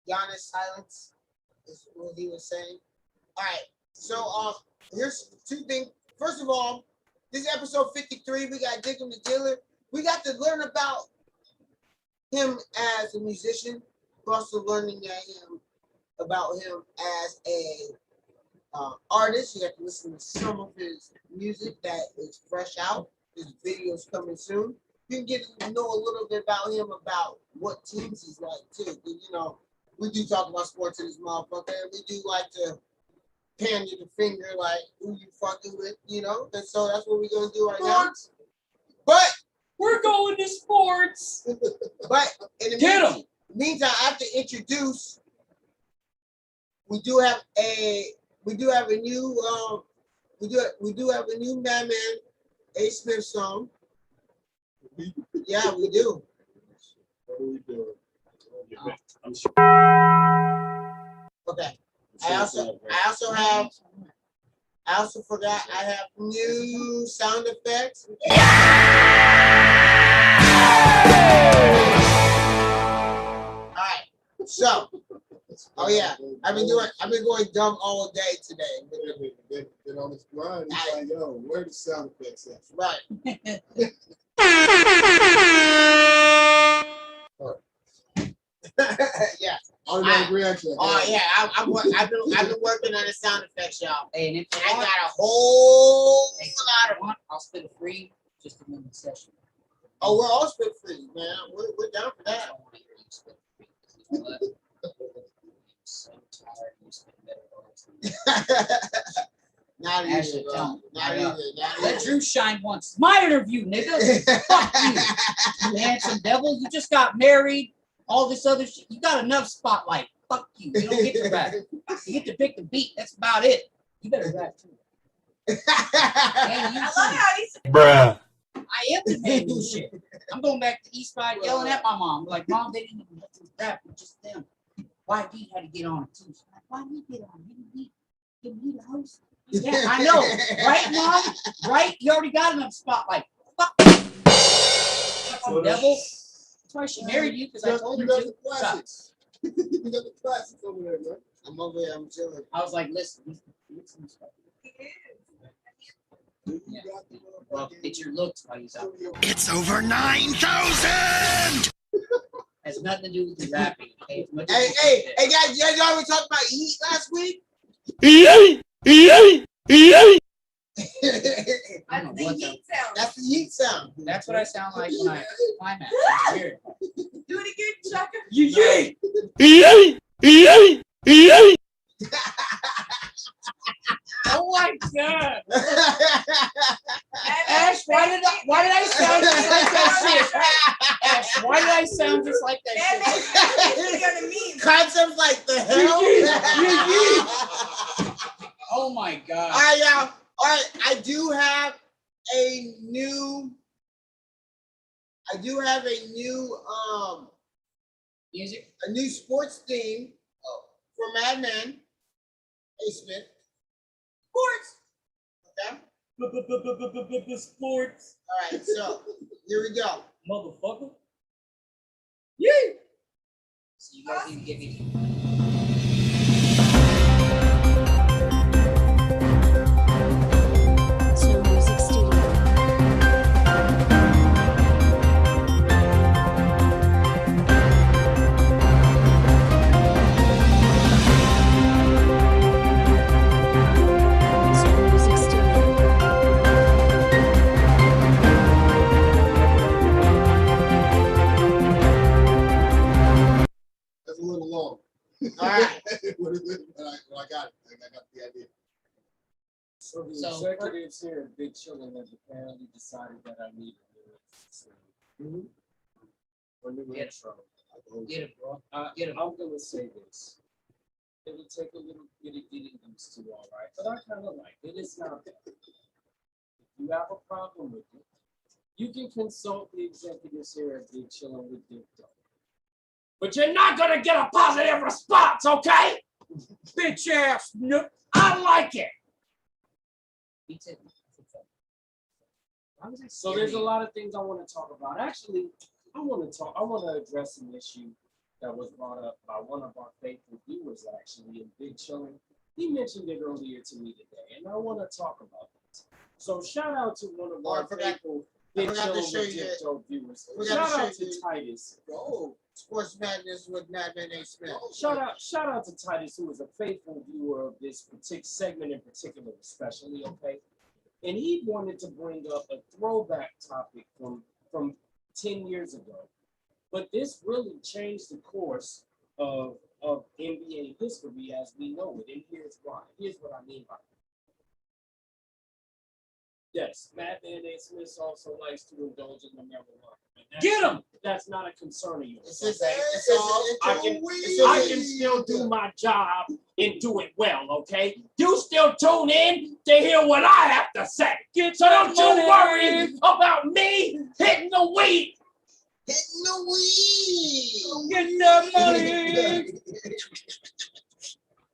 Giannis silence is what he was saying. All right. So here's 2 things. First of all, this is episode 53. We got Diggam The Dealer. We got to learn about him as a musician. We're also learning about him as a artist. You have to listen to some of his music that is fresh out. His videos coming soon. You can get to know a little bit about him, about what teams he's like too. You know, we do talk about sports in this motherfucker, and we do like to hand you the finger, like who you fucking with, you know. And so that's what we're gonna do right now. But We're going to sports. but in the Get 'em. meantime, I have to introduce. We do have a new Madman A. Smith song. Yeah, we do. What are we doing? I'm sure. Okay. I also forgot I have new sound effects. All right. So, oh yeah, I've been going dumb all day today. Then on his grind, he's like, yo, where the sound effects at? Right. Yeah. Automatic reaction. Oh yeah, I've been working on the sound effects, y'all. Hey, and if And you I want, got a whole lot of. I'll split it free just to win the session. Oh, we're all split free, man. We're down for I that. don't want to hear you split free. You know what? I'm so tired of you spitting metaphors. Not Actually, either, bro. don't. Not Yeah. either. Not Let either. Drew shine once. My interview, nigga. Fuck you. You handsome devil. You just got married. All this other shit. You got enough spotlight. Fuck you. You don't get to rap. You get to pick the beat. That's about it. You better rap too. And you I love how he's Bruh. I am the man who shit. I'm going back to East Side yelling at my mom. Like, Mom, they didn't even let you rap. It's just them. YB had to get on it too. She's like, why did he get on? Didn't he the host? Yeah, I know. Right, Mom? Right? You already got him in the spotlight. Fuck. Fucking devil. That's why she married you, because I told her you got to. the classics. You got the classics over there, man. I'm over here, I'm chilling. I was like, listen, he's some stuff. You Yeah. got the Well, motherfucking it's your looks while he's out. It's over 9,000! Has nothing to do with the rapping. Okay? As much as Hey, you hey, think hey, guys, you know we talked about heat last week? that- I That's don't the know what the, heat sound. That's the heat sound. that's what I sound like when I climax. It's weird. Do it again, Chuck. Oh my god! Ash, why did I sound just like that shit? Ash, why did I sound just like that That shit? makes you gonna mean. Concepts like the hell. Oh my god! All right, I do have a new Music? a new sports theme for Mad Men. Hey Smith. Sports. Okay. Sports, All right, so here we go. motherfucker. So you guys need to give me. Slow Music Studio. Slow Music Studio. That's a little long. All right. What is it? But I got it. I got the idea. So the So- executives here at Big Chillin have apparently decided that I need a new Get it. intro. Get it, bro. Get it. I'm gonna say this. It would take a little bit of getting used to, all right, but I kind of like it. It's not bad. If you have a problem with it, you can consult the executives here at Big Chillin with Diff Dope. But you're not gonna get a positive response, okay? Bitch ass. No, I like it. Me too. Why was I So there's a scared? lot of things I want to talk about. Actually, I want to address an issue that was brought up by one of our faithful viewers, actually, in Big Chillin. He mentioned it earlier to me today, and I want to talk about it. So shout out to one of Oh, I our forgot- faithful I Big forgot to Chillin show with you Diff that- Dope viewers. forgot to Shout out show to you- Titus. Oh, Sports Madness with Mad Men A. Smith. Shout out to Titus, who is a faithful viewer of this particular segment in particular, especially, okay? And he wanted to bring up a throwback topic from 10 years ago. But this really changed the course of NBA history as we know it. And here's why. Here's what I mean by it. Yes, Madman A. Smith also likes to indulge in the marijuana. Get him! That's not a concern of yours. This is okay? this is I can still do my job and do it well, okay? You still tune in to hear what I have to say. So don't you worry about me hitting the weed. Hitting the weed. Get that money.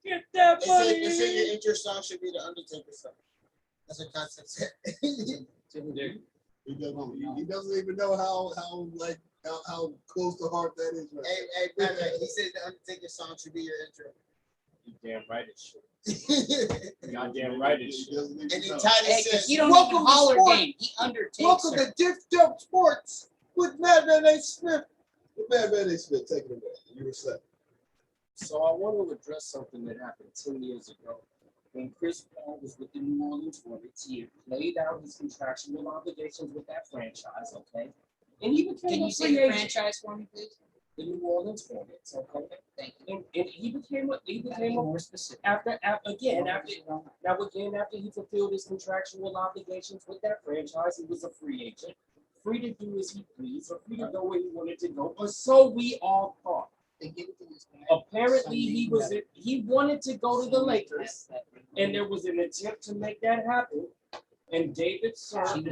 Get that They say money. your intro song should be the Undertaker song. That's what Concept said. He doesn't even know how close to heart that is. Right Hey, brother, he said the Undertaker song should be your intro. You damn right it should. Goddamn right it should. And then know. Titus Hey, says, because he don't "Welcome even to holler sports. game. He undertakes Welcome her. to Diff Dope Sports with Mad Men A. Smith." Mad Men A. Smith, take it away. You were set. So I want to address something that happened 10 years ago. When Chris Paul was with the New Orleans Hornets, he had played out his contractual obligations with that franchise, okay? And he became Can a you say free the agent. franchise for me, please? The New Orleans Hornets, okay? Thank you. And he became Be a more specific. after he fulfilled his contractual obligations with that franchise, he was a free agent, free to do as he pleased, or free to go where he wanted to go, or so we all thought. They give it to this guy. Apparently, he wanted to go to the Lakers, and there was an attempt to make that happen. And David Stern,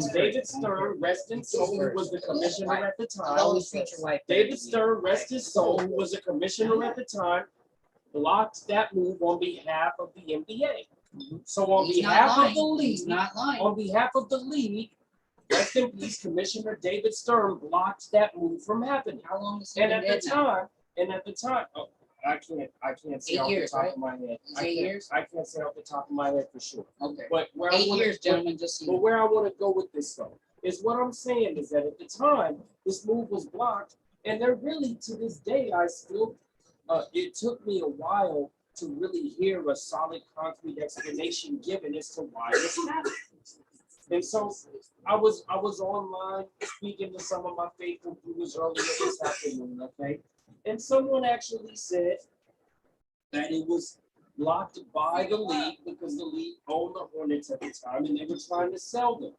rest in soul, who was the commissioner at the I time. always treat your wife. David Stern, rest his soul, who was a commissioner at the time, blocked that move on behalf of the NBA. So on He's not behalf of the lying. league, He's not lying. on behalf of the league, rest in peace, Commissioner David Stern blocked that move from happening. How long is he And been at dead the now? time, oh, I can't say 8 off years, the top right? of my head. It's 8 years? I can't say off the top of my head for sure. Okay. But where 8 I wanna, years, gentlemen, just so but you know. where I want to go with this though is what I'm saying is that at the time this move was blocked, and there really to this day I still it took me a while to really hear a solid concrete explanation given as to why this happened. And so I was online speaking to some of my faithful viewers earlier this afternoon, okay? And someone actually said that it was blocked by the league because the league owned the Hornets at the time and they were trying to sell them.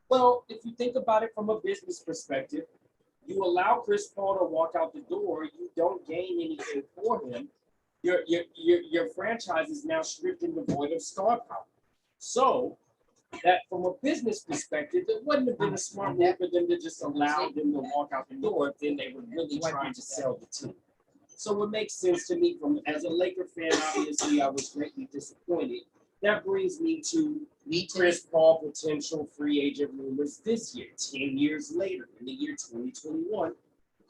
Well, if you think about it from a business perspective, you allow Chris Paul to walk out the door, you don't gain anything for him. Your franchise is now stripped and devoid of star power. So that from a business perspective, it wouldn't have been a smart move for them to just allow them to walk out the door if then they were really trying to sell the team. So it makes sense to me from as a Laker fan, obviously I was greatly disappointed. That brings me to Chris Paul potential free agent rumors this year, 10 years later, in the year 2021.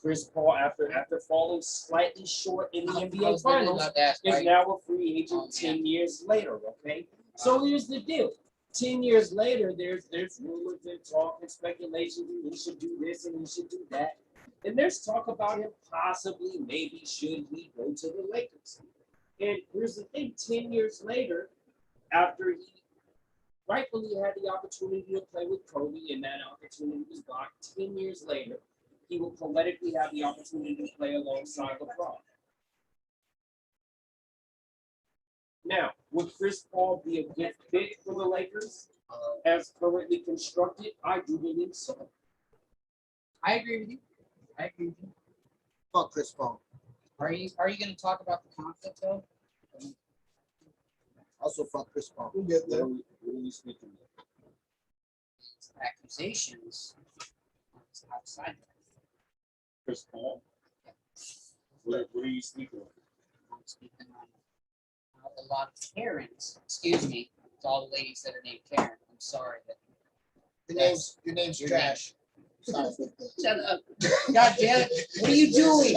Chris Paul, after falling slightly short in the NBA Finals, is now a free agent 10 years later, okay? So here's the deal. 10 years later, there's rumors and talk and speculation that he should do this and he should do that. And there's talk about him possibly, maybe, should he go to the Lakers. And here's the thing, 10 years later, after he rightfully had the opportunity to play with Kobe and that opportunity was blocked, 10 years later, he will poetically have the opportunity to play alongside LeBron. Now, would Chris Paul be a good fit for the Lakers as currently constructed? I do believe so. I agree with you. I agree with you. Fuck Chris Paul. Are you going to talk about the conflict though? Also fuck Chris Paul. We'll get there. What are you speaking of? Accusations outside that. Chris Paul? What are you speaking of? I'm speaking on how a lot of Karens, excuse me, to all the ladies that are named Karen. I'm sorry that Your name's trash. Sorry. shut up. God damn it. What are you doing?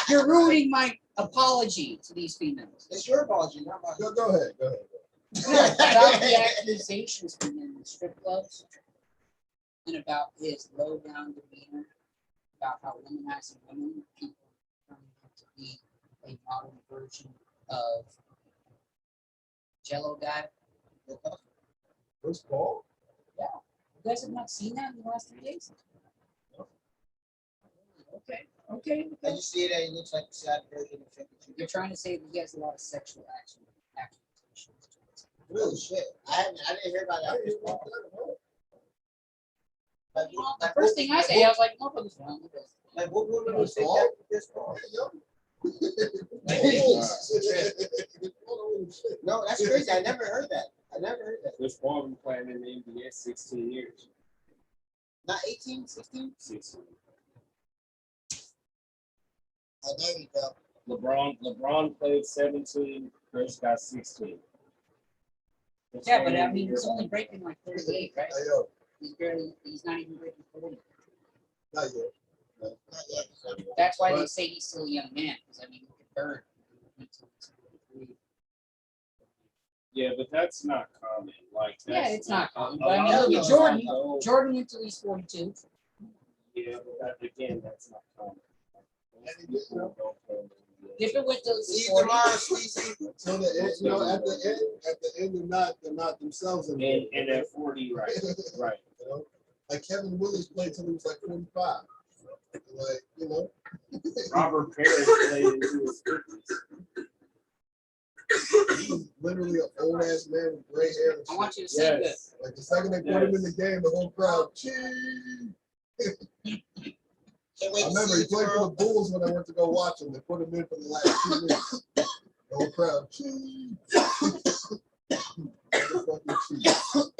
You're ruining my apology to these females. It's your apology, not mine. Go ahead. About the accusations from him in strip clubs and about his low down demeanor, about how womanizing women, people turning him to be a modern version of Jello guy. Chris Paul? Yeah. You guys have not seen that in the last 3 days? Okay. I just see that he looks like a sad version of 52. You're trying to say that he has a lot of sexual accusations. Real shit. I didn't hear about that. The first thing I say, I was like, motherfucker's wrong with this. Like, what woman would say that to Chris Paul? No, that's crazy. I never heard that. Chris Paul been playing in the NBA 16 years. Not 18, 16? 16. Oh, there you go. LeBron played 17, Chris got 16. Yeah, but I mean, he's only breaking like 38, right? Hey, yo, He's not even breaking 40. not yet. Not yet. That's why they say he's still a young man, because I mean, look at Bird. Yeah, but that's not common. Like, Yeah, that's it's not common. a But I mean, lot look of at Jordan. people- Jordan went till he's 42. Yeah, but that, again, that's not common. Most people don't play in the NBA. Different with the See you 40. tomorrow, Sleazy. So at the end, they're not themselves anymore. And at 40, right, right. You know, like Kevin Willis played till he was like 45. Like, you know. Robert Parrish played into his 50s. He's literally an old ass man with gray hair and I shit. want you to say Yes. Like the second they put him in the game, the whole crowd cheering. Can't I wait to remember see he you played for tomorrow. the Bulls when I went to go watch him. They put him in for the last 2 minutes. The whole crowd cheering. Motherfucking cheering.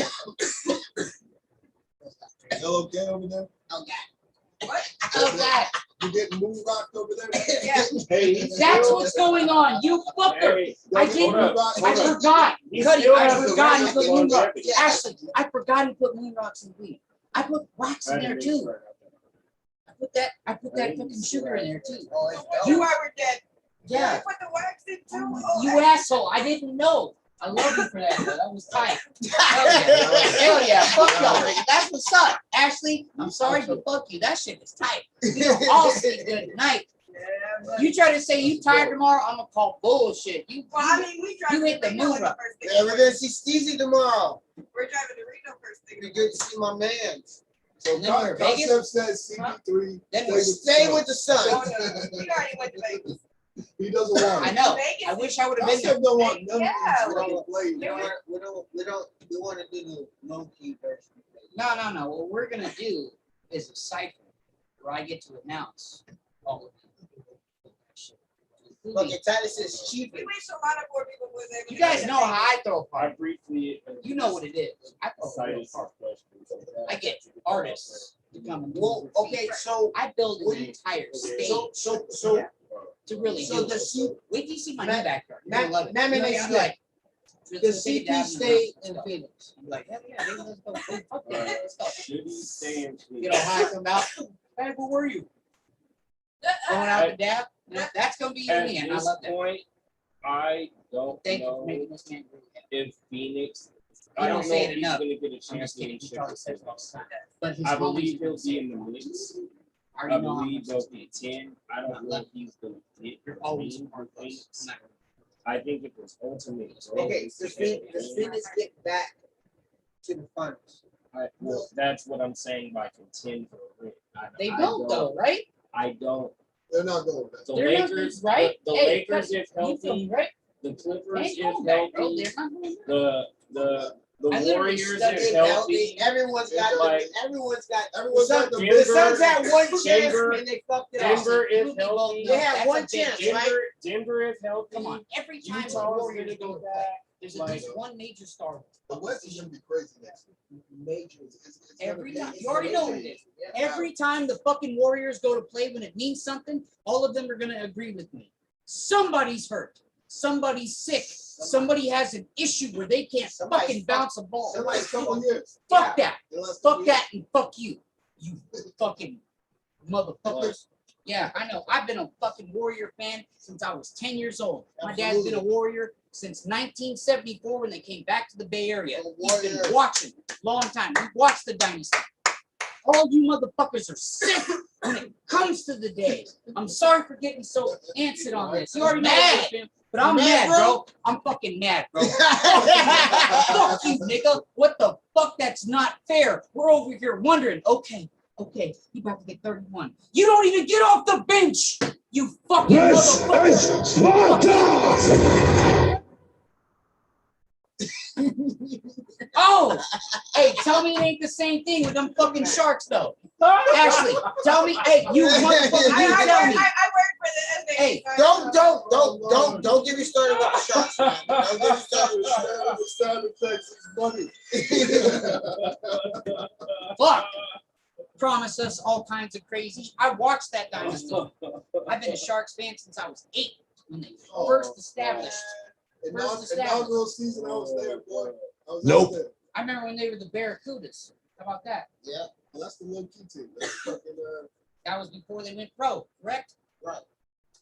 Y'all okay over there? Oh, God. How's that? You getting moon rocked over there? Yeah. Hey, That's what's going on. You fucker. Hey, I Hold didn't. up, I hold up. forgot. He Cuddy, still I has the forgot right to put to moon rocks. longevity. Ashley, I forgot to put moon rocks in weed. I put wax in there too. I put that fucking sugar in there too. Oh, it's So dope. you were dead. Yeah. You put the wax in too. Oh, You asshole. I didn't know. I love you for that, though. That was tight. Hell yeah. Hell yeah. Fuck y'all, nigga. That's what's up. Ashley, I'm sorry, but fuck you. That shit is tight. We don't all sleep good tonight. Yeah, but You try to say you tired tomorrow, I'm gonna call bullshit. You, well, I mean, we drive You hit the Reno moon the rock. first thing. Yeah, we're gonna see Steezy tomorrow. We're driving to Reno first thing. It'd be good to see my man. So And then we're Vegas? Concept says CP3. Then stay we're Stay with the sun. No, no, we already went to Vegas. He doesn't want I it. know. Vegas I wish I would have been there. Concept don't want none Yeah. of these fucking plays. We want to do the low key version. No. What we're gonna do is a cipher where I get to announce all of it. Look, Titus is cheap. We wish a lot of more people was able to. You guys know how I throw a I party. briefly. You know what it is. I throw a cited real some party. questions. I get artists to come and Well, okay, so I build What an do you- entire stage so to really so do the it. C- Wait till you see my Ma- new backyard. Ma- You'll love it. Ma- Ma- You'll be Ma- like, the let's take it CP down stay and in let's go. Phoenix. I'm like, hell yeah, baby, let's go. Fuck yeah, let's go. Should he stay in You know how I come out? Hey, where were you? Going out to dab? That's gonna be you At and me, and I this love that. point, I don't Thank you for know making this man really happy. if Phoenix. You I don't don't know say if it he's enough. gonna get a I'm just kidding. He championship. probably says it all the time. But his I homies believe gonna he'll say be it. in the mix. I I already know how believe much they'll this be means. 10. I don't know if he's gonna get You're always green part for of us. Phoenix. I'm not- I think if it's ultimate. Okay, does Phoenix get back to the finals? Well, that's what I'm saying by contend for a win. They I don't though, right? I don't. They're not going back. The They're not Lakers, going, right? The Hey, Lakers, if You feel healthy, me, right? the They Clippers, ain't if going back, bro. healthy, They're not going back. the I literally Warriors, studied if Healthy. healthy. Everyone's got Like- everyone's got Everyone's got the the Suns had one chance Denver- and they fucked it up. Denver, You if both healthy. know They had that's one a big chance, deal. right? Denver, if healthy. Come on, every time the Utah's Warriors gonna go go to play, back. there's at Like- least one major star. The West is gonna be crazy next year. Major. It's gonna Every be- time. it's You already gonna know be- what it is. Every time the fucking Warriors go to play when it means something, all of them are gonna agree with me. Somebody's hurt. Somebody's sick. Somebody has an issue where they can't Somebody's fucking bounce a ball. The last couple years. Fuck that. The last couple Fuck years. that and fuck you. You fucking motherfuckers. Yeah, I know. I've been a fucking Warrior fan since I was 10 years old. My dad's been a Warrior since 1974 when they came back to the Bay Area. He's been watching long time. We watched the dynasty. All you motherfuckers are sick when it comes to the day. I'm sorry for getting so antsy on this. You already know this, man, but I'm mad, bro. I'm fucking mad, bro. Fuck you, nigga. What the fuck? That's not fair. We're over here wondering, okay, you about to get 31. You don't even get off the bench, you fucking motherfucker. Oh, hey, tell me it ain't the same thing with them fucking Sharks, though. Ashley, tell me, hey, you motherfucker, you tell me. I work for the NBA. Hey, Don't get me started with the shots, man. Don't get me started with the Sound effects is funny. Fuck. Promise us all kinds of crazy. I watched that dynasty. I've been a Sharks fan since I was 8 when they first established. Inaugural season, I was there, boy. I was Nope. there. I remember when they were the Barracudas. How about that? Yeah, Well, that's the low key team. That's fucking, That was before they went pro, correct? right.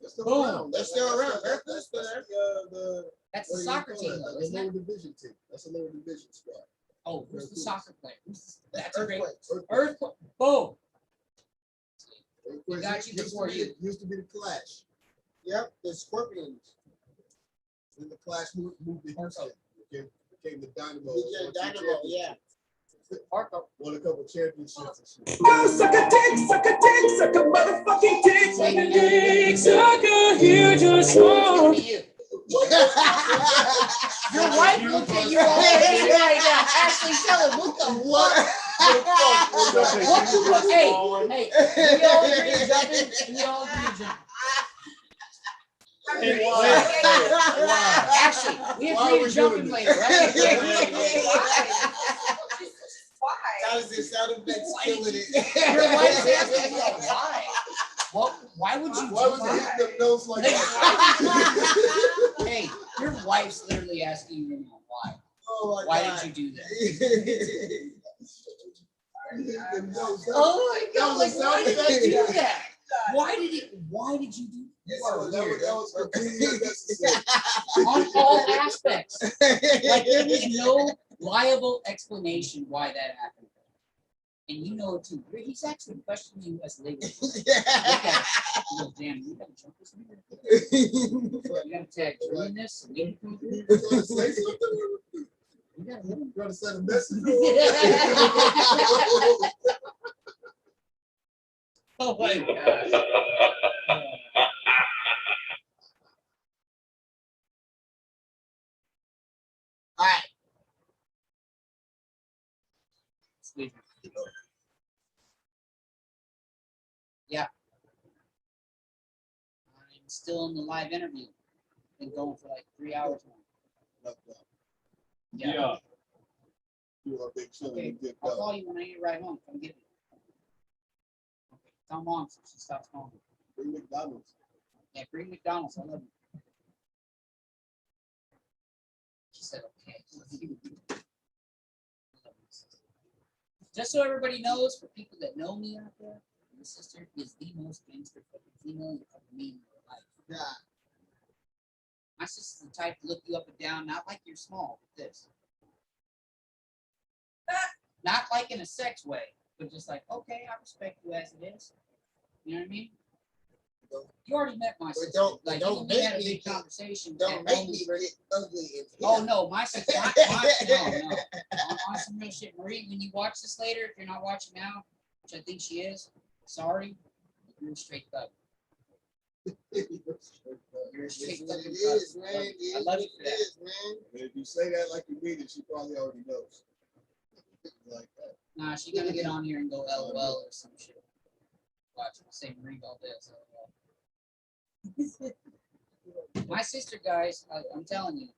they're still Boom. around. They're still around. That's the That's what the do you soccer call team, that? though, That's a isn't lower it? division team. That's a lower division squad. Oh, who's the soccer player? That's a great. Earthquakes. Earthquake. Boom. Earthquakes got you before you. Used to be the Clash. Yep, the Scorpions. Then the Clash moved to Houston. Became the Dynamo. DJ Dynamo, yeah. Marco. Won a couple championships and shit. Go suck a motherfucking dick, suck a dick, sucker, here just wrong. You. Your wife looked at you all day right now. Ashley, tell him what the what? What the fuck? Hey, we all agree to jumping. We all agree to jumping. Ashley, we Why agree are to we jumping doing later, right? Why? Jonathan sounded been killing it. Your wife's asking me why. What? Why would you? Why do was he that? hitting them notes like that? Hey, your wife's literally asking you why. Oh my Why God. did you do that? He hitting them notes. Oh my God! Like, why did you do that? Why did you do That that? was completely unnecessary. On all aspects. Like there was no liable explanation why that happened. And you know it too. He's actually questioning you as labor. Look at it. He goes, damn, you gotta jump this nigga. You gotta tag doing this. And then you You gonna say something? gotta hit him. You gonna send a message? Oh my God. All right. Yeah. I'm still in the live interview. Been going for like 3 hours now. Yeah. You are a big Chillin Okay, and Diff I'll Dope. call you when I need to ride home. Come get me. Okay, tell Mom so she stops calling me. Bring McDonald's. Yeah, bring McDonald's. I love you. She said, okay. Just so everybody knows, for people that know me out there, my sister is the most gangster fucking female you've ever met in your life. Yeah. My sister's the type to look you up and down, not like you're small, but this. Not like in a sex way, but just like, okay, I respect you as it is. You know what I mean? You already met my sister. don't- Like, don't we had a make me big conversation. Don't at make home me where- get ugly in here. Oh no, my sister, no. On some real shit, Marie. When you watch this later, if you're not watching now, which I think she is, sorry, you're a straight thug. You're a It's straight what thug. it is, man. It I is love what you for it that. is, man. And if you say that like you mean it, she probably already knows. Like that. Nah, she gonna get on here and go LOL or some shit. Watch, I'll say Marie Valdez. LOL. My sister, guys, I'm telling you,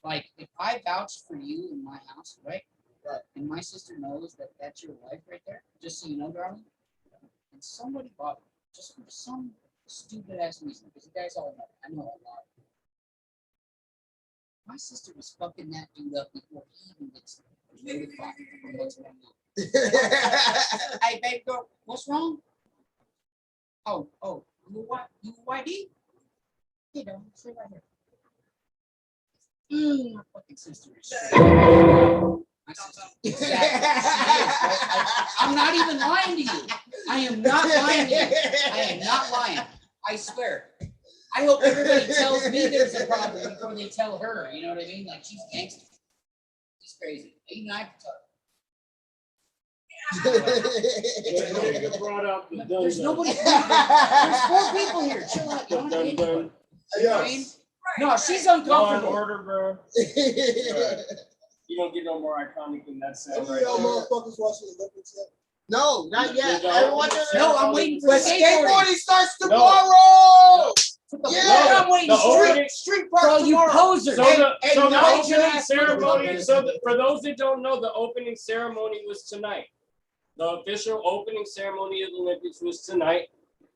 like, if I vouched for you in my house, right? Right. And my sister knows that that's your wife right there, just so you know, darling. And somebody bought it just for some stupid ass reason, because you guys all know, I know a lot. My sister was fucking that dude up before he even gets notified from what's going on. Hey, baby girl, what's wrong? Oh, you what? You YD? Hey, darling, stay right here. My fucking sister is shit. My sister, exactly. She is, right? I'm not even lying to you. I am not lying to you. I am not lying. I swear. I hope everybody tells me there's a problem before they tell her. You know what I mean? Like, she's gangster. She's crazy. Even I can tell her. You brought up the dun There's dun. nobody. There's 4 people here. Chill out. You don't Dun hate dun. anybody. You know what I mean? No, she's Law and uncomfortable. order, bro. You don't get no more iconic than that Some sound of right y'all there. motherfuckers watching the Olympics yet? No, not yet. The I don't want to. No, I'm waiting for But skateboarding. skateboarding starts No. tomorrow. Yeah. I'm waiting The for opening- Street for all park you tomorrow. posers. So Hey, the, hey, so the nice opening ass ceremony, motherfucker. for those that don't know, the opening ceremony was tonight. The official opening ceremony of the Olympics was tonight.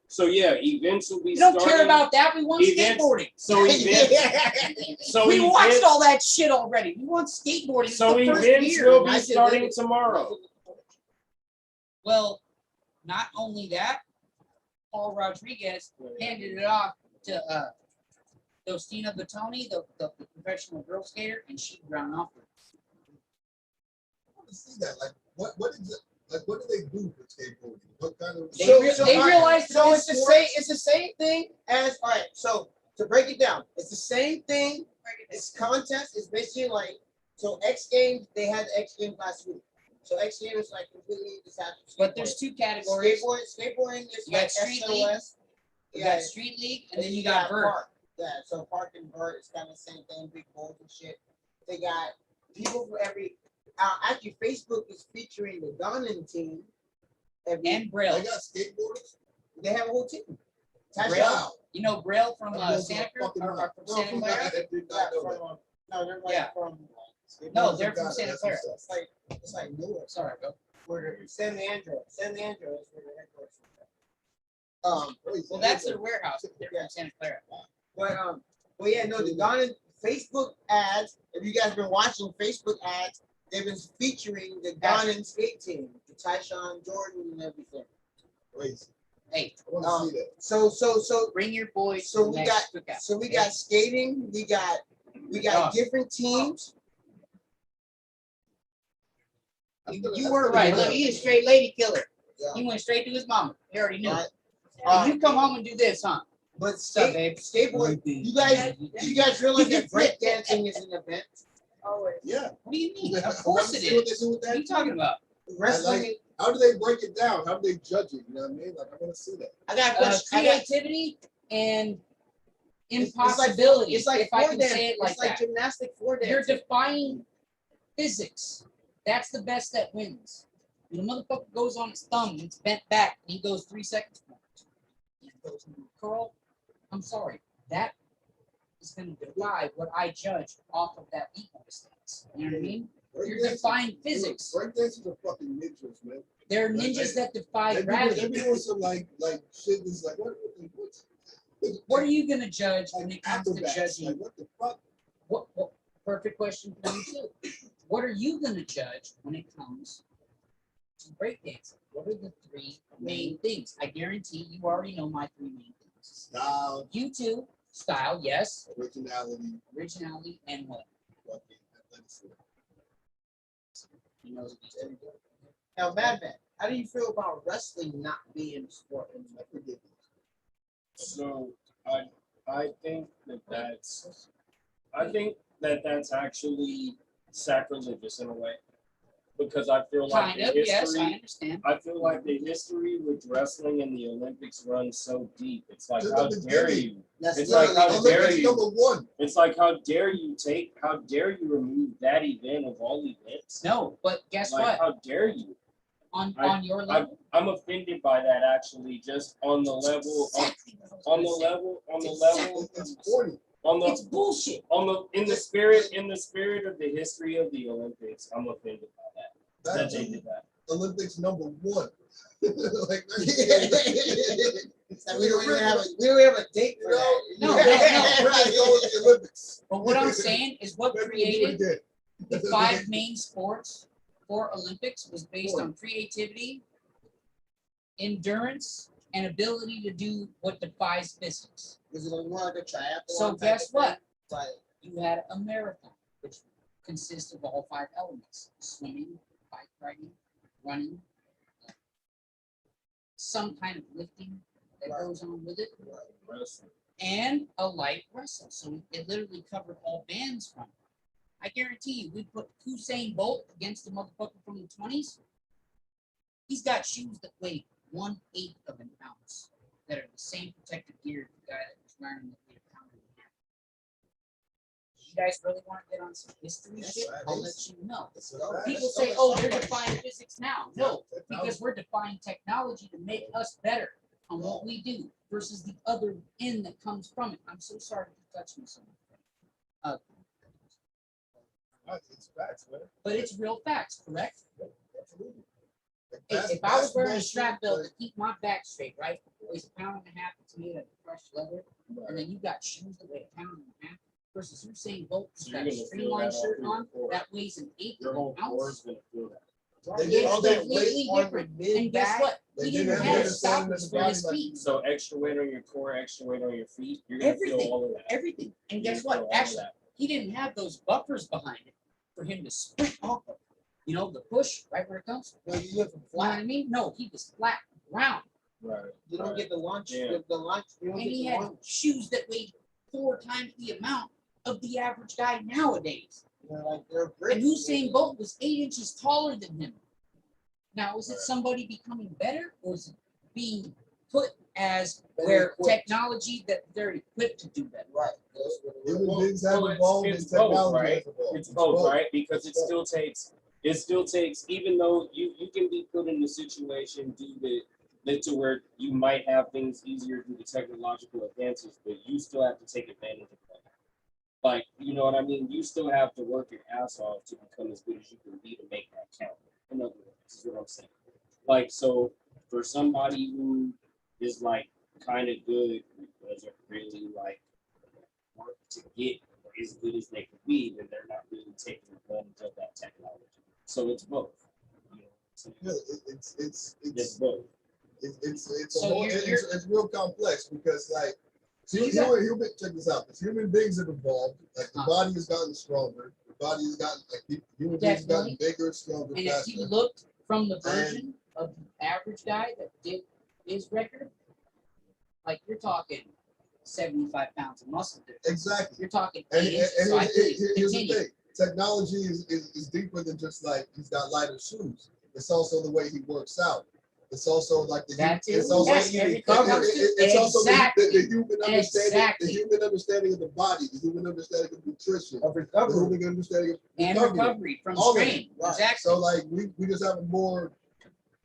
So yeah, events will be You don't starting. care about that. We want events. skateboarding. So events. Yeah. So We watched events, all that shit already. We want skateboarding. It's so the first events year. will be Nice starting event. tomorrow. Well, not only that, Paul Rodriguez handed it off to Dostina Batoni, the professional girl skater, and she ran off with it. I want to see that. Like, what is it? Like, what do they do for skateboarding? What kind of? They realized So that it's the same. It's the same thing as. All right. So to break it down, it's the same thing. It's contest. It's basically like so. X Games. They had the X Games last week. So X Games is like completely disaster. But there's 2 categories. Skateboarding is You like got street SOS. You got street league, and then you got vert. park. Yeah, so park and vert is kind of the same thing. Big bowls and shit. They got people for every. Actually, Facebook is featuring the Gunning team. And Braille. They got skateboarders. They have a whole team. Braille. You know Braille from That blows Santa my Cruz fucking or mind. from No, Santa from Clara? I did Yeah, not know that. no, they're like Yeah. from. No, they're from Santa Clara. It's like nowhere. Sorry, bro. Send the Android. Send the Android. That's where the headquarters is. Well, that's their warehouse. They're from Santa Clara. Well, yeah, no, the Ghana Facebook ads. If you guys been watching Facebook ads, they've been featuring the Ghana skate team, the Tyshawn Jordan and everything. Crazy. Hey, I want to see that. So bring your boys. So to we the got next cookout. so we got skating, we got different teams. You were right. Look, he's a straight lady killer. Yeah. He went straight to his mama. He already knew. Right. And you come home and do this, huh? But What's up, babe? skateboard, you guys realize that breakdancing is an event? Always. Yeah. What do you mean? Of course it is. What are you talking about? Wrestling. How do they break it down? How do they judge it? You know what I mean? Like, I want to see that. I got a question. Creativity and impossibility. It's like if I can say it like it's like that. gymnastic floor dance. You're defying physics. That's the best that wins. When a motherfucker goes on his thumb and it's bent back and he goes 3 seconds more. He goes into a curl. I'm sorry. That is going to defy what I judge off of that equal distance. You know what I mean? You're defying physics. Breakdancers are fucking ninjas, man. They're ninjas that defy They gravity. be doing some like shit that's like What are you gonna judge when it comes to acrobats. judging? Like, what the fuck? What perfect question for you too. What are you gonna judge when it comes to breakdancing? What are the 3 main things? I guarantee you already know my 3 main things. Style, You too. Style, yes. originality, And what? fucking athleticism. He knows what he's doing. Now, Madman, how do you feel about wrestling not being a sport anymore? So I think that's actually sacrilegious in a way, because I feel like Kind of, yes, I understand. I feel like the history with wrestling and the Olympics runs so deep. It's like, Just how the dare beginning. you? That's It's like, how literally- dare you? Number one. It's like, how dare you remove that event of all events? No, but guess Like, what? how dare you? On your level. I'm offended by that, actually, just on the level, on the level, It's corny. It's bullshit. in the spirit of the history of the Olympics, I'm offended by that. That they did that. Olympics number one. Like, We don't even have a date for that. No. We're just going to the Olympics. But what I'm saying is what Maybe we created did. the 5 main sports for Olympics was based on creativity, endurance, and ability to do what defies physics. Is it more like a triathlon? So type guess of thing? what? Like, You had a marathon, which consists of all 5 elements: swimming, bike riding, running, some kind of lifting that goes on with it, and a light wrestle. So it literally covered all bands from it. I guarantee you, we put Usain Bolt against the motherfucker from the 20s. He's got shoes that weigh 1/8 of an ounce that are the same protective gear as the guy that was wearing that weighed a pound and a half. You guys really want to get on some history shit? I'll let you know. People say, oh, they're defying physics now. No, because we're defying technology to make us better on what we do versus the other end that comes from it. I'm so sorry for touching so much. It's facts, man. But it's real facts, correct? Absolutely. If I was wearing a strap belt to keep my back straight, right? It weighs a pound and a half, it's made of fresh leather, and then you got shoes that weigh a pound and a half versus Usain Bolt who's So got you're a gonna feel streamlined that all shirt through your on core. that weighs an eighth Your of whole an core ounce. is gonna feel that. They did all It's that completely weight on different. the And guess what? They He didn't didn't have have the stoppers understanding for of his the body feet. So extra weight on your core, extra weight on your feet, you're gonna feel Everything. all of that. Everything. And You're guess gonna feel what? all of Actually, that. he didn't have those buffers behind it for him to sprint off of. You know, the push right where it comes from. no, you live from You know what I flat. mean? No, he was flat, round. Right. You don't get the lunch. Yeah. The lunch. You don't And get he the had lunch. shoes that weighed 4 times the amount of the average guy nowadays. You know, like they're And bricks. Usain Bolt was 8 inches taller than him. Now, is it Right. somebody becoming better, or is it being put as Better where equipped. technology that they're equipped to do better? Right. That's what it is. Human beings have Well, evolved it's and both, technology right? has evolved. It's both, right? Because it still takes, even though you can be put in a situation to where you might have things easier due to technological advances, but you still have to take advantage of that. Like, you know what I mean? You still have to work your ass off to become as good as you can be to make that count. In other words. This is what I'm saying. Like, so for somebody who is like kind of good, who doesn't really like work to get as good as they could be, then they're not really taking advantage of that technology. So it's both. You know, so Yeah, it's both. it's So a whole, it's real complex because like human check this out. Because human beings have evolved. Like the body has gotten stronger. The body has gotten like human beings have gotten bigger, stronger, And faster. if you looked from the version of the average guy that did his record, like you're talking 75 pounds of muscle. Exactly. You're talking And, 8 and, inches. and So I here's, could here's the continue. thing. Technology is deeper than just like he's got lighter shoes. It's also the way he works out. It's also like the That it's too. also Yes, everything comes to it's also exactly. the human understanding, Exactly. the human understanding of the body, the human understanding of nutrition, Of the recovery. human understanding of And recovery from all of it. strain. Right. Exactly. So like we just have a more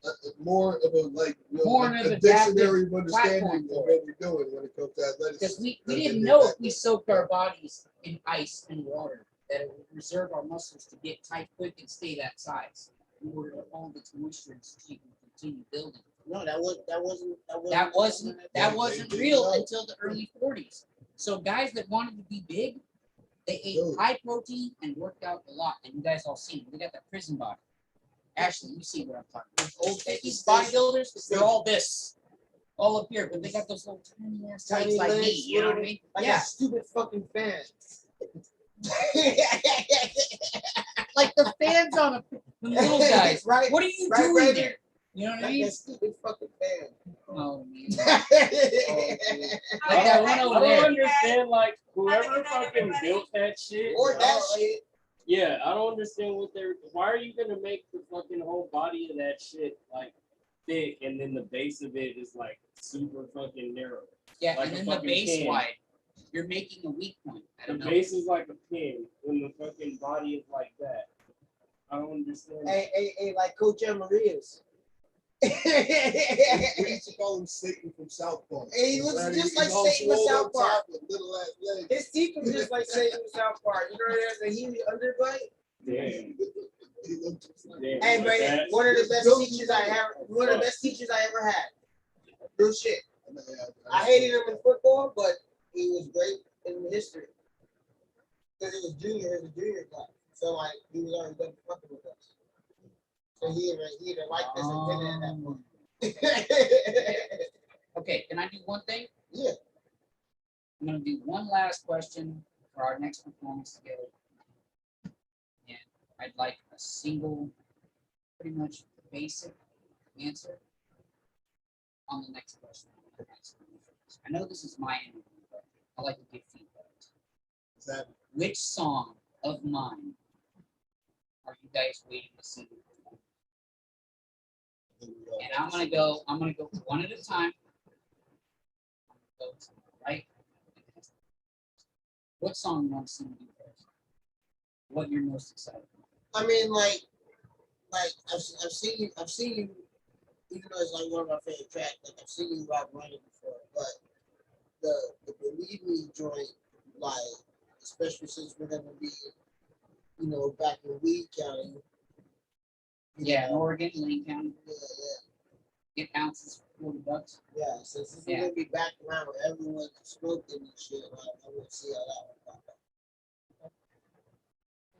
of a like More of a an dictionary of adaptive understanding platform of for what we're doing when it comes to athletics. Because we didn't know if we soaked our bodies in ice and water, that it would reserve our muscles to get tight quick and stay that size in order to hold its moisture and so you can continue building. No, that wasn't That wasn't real until the early 40s. So guys that wanted to be big, they ate high protein and worked out a lot. And you guys all seen it. They got that prison body. Ashley, you see what I'm talking about. These bodybuilders, they're all this. All up here, but they got those little tiny ass legs like me, you know what I mean? Like Yeah. a stupid fucking fan. Like the fans on the little guys. Right. What are you Right, doing right. there? You know what I Like mean? that stupid fucking fan. Oh, man. I Like that don't- one I over don't there. understand like whoever fucking built that shit. Or that I don't- shit. Yeah, I don't understand what they're. Why are you gonna make the fucking whole body of that shit like thick, and then the base of it is like super fucking narrow? Yeah, Like and a then the fucking base pin. wide. You're making a weak point. I The don't know. base is like a pin when the fucking body is like that. I don't understand. Hey, like Coach Maria's. We used to call him Satan from South Park. Hey, he looks just like all Satan from swole South up Park. top with little ass legs. His teeth was just like Satan from South Park. You know, there's a Healy underbite. Damn. He looked just like Damn. Hey, like but that. one of the best teachers I ever had. Real shit. I hated him in football, but he was great in history. Because it was a junior class. So like he was already done fucking with us. So he either liked us or didn't at that point. Okay, can I do one thing? Yeah. I'm gonna do one last question for our next performance together. And I'd like a single, pretty much basic answer on the next question. I know this is my interview, but I like to give feedback. Is that Which song of mine are you guys waiting to see? And I'm gonna go one at a time. Go to the right. What song you want to see me do first? What you're most excited about? I mean, like I've seen you, even though it's like one of my favorite tracks. Like I've seen you rap running before, but the Believe Me joint, like especially since we're gonna be, back in Weed County. Yeah, in Oregon, Lane County, Yeah. get ounces for $40. Yeah, so since Yeah. we're gonna be back around where everyone's smoking and shit, like I want to see how that one pop up.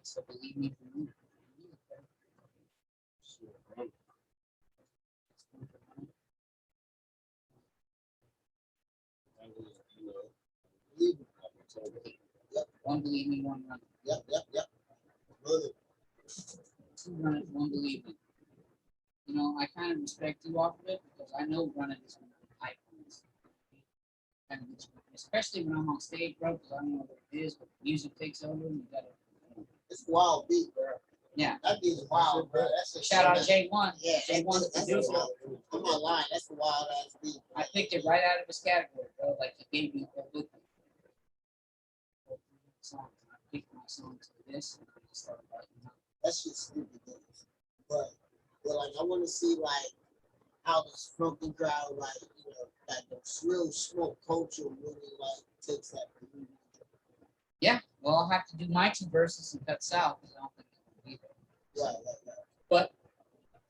So believe me for me. Believe me. One believe me, one run. Yep. Love it. Two runners, one believe me. You know, I kind of respect you off of it because I know running is one of the high points. Kind of gets me, especially when I'm on stage, bro, because I don't know what it is, but music takes over and you gotta. It's a wild beat, bro. Yeah. That beat's wild, bro. That's a Shout out shit. J1. Yeah, J1's that's producer. wild. I'm not lying. That's a wild ass beat. I picked it right out of his category, bro. Like he gave me a whole book. Songs. And I picked my songs to this and I just started writing them. That shit's stupid, dude. But like I want to see like how the smoking crowd, like like the real smoke culture really like takes that. Yeah, well, I'll have to do my two verses and cut south because I don't think it will be there. Right. But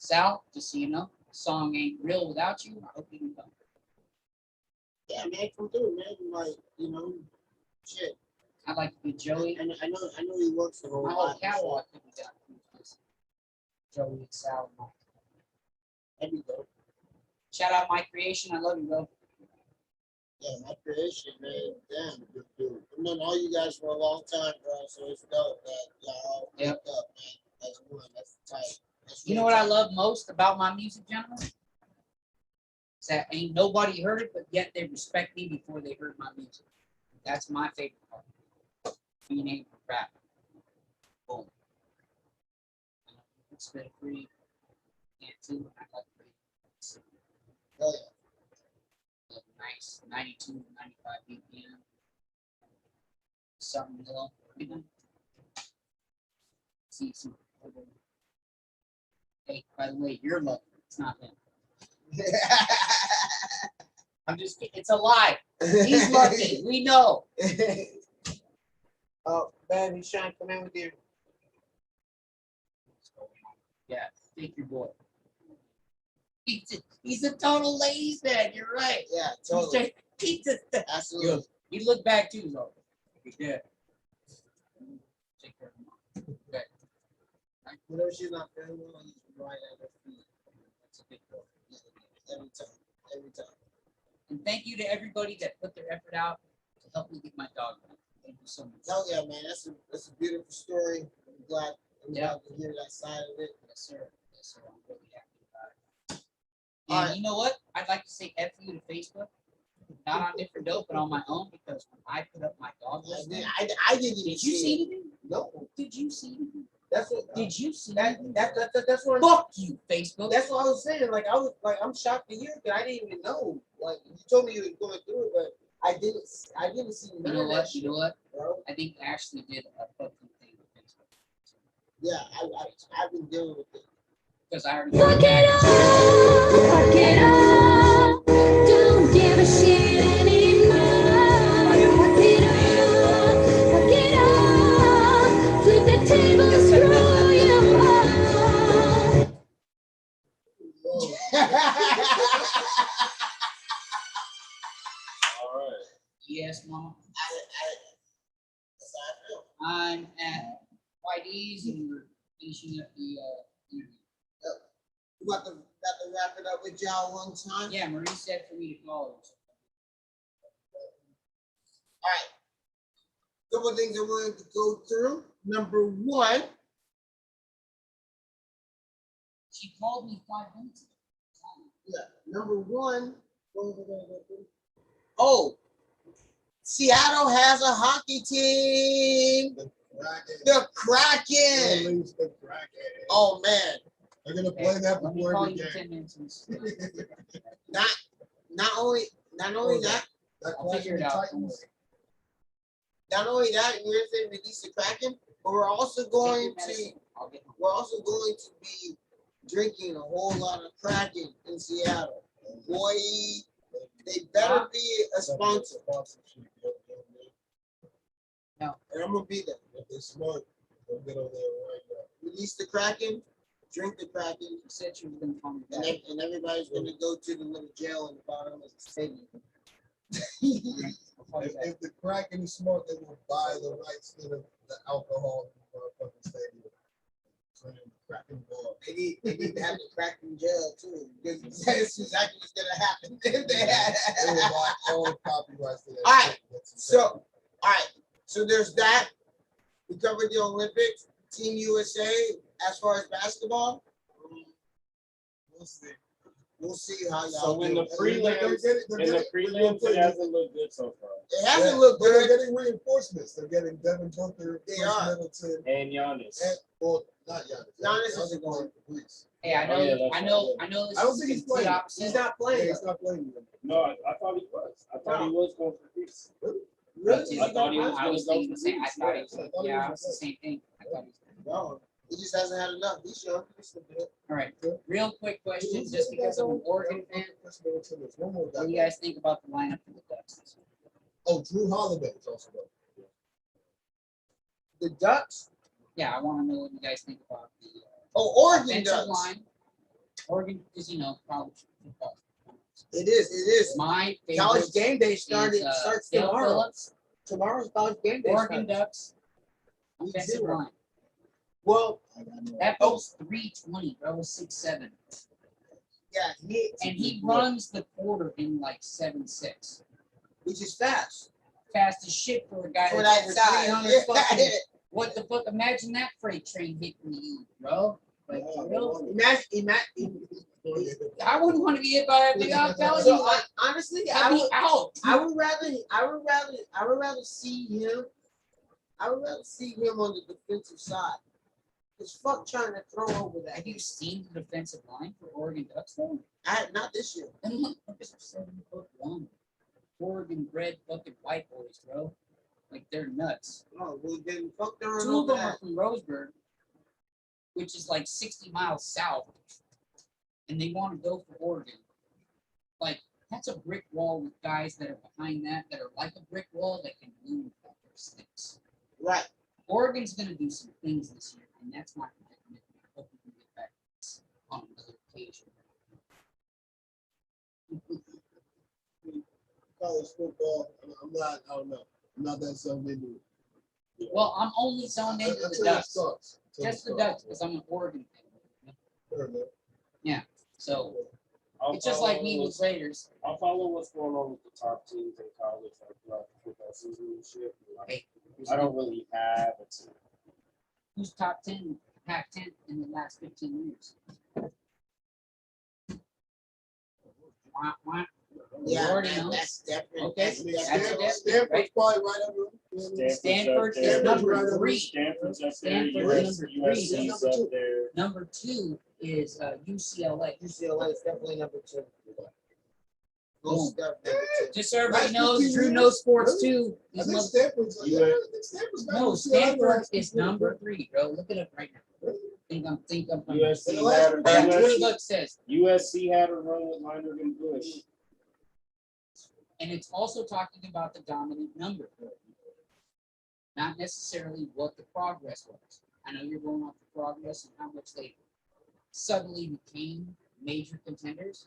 Sal, just so you know, the song ain't real without you. I hope you can come. Yeah, man, come through, man. Like, you know, shit. I'd like to be Joey. I know he works for My whole catalog could be done. Joey and Sal. That'd be dope. Shout out My Creation. I love you, bro. Yeah, My Creation, man. Damn, good dude. I've known all you guys for a long time, bro. So it's dope that y'all Yep. hooked up, man. That's one. That's tight. That's You know really what I tight. love most about my music, gentlemen? Is that ain't nobody heard it, but yet they respect me before they heard my music. That's my favorite part. Being able to rap. Boom. Spit it free. Can't too. I like free. Oh, yeah. Nice 92, 95 BPM. Something low. See some. Hey, by the way, you're lucky. It's not him. I'm just kidding. It's a lie. He's lucky. We know. Oh, man, he's trying to come in with you. Yeah, take your boy. He's a total ladies man. You're right. Yeah, totally. Absolutely. You look back too, though. Yeah. Take care of him. Okay. Whenever she's not feeling well, he's right at her feet. That's a big deal. Every time. Every time. And thank you to everybody that put their effort out to help me get my dog back. Thank you so much. Hell yeah, man. That's a beautiful story. I'm glad to hear that side of it. Yes, sir. Yes, sir. I'm really happy about it. All And right. you know what? I'd like to say F you to Facebook. Not on Different Dope, but on my own, because when I put up my dog list, I didn't even did you see anything? No. Did you see anything? That's what. Did you see That's anything? that's what. Fuck you, Facebook. That's what I was saying. Like I'm shocked to hear that I didn't even know. Like you told me you were going through it, but I didn't see none You know of that what? shit, You know what? bro. I think Ashley did a fucking thing with Facebook. Yeah, I've been dealing with it. Because I already Fuck it up, fuck it up. Don't give a shit anymore. Fuck it up, flip the table, screw you all. All right. Yes, Mom. That's how I feel. I'm at YD's and we're finishing up the interview. We got to wrap it up with y'all one time. Yeah, Marie said for me to call her. All right. Couple things I wanted to go through. Number one. She called me 5 minutes ago. Yeah. Number one. What was I gonna go through? Oh, Seattle has a hockey team. The Kraken. Release the Kraken. Oh man. They're gonna play that Let me before call every you game. 10 minutes. Not only that, That I'll figure it Kraken out. Titans. not only that, we're saying release the Kraken, but we're also going to be drinking a whole lot of Kraken in Seattle. Boy, they better be a sponsor. No. And I'm gonna be there. If they're smart, they'll get on there right now. Release the Kraken, drink the Kraken, You said she was going to call me and, back. and everybody's gonna go to the little jail in the bottom of the stadium. I'll call you back. If the Kraken is smart, they will buy the rights to the alcohol in the fucking stadium. So the Kraken bar. They need to have the Kraken jail too, because that's exactly what's gonna happen if they had. They will buy all the copyrights to that. All right, shit. That's So, exactly- all right. So there's that. We covered the Olympics, Team USA. As far as basketball, we'll see. we'll see how y'all So in do. the prelims, it hasn't looked good so far. It hasn't looked But they're good. getting reinforcements. They're getting Devin Booker, They Chris are. Middleton, And Giannis. and well, not Giannis. Giannis isn't going going. to Greece. Hey, I know, Oh, yeah, that's I know, right. I know this I don't is think he's the complete playing. opposite. He's not Yeah, playing. he's not playing with them. No, I thought he was. I thought he was going for Greece. Really? I thought he was I going was to go thinking for the same. I Greece. thought he was. I thought he Yeah, was it's the same thing. I thought he was. No, he just hasn't had enough. He's young. He's still good. All right. Real quick question, just because I'm an Oregon fan. Chris Middleton, there's one more guy. What do you guys think about the lineup for the Ducks this week? Oh, Drew Holiday is also there. The Ducks. Yeah, I want to know what you guys think about the Oh, Oregon offensive Ducks. line Oregon is, college football. It is. My favorite College game day is, starts Dale tomorrow. Phillips, Tomorrow's college game day. Oregon starts. Ducks, Week offensive 0. line. Well, That goes 320, bro, 6'7". yeah, And he runs the quarter in like 7.6. which is fast. Fast as shit for a guy For that's that over size. 300 fucking. What the fuck? Imagine that freight train hitting you, bro. Like, for real? Imagine. I wouldn't want to be hit by that thing. I'm telling So you, like, honestly, I'd be out. I would rather see him. I would rather see him on the defensive side. Cause fuck trying to throw over that. Have you seen the defensive line for Oregon Ducks though? Not this year. Them motherfuckers are 7'1". Oregon bred fucking white boys, bro. Like they're nuts. Oh, well then fuck throwing 2 of over them are that. from Roseburg, which is like 60 miles south, and they want to go for Oregon. Like that's a brick wall with guys that are behind that are like a brick wall that can move like their sticks. Right. Oregon's going to do some things this year, and that's my predicament. I hope we can get back on another occasion. College football, I don't know. I'm not that zoned into it. Well, I'm only zoned into the Ducks. Just the Ducks, because I'm an Oregon fan. So it's just like me with Raiders. I'll follow what's going on with the top teams in college, like throughout the football season and shit. Like, I don't really have a team. Who's top 10, Pac-10 in the last 15 years? Wah, wah. Yeah, You already know. that's definitely. Okay. That's Stanford's probably right under him. Stanford up is there. number 3. Stanford's up there. Stanford is number 3. USC's up there. Number 2 is UCLA. UCLA is definitely number 2. Boom. Most definitely number 2. Just so everybody Last knows, 15 Drew years? knows sports Really? too. I These think mother- Stanford's No, Stanford is number 3, bro. Look it up right now. Think I'm. USC That's what USC, Buck says. USC had a run with Leonard and Bush. And it's also talking about the dominant number, not necessarily what the progress was. I know you're going off the progress and how much they suddenly became major contenders,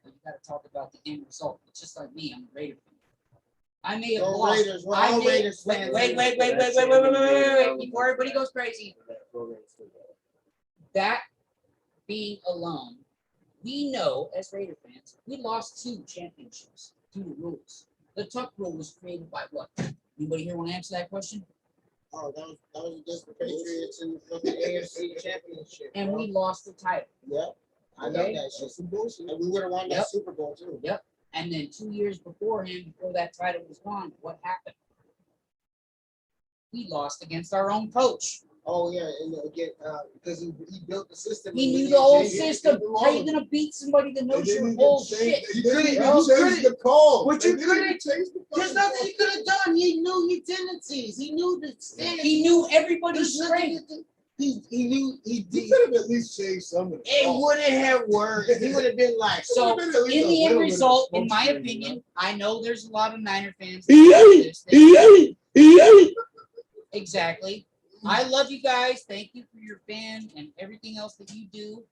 but you got to talk about the end result. It's just like me, I'm a Raider fan. I may have Go lost. Raiders, we're all Raiders fans. Wait. Before everybody goes crazy. That being alone, we know as Raider fans, we lost 2 championships due to rules. The Tuck rule was created by what? Anybody here want to answer that question? Oh, that was against the Patriots in the fucking AFC Championship. And bro. we lost the title. Yep. I know Okay. that shit. Some bullshit. And we would have won that Yep. Super Bowl too. Yep. And then 2 years beforehand, before that title was won, what happened? We lost against our own coach. Oh yeah, and again, because he built the system. He and knew he the whole changed it. system. How you gonna beat somebody that knows your whole shit? You couldn't even bro. change the call. But you They didn't even couldn't- change the There's fucking nothing call. he could have done. He knew his tendencies. He knew the standards. He knew everybody's There's nothing strength. to do. He knew he You did. could have at least changed some of the It calls. wouldn't have worked. He would have been like, So Would've been at least in a the end little bit of result, in smoke my screen, opinion, I know there's a lot of Niner fans. that love this thing. Exactly. I love you guys. Thank you for your fan and everything else that you do.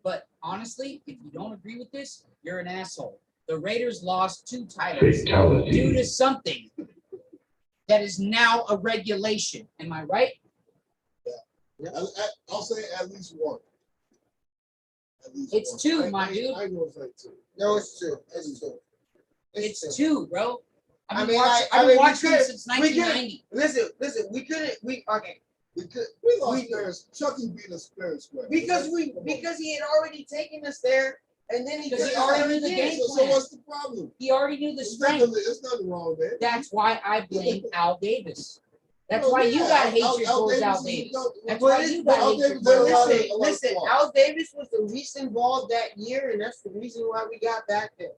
But honestly, if you don't agree with this, you're an asshole. The Raiders lost 2 titles due to something that is now a regulation. Am I right? I'll say at least one. At least It's one. 2, I- my I- dude. I ain't gonna say 2. no, it's true. It's true. It's 2, bro. I I've mean, been watching, I I've been mean, we watching could- since we could- 1990. Listen. We could We lost Paris. Chucky beat us fair and square. because Come on. he had already taken us there, and then he Because took he us already there knew the again. game So plan. what's the problem? He already knew the There's strength. nothing wrong there. That's why I blame Al Davis. That's No, why yeah, you got hatred Al towards Al is- Davis. no, That's But why it's- you but got Al hatred Davis towards did a lot of- Al Listen, flaws. Al Davis was the least involved that year, and that's the reason why we got back there.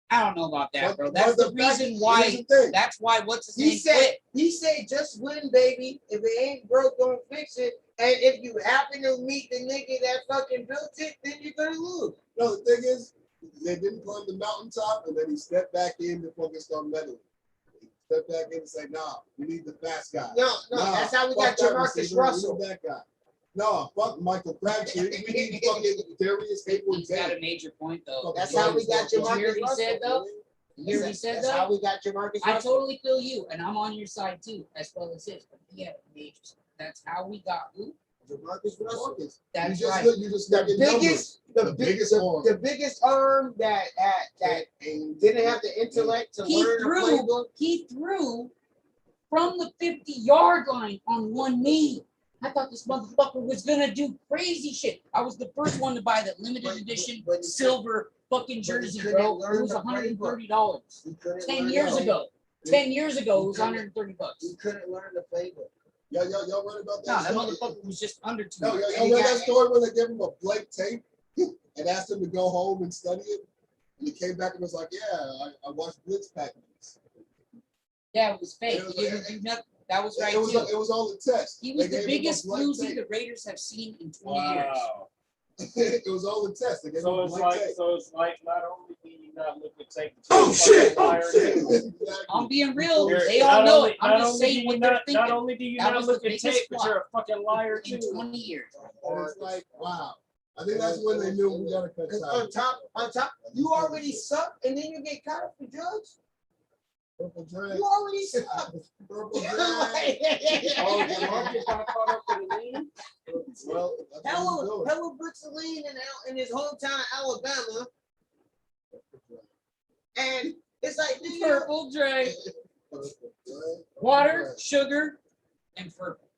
I don't know about that, But- bro. That's but the the fact reason is- why. here's the thing. That's why. What's his He name? said, Quit. just win, baby. If it ain't broke, don't fix it. And if you happen to meet the nigga that fucking built it, then you're gonna lose. No, the thing is, they didn't climb the mountaintop, and then he stepped back in before they started meddling. He stepped back in and said, "Nah, we need the fast guy." No, Nah, that's how we got fuck that Jamarcus receiver, we need Russell. that guy. No, fuck Michael Crabtree. We need fucking Darius Hayward. He's got a major point though. That's how we got Did you Jamarcus hear what he Russell. said though? You hear what he said That's though? how we got Jamarcus I Russell. totally feel you, and I'm on your side too, as well as his. But yeah, major. That's how we got who? Jamarcus Russell. That's you just right. look, you just look at numbers. The biggest arm that didn't have the intellect to learn the playbook. He threw from the 50-yard line on one knee. I thought this motherfucker was gonna do crazy shit. I was the first one to buy that limited edition silver fucking jersey, bro. It was $130. 10 years ago. 10 years ago, it was $130. He couldn't learn the playbook. Y'all read about No, that? that story? motherfucker was just under 2 No, years. y'all read that story when they gave him a blank tape and asked him to go home and study it? And he came back and was like, yeah, I watched Blitz packages. Yeah, it was fake. It was He didn't do nothing. That was right It was, too. it was on the test. He was They the gave him a biggest blank floozy tape. the Raiders have seen in 20 years. Wow. It was on the test. They gave him So a it's blank like, tape. not only do you not look at tape, Oh, shit! Exactly. I'm being real. You're- They all not know only- it. I'm not just only do saying you what not- they're thinking. Not only do you That not was the look at biggest tape, but flop you're a fucking liar in too. 20 years. And it's like, wow. I think that's when they knew we gotta cut On time. top, you already suck, and then you get caught up for drugs. Purple drag. You already suck. Purple drag. Oh, Jamarcus got caught up in the lead? Well, that's what he's doing. Hella bricks of lean in his hometown, Alabama, and it's like, dude, Purple drink, Purple drag. water, sugar, and purple.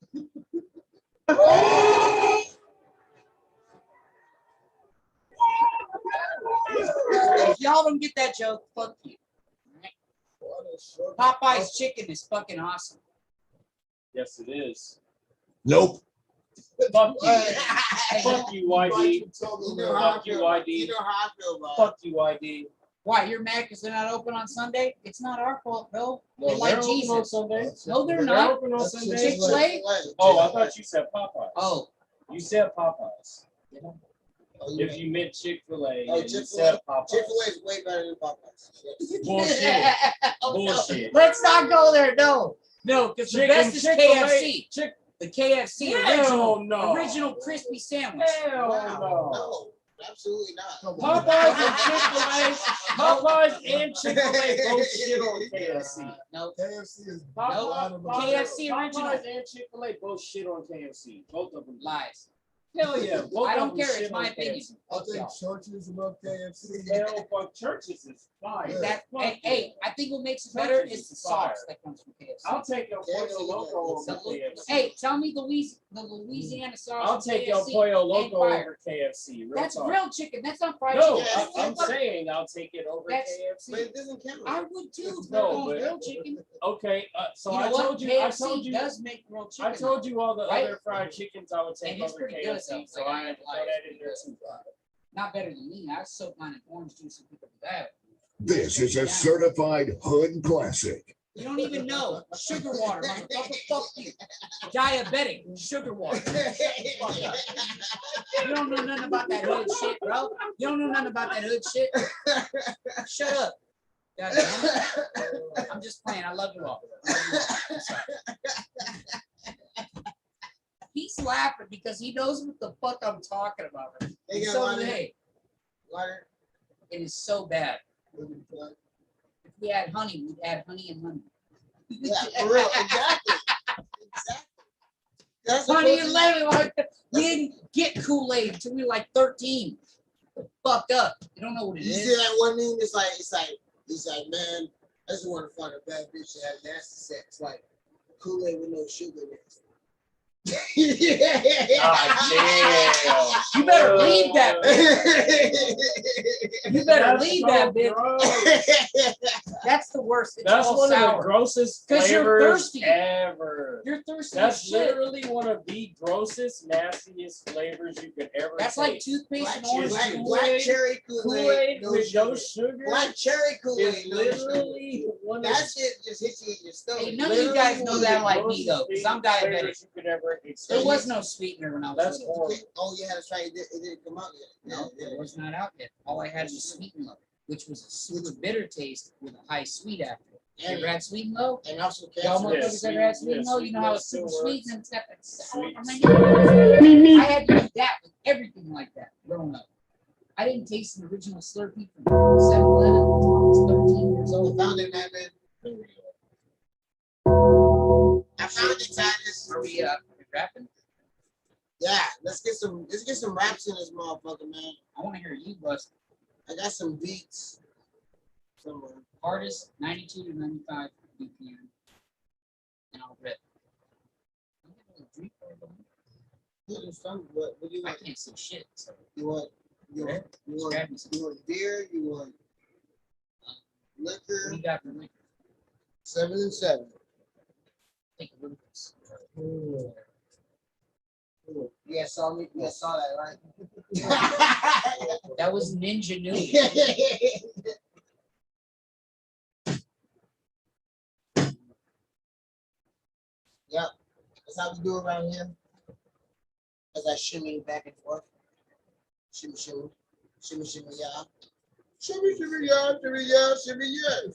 If y'all don't get that joke, fuck you. Popeye's chicken is fucking awesome. Yes, it is. Nope. Fuck you. Hey, Fuck you, YD. you know how I Fuck you, feel. YD. You know how I feel about it. Fuck you, YD. why, you're mad because they're not open on Sunday? It's not our fault, bro. No, They like they're open on Jesus. Sunday. No, they're They're not. open on Sunday. Chick-fil-A? Oh, I thought you said Popeyes. Oh, You said Popeyes. Oh, you If you meant Chick-fil-A, Oh, you Chick-fil-A. said Popeyes. Chick-fil-A is way better than Popeyes. Bullshit. Oh, no. Bullshit. Let's not go there. No, because the best is KFC. Chick. The KFC Hell no. original crispy sandwich. Hell Wow. no. No, absolutely not. Popeyes and Chick-fil-A, Popeyes and Chick-fil-A both shit on KFC. No, KFC is Popeyes, KFC original. Popeyes and Chick-fil-A both shit on KFC. Both of them. lies. Hell yeah. Both I of don't them care. shit It's my on opinion. KFC. I Fuck think y'all. churches above KFC. Hell, fuck churches is fire. That, Fuck hey, yeah. hey, I think what makes it better Churches is the is fire. sauce that comes from KFC. I'll take your KFC, pollo loco yeah, over The- KFC. Hey, tell me the Louisiana sauce. I'll from take your KFC pollo ain't loco fire. over KFC. Real That's talk. grilled chicken. That's not fried No, chicken. Yeah, I'm saying I'll take it over That's- KFC. But it doesn't count. I would too. If No, no, but- grilled chicken. Okay, so You know I what? told you, KFC does make grilled chicken. I told you all the right? other fried chickens I would take And it's over pretty good, KFC, though. so Like, I had to throw like, that in there too. Not better than me. I soak mine in orange juice and people do that. This is a certified hood classic. You don't even know. Sugar water, motherfucker. Fuck you. Diabetic. Sugar water. You don't know nothing about that hood shit, bro. You don't know nothing about that hood shit. Shut up. God damn it. I'm just playing. I love you all. I love you all. I'm sorry. He's laughing because he knows what the fuck I'm talking about. They got So water. hey, Water. it is so bad. If we had honey, we'd add honey and honey. Yeah, for real. Exactly. Exactly. That's Honey supposed and to- lemon. Like, we didn't get Kool-Aid until we were like 13. Fucked up. You don't know what it You see is. that one meme? It's like, man, I just want to find a bad bitch that had nasty sex, like Kool-Aid with no sugar in it. God damn. You better leave that You better That's leave so that bitch. gross. That's the worst. It's That's all one of the sour. grossest 'Cause you're flavors thirsty. ever. You're thirsty as That's shit. literally one of the grossest, nastiest flavors you could ever That's taste. like toothpaste and Black, orange black, juice. black cherry Kool-Aid Kool-Aid, no with no sugar. sugar Black cherry is Kool-Aid, no sugar. literally one of That shit just hits you in your stomach. Hey, none of you guys know that like me though, grossest because I'm flavors diabetic. you could ever There experience. was no sweetener when I was That's little. horrible. Oh yeah, that's right. It didn't come out yet. No, Yeah, it was not out yet. All I had was sweetener, which was a super bitter taste with a high sweet after. You ever had sweet and low? And also Y'all cancer. motherfuckers ever had sweet and low? You know how it's still super sweet works. and it's got that sour. Sweet. I mean, I had to do that with everything like that growing up. I didn't taste an original Slurpee from 7-Eleven until I was 13 years I old. found it, man. There we go. I found it, Titus. Are we rapping? Yeah, let's get some raps in this motherfucker, man. I want to hear you bust. I got some beats somewhere. Hardest 92 to 95 BPM. And I'll rip. I'm getting a drink for it, Yeah, there's some. What do you I want? can't see shit. So You want beer? You want what do liquor? you got for liquor? 7 and 7. Take a look at this. You guys saw me. You guys saw that, right? That was Ninja News. Yep, that's how we do around here. As I shimmy back and forth. Shimmy, shimmy. Shimmy, shimmy, yeah. Shimmy, shimmy, yeah. Shimmy, yeah. Shimmy, yeah.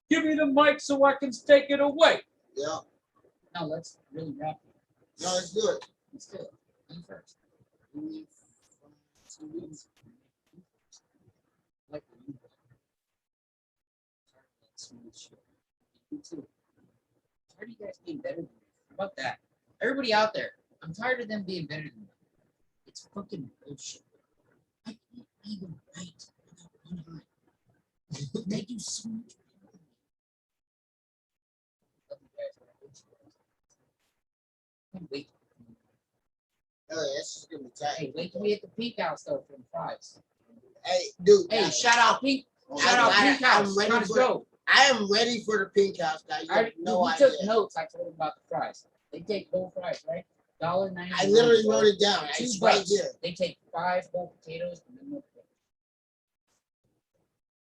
Give me the mic so I can take it away. Yeah. No, let's really rap. No, let's do it. Let's do it. You first. Like you. Smooth shit. You too. Tired of you guys being better than me. How about that? Everybody out there, I'm tired of them being better than me. It's fucking bullshit. I can't even write without one eye. They do so much. Love you guys. Can't wait. Oh, that's just gonna be tight. Hey, wait till we hit the Pink House though for the fries. Hey, dude. Hey, shout out Pink. I- Shout out I- Pink House. I'm ready Let's for- go. I am ready for the Pink House, guys. You have no we idea. took notes. I told him about the fries. They take whole fries, right? $1.99. I literally wrote it down. $2. It's right here. They take 5 whole potatoes and then milk it.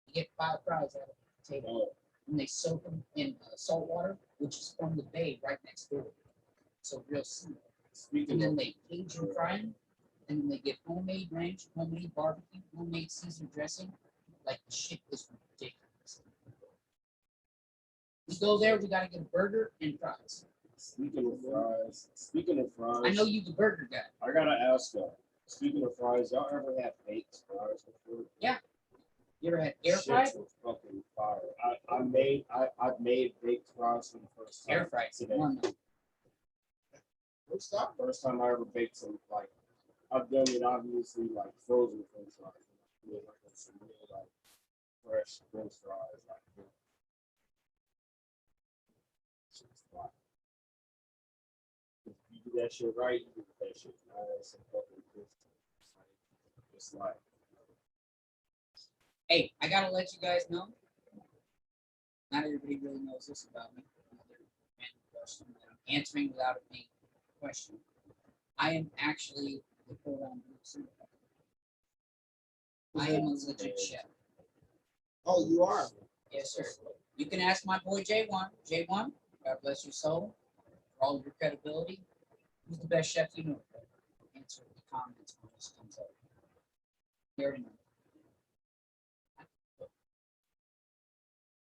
You get 5 fries out of a potato. And they soak them in salt water, which is from the bay right next door. So real simple. And then they cage and fry them. And then they get homemade ranch, homemade barbecue, homemade Caesar dressing. Like the shit is ridiculous. We go there, we gotta get a burger and fries. Speaking of fries, I know you the burger guy. I gotta ask y'all. Speaking of fries, y'all ever had baked fries before? You ever had air fried? Shits was fucking fire. I've made baked fries for the first time. Air fried. today. First First time I ever baked some, like, I've done it obviously like frozen French fries. Like some real like fresh French fries. Like, shit's fire. If you do that shit right, you do that shit nice and fucking crispy. It's like, Hey, I gotta let you guys know. Not everybody really knows this about me. Another random question that I'm answering without it being a question. I am actually the program certified. I am a legit chef. Oh, you are. Yes, sir. You can ask my boy J1. J1, God bless your soul, for all of your credibility. Who's the best chef you know? Answer the comments when this comes up. You already know.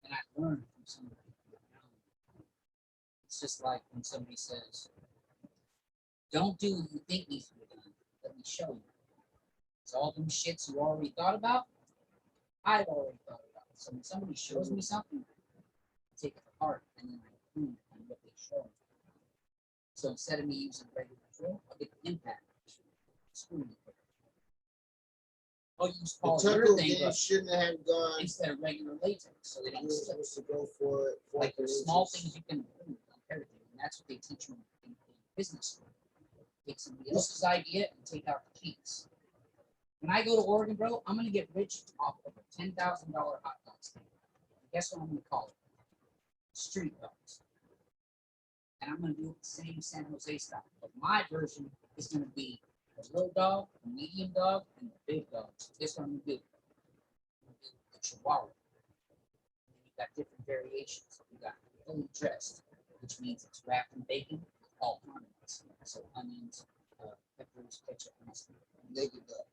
And I learned from somebody. It's just like when somebody says, don't do what you think needs to be done. Let me show you. It's all them shits you already thought about. I've already thought about it. So when somebody shows me something, I take it to heart and then I improve on what they show me. So instead of me using regular drill, I'll get the impact. Screw you. I'll use The polyurethane turtle game but shouldn't have gone. instead of regular latex, so they You don't were slip. supposed to go for it. Like there's small things you can improve on everything, and that's what they teach you in business school. Take somebody else's idea and take out the keys. When I go to Oregon, bro, I'm gonna get rich off of a $10,000 hot dog stand. Guess what I'm gonna call it? Street dogs. And I'm gonna do it the same San Jose style. But my version is gonna be a little dog, a medium dog, and a big dog. Guess what I'm gonna do? I'm gonna do a chihuahua. And you got different variations. You got fully dressed, which means it's wrapped in bacon, all condiments. So onions, peppers, ketchup, mustard, naked dog.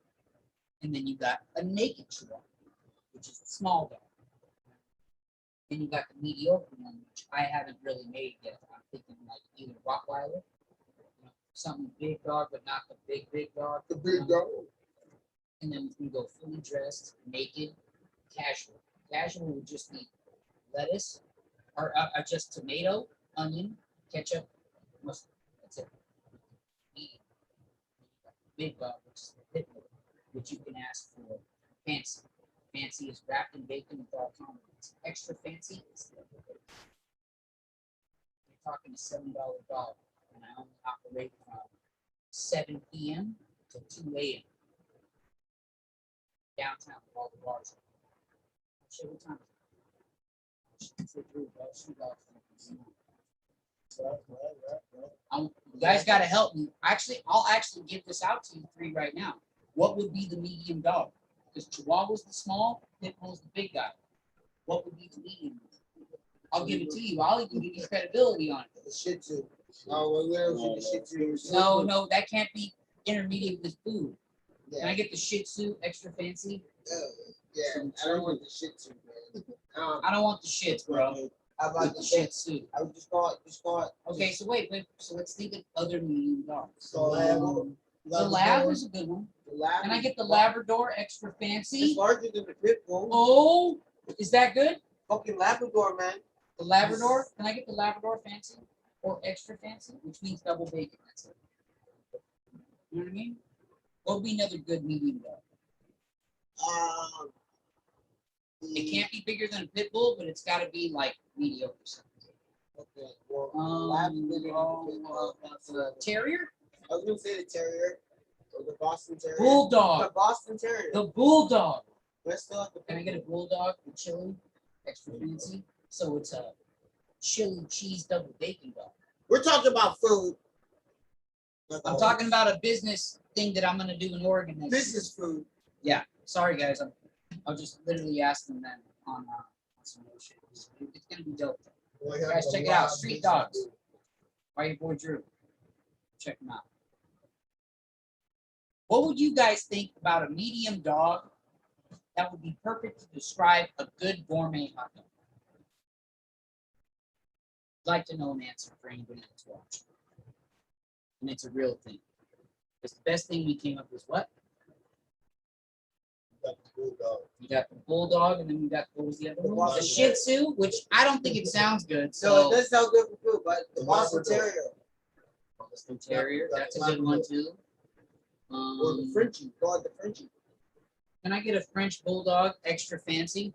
And then you got a naked chihuahua, which is a small dog. Then you got the mediocre one, which I haven't really made yet. I'm thinking like either Rottweiler, something big dog, but not the big dog. The big dog. And then we can go fully dressed, naked, casual. Casual would just be lettuce, or just tomato, onion, ketchup, mustard. That's it. Medium. Big dog, which is the pit bull, which you can ask for fancy. Fancy is wrapped in bacon with all condiments. Extra fancy is the you're talking a $7 dog, and I only operate from 7 p.m. to 2 a.m. downtown with all the bars. Shit, what time is it? Sit through, bro. Shoot off. You guys got to help me. I'll actually give this out to you three right now. What would be the medium dog? Because Chihuahua's the small, Pit Bull's the big guy. What would be the medium? I'll give it to you. I'll even give you credibility on it. The Shih Tzu. Oh, well, where the Shih Tzu? No, that can't be intermediate with food. Can I get the Shih Tzu extra fancy? Yeah, I don't want the Shih Tzu, man. I don't want the shits, bro. How about The Shih Tzu. I would just call it. Okay, so wait, so let's think of other medium dogs. So, the Lab is a good one. Can I get the Labrador extra fancy? It's larger than the Pit Bull. Oh, is that good? Fucking Labrador, man. The Labrador? Can I get the Labrador fancy or extra fancy, which means double bacon? That's it. You know what I mean? What would be another good medium dog? It can't be bigger than a pit bull, but it's got to be like mediocre. Okay. Well, the terrier? I was gonna say the terrier or the Boston Terrier. Bulldog. The Boston Terrier. The bulldog. Let's still have the. Can I get a bulldog with chili, extra fancy? So it's a chili cheese double bacon dog. We're talking about food. I'm talking about a business thing that I'm gonna do in Oregon next Business food. Yeah. Sorry guys, I'll just literally ask them then on some more shit. It's gonna be dope. Guys, check it out. Street Dogs. By your boy Drew. Check them out. What would you guys think about a medium dog that would be perfect to describe a good gourmet hot dog? I'd like to know an answer for anybody that's watching. And it's a real thing. Because the best thing we came up with what? You got the bulldog, and then we got, what was the other one? The Shih Tzu, which I don't think it sounds good. So it does sound good for food, but the Boston Terrier. Boston Terrier, that's a good one too. Or the Frenchie. Go on the Frenchie. Can I get a French bulldog, extra fancy?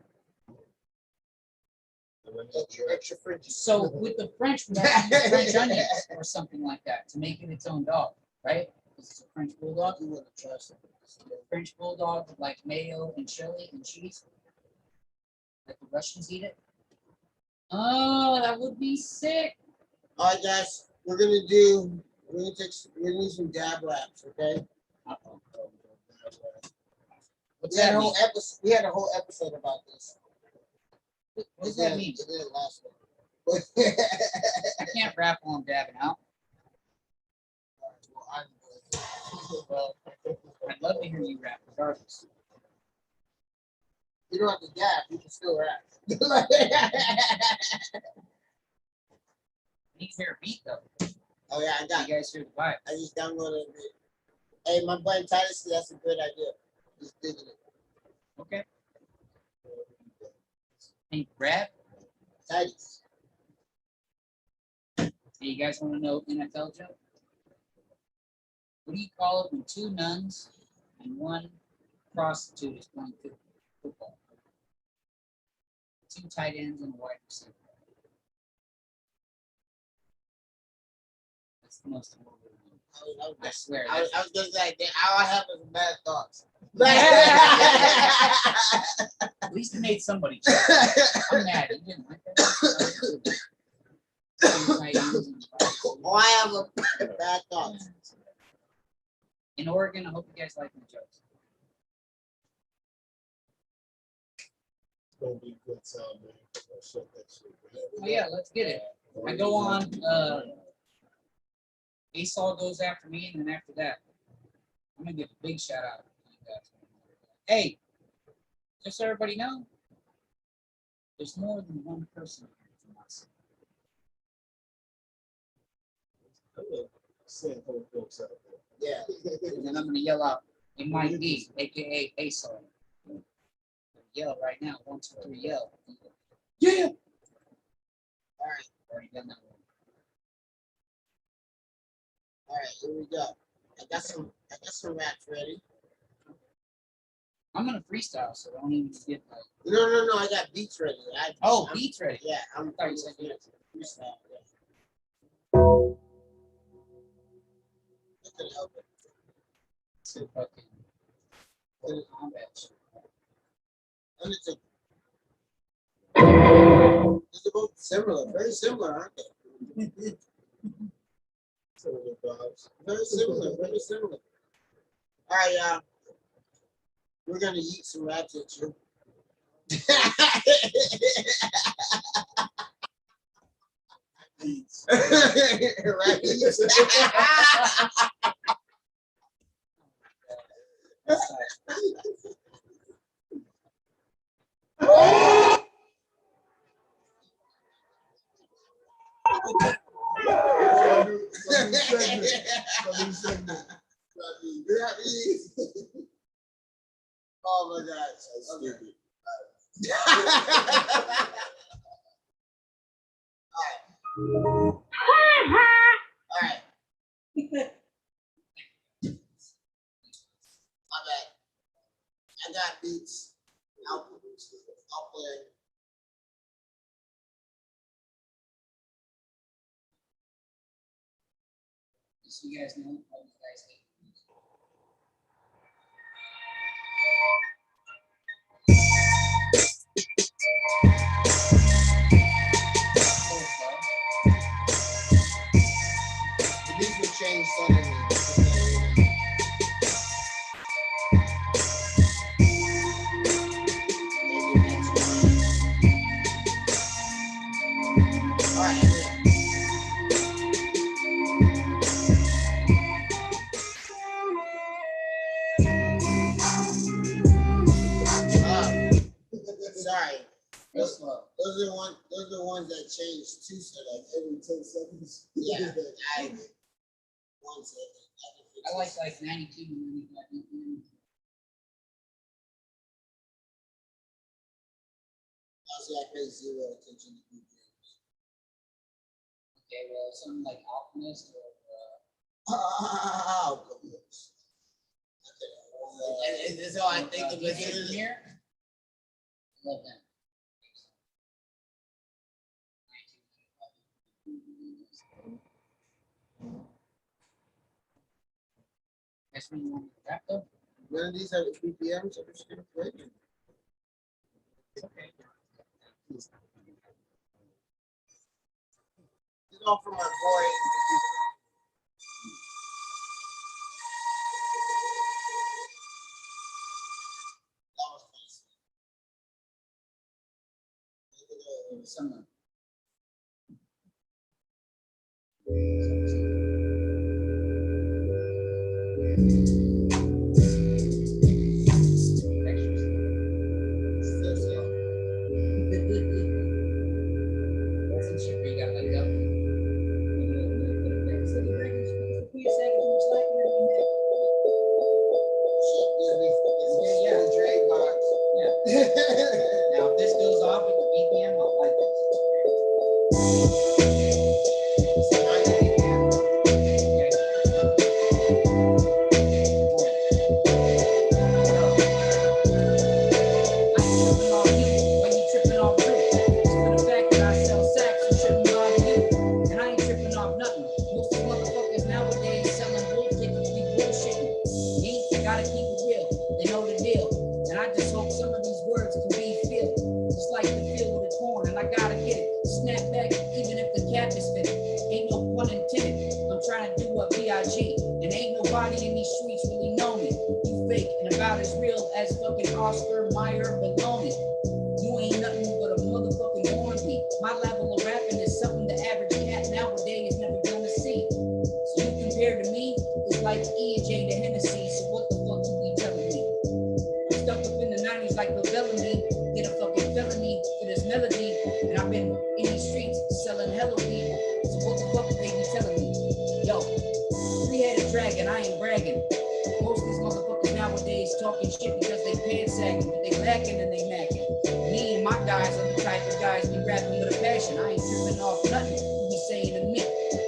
Extra Frenchie. So with the French, we have to use French onions or something like that to make it its own dog, right? This is a French bulldog. You wouldn't trust it. French bulldog with like mayo and chili and cheese. Like the Russians eat it. Oh, that would be sick. All right, guys, we're gonna do some dab raps, okay? Uh-oh. We had a whole episode. We had a whole episode about this. What does that mean? It didn't last long. I can't rap while I'm dabbing out. Well, I'd love to hear you rap regardless. You don't have to dab, you can still rap. I need to hear a beat though. Oh yeah, I got you guys hear the vibe. I just downloaded it. Hey, my buddy Titus said that's a good idea. Just digging it. Okay. Hey, rap. Titus. Hey, you guys want to know NFL joke? What do you call it when two nuns and one prostitute is playing football? Two tight ends and a wide receiver. That's the most important one. I swear. I was gonna say, all I have is bad thoughts. At least it made somebody. I'm mad. You didn't like that. All I have are bad thoughts. In Oregon, I hope you guys like my jokes. It's gonna be a good time, man. Let's shut that shit down. Oh yeah, let's get it. I go on, ASOL goes after me, and then after that, I'm gonna give a big shout out to you guys. Hey, just so everybody know, There's more than one person here for myself. Yeah. And then I'm gonna yell out, it might be, aka ASO. Yell right now, 1, 2, 3, yell. Yeah. All right. Already done that one. All right. Here we go. I got some raps ready. I'm gonna freestyle, so don't even get like. No. I got beats ready. I'm Beats ready. Yeah. I'm thought you said freestyle. Yeah. I can help it. To fucking combat shit. Undertaker. They're both similar, very similar, aren't they? Very similar, very similar. All right, y'all. We're gonna eat some raps at you. Right? Oh my God. Okay. All right. My bad. I got beats. I'll play. So you guys know how you guys hate music. The beats will change suddenly. Maybe next one. All right. Sorry. Those are the ones that change too, so like every 10 seconds. Yeah. 1 second. I like 92 and 95. Also, I pay 0 attention to BPMs. Okay, well, something like Alchemist or Alchemist. And this is all I think of listening here. I love them. Guess when you want to wrap up? None of these are BPMs, so I'm just gonna play them. Okay. This is all from my boy. That was nice. Someone. Now, if this goes off with the BPM, I'll like this. And ain't nobody in these streets really know me. You fake and about as real as fucking Oscar Mayer baloney. You ain't nothing but a motherfucking wannabe. My level of rapping is something the average cat nowadays is never gonna see. So you compare to me, it's like E and J to Hennessy. So what the fuck you be telling me? I'm stuck up in the 90s like the Bellamy. Get a fucking felony for this melody. and I ain't bragging. Most of these motherfuckers nowadays talking shit because they pants sagging, but they lacking and they macking. Me and my guys are the type of guys be rapping with a passion. I ain't tripping off nothing you be saying to me.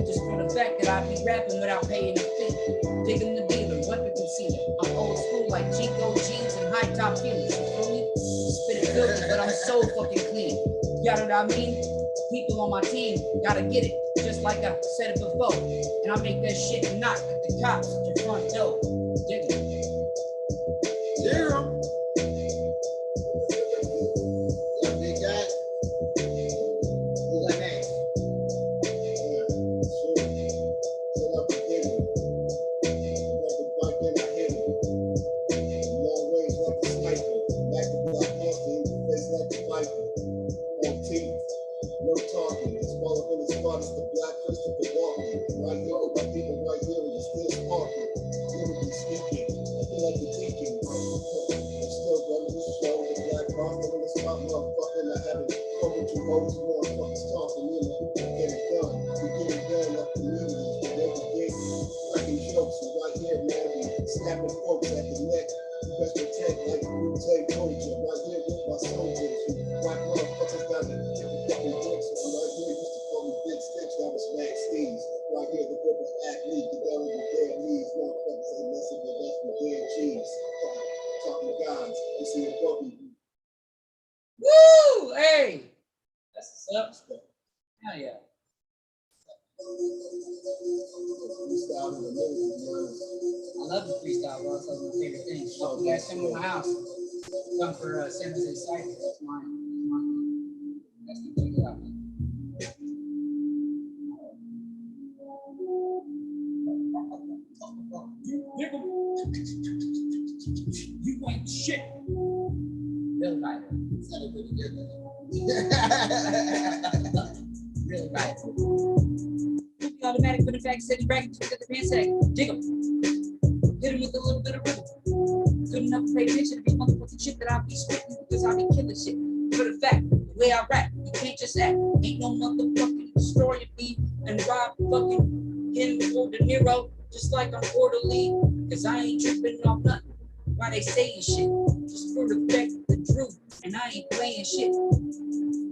Just for the fact that I be rapping without paying a fee. Diggam The Dealer, weapon concealer. I'm old school like Jinko jeans and high top feelings. You feel me? Spit it filthy, but I'm so fucking clean. You know what I mean? People on my team gotta get it, just like I said it before. And I make that shit knock at the cops at your front door. Dig it. Yeah. Yeah, big guy. Who got next? No talking, it's all up in the spot, it's the black Christopher walking. Right here with my people right here, and it's still sparking. Lyrically speaking, I feel like the teaching. I'm still running the show, the black roster in the spot, motherfucker. I haven't come with you hoes, you motherfuckers talking, you know, get it done. We get it done like the meetings, but they forget. Cracking jokes, and right here, man, we snapping folks at the neck. Best protect like the Wu-Tang culture. Right here with my soldiers. Black motherfuckers got the fucking bricks. And right here used to call me Big Sticks. That was Max Steves. Right here, the river athlete. The devil with dead knees. Motherfuckers ain't messing with us with dead cheese. Talking guys. You see a puppy. Woo! Hey! That's what's up. Hell yeah. Freestyle in the middle, to be honest. I love the freestyle, bro. It's like my favorite thing. You guys come to my house. Come for San Jose Cypher. That's mine. That's the thing about me. You ain't shit. Real writer. Sounded pretty good, man. Real writer. Automatic for the fact said you bragging to the pants sack. Dig 'em. Hit him with a little bit of rhythm. Good enough to pay attention to the motherfucking shit that I be spitting because I be killing shit. For the fact, the way I rap, you can't just act. Ain't no motherfucking destroying me and rob fucking him or De Niro just like I'm orderly. Cause I ain't tripping off nothing. Why they saying shit? Just for the fact of the truth. And I ain't playing shit.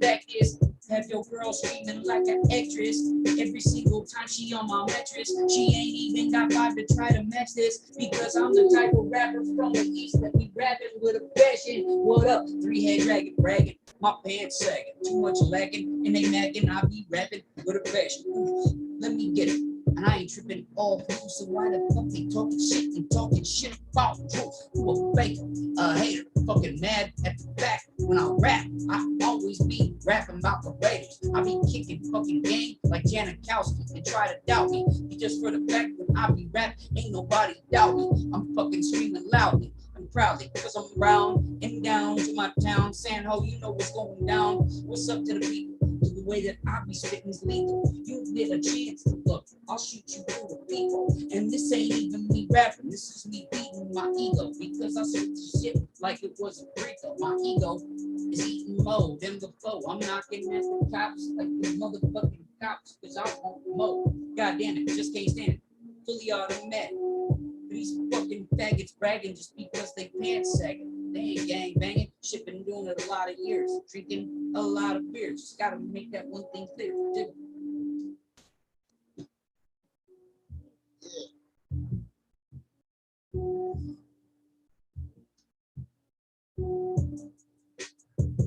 Fact is, have your girl screaming like an actress every single time she on my mattress. She ain't even got vibe to try to match this because I'm the type of rapper from the east that be rapping with a passion. What up? 3-head dragon bragging, my pants sagging, too much lacking, and they nagging. I be rapping with a passion. Ooh, let me get it. And I ain't tripping all through, so why the fuck they talking shit and talking shit about you? You a faker, a hater, fucking mad at the back. When I rap, I always be rapping about the Raiders. I be kicking fucking game like Janikowski and try to doubt me. It's just for the fact when I be rapping, ain't nobody doubt me. I'm fucking screaming loudly and proudly, cause I'm round and down to my town. San Ho, you know what's going down. What's up to the people? To the way that I be spitting is legal. You get a chance to look, I'll shoot you through the people. And this ain't even me rapping, this is me beating my ego. Because I spit the shit like it was a breakup. My ego is eating more than before. I'm knocking at the cops like the motherfucking cops. Cause I want more. God damn it, just can't stand it. Fully automatic. These fucking faggots bragging just because they pants sagging. They ain't gang banging, shipping, doing it a lot of years, drinking a lot of beers. Just gotta make that one thing clear.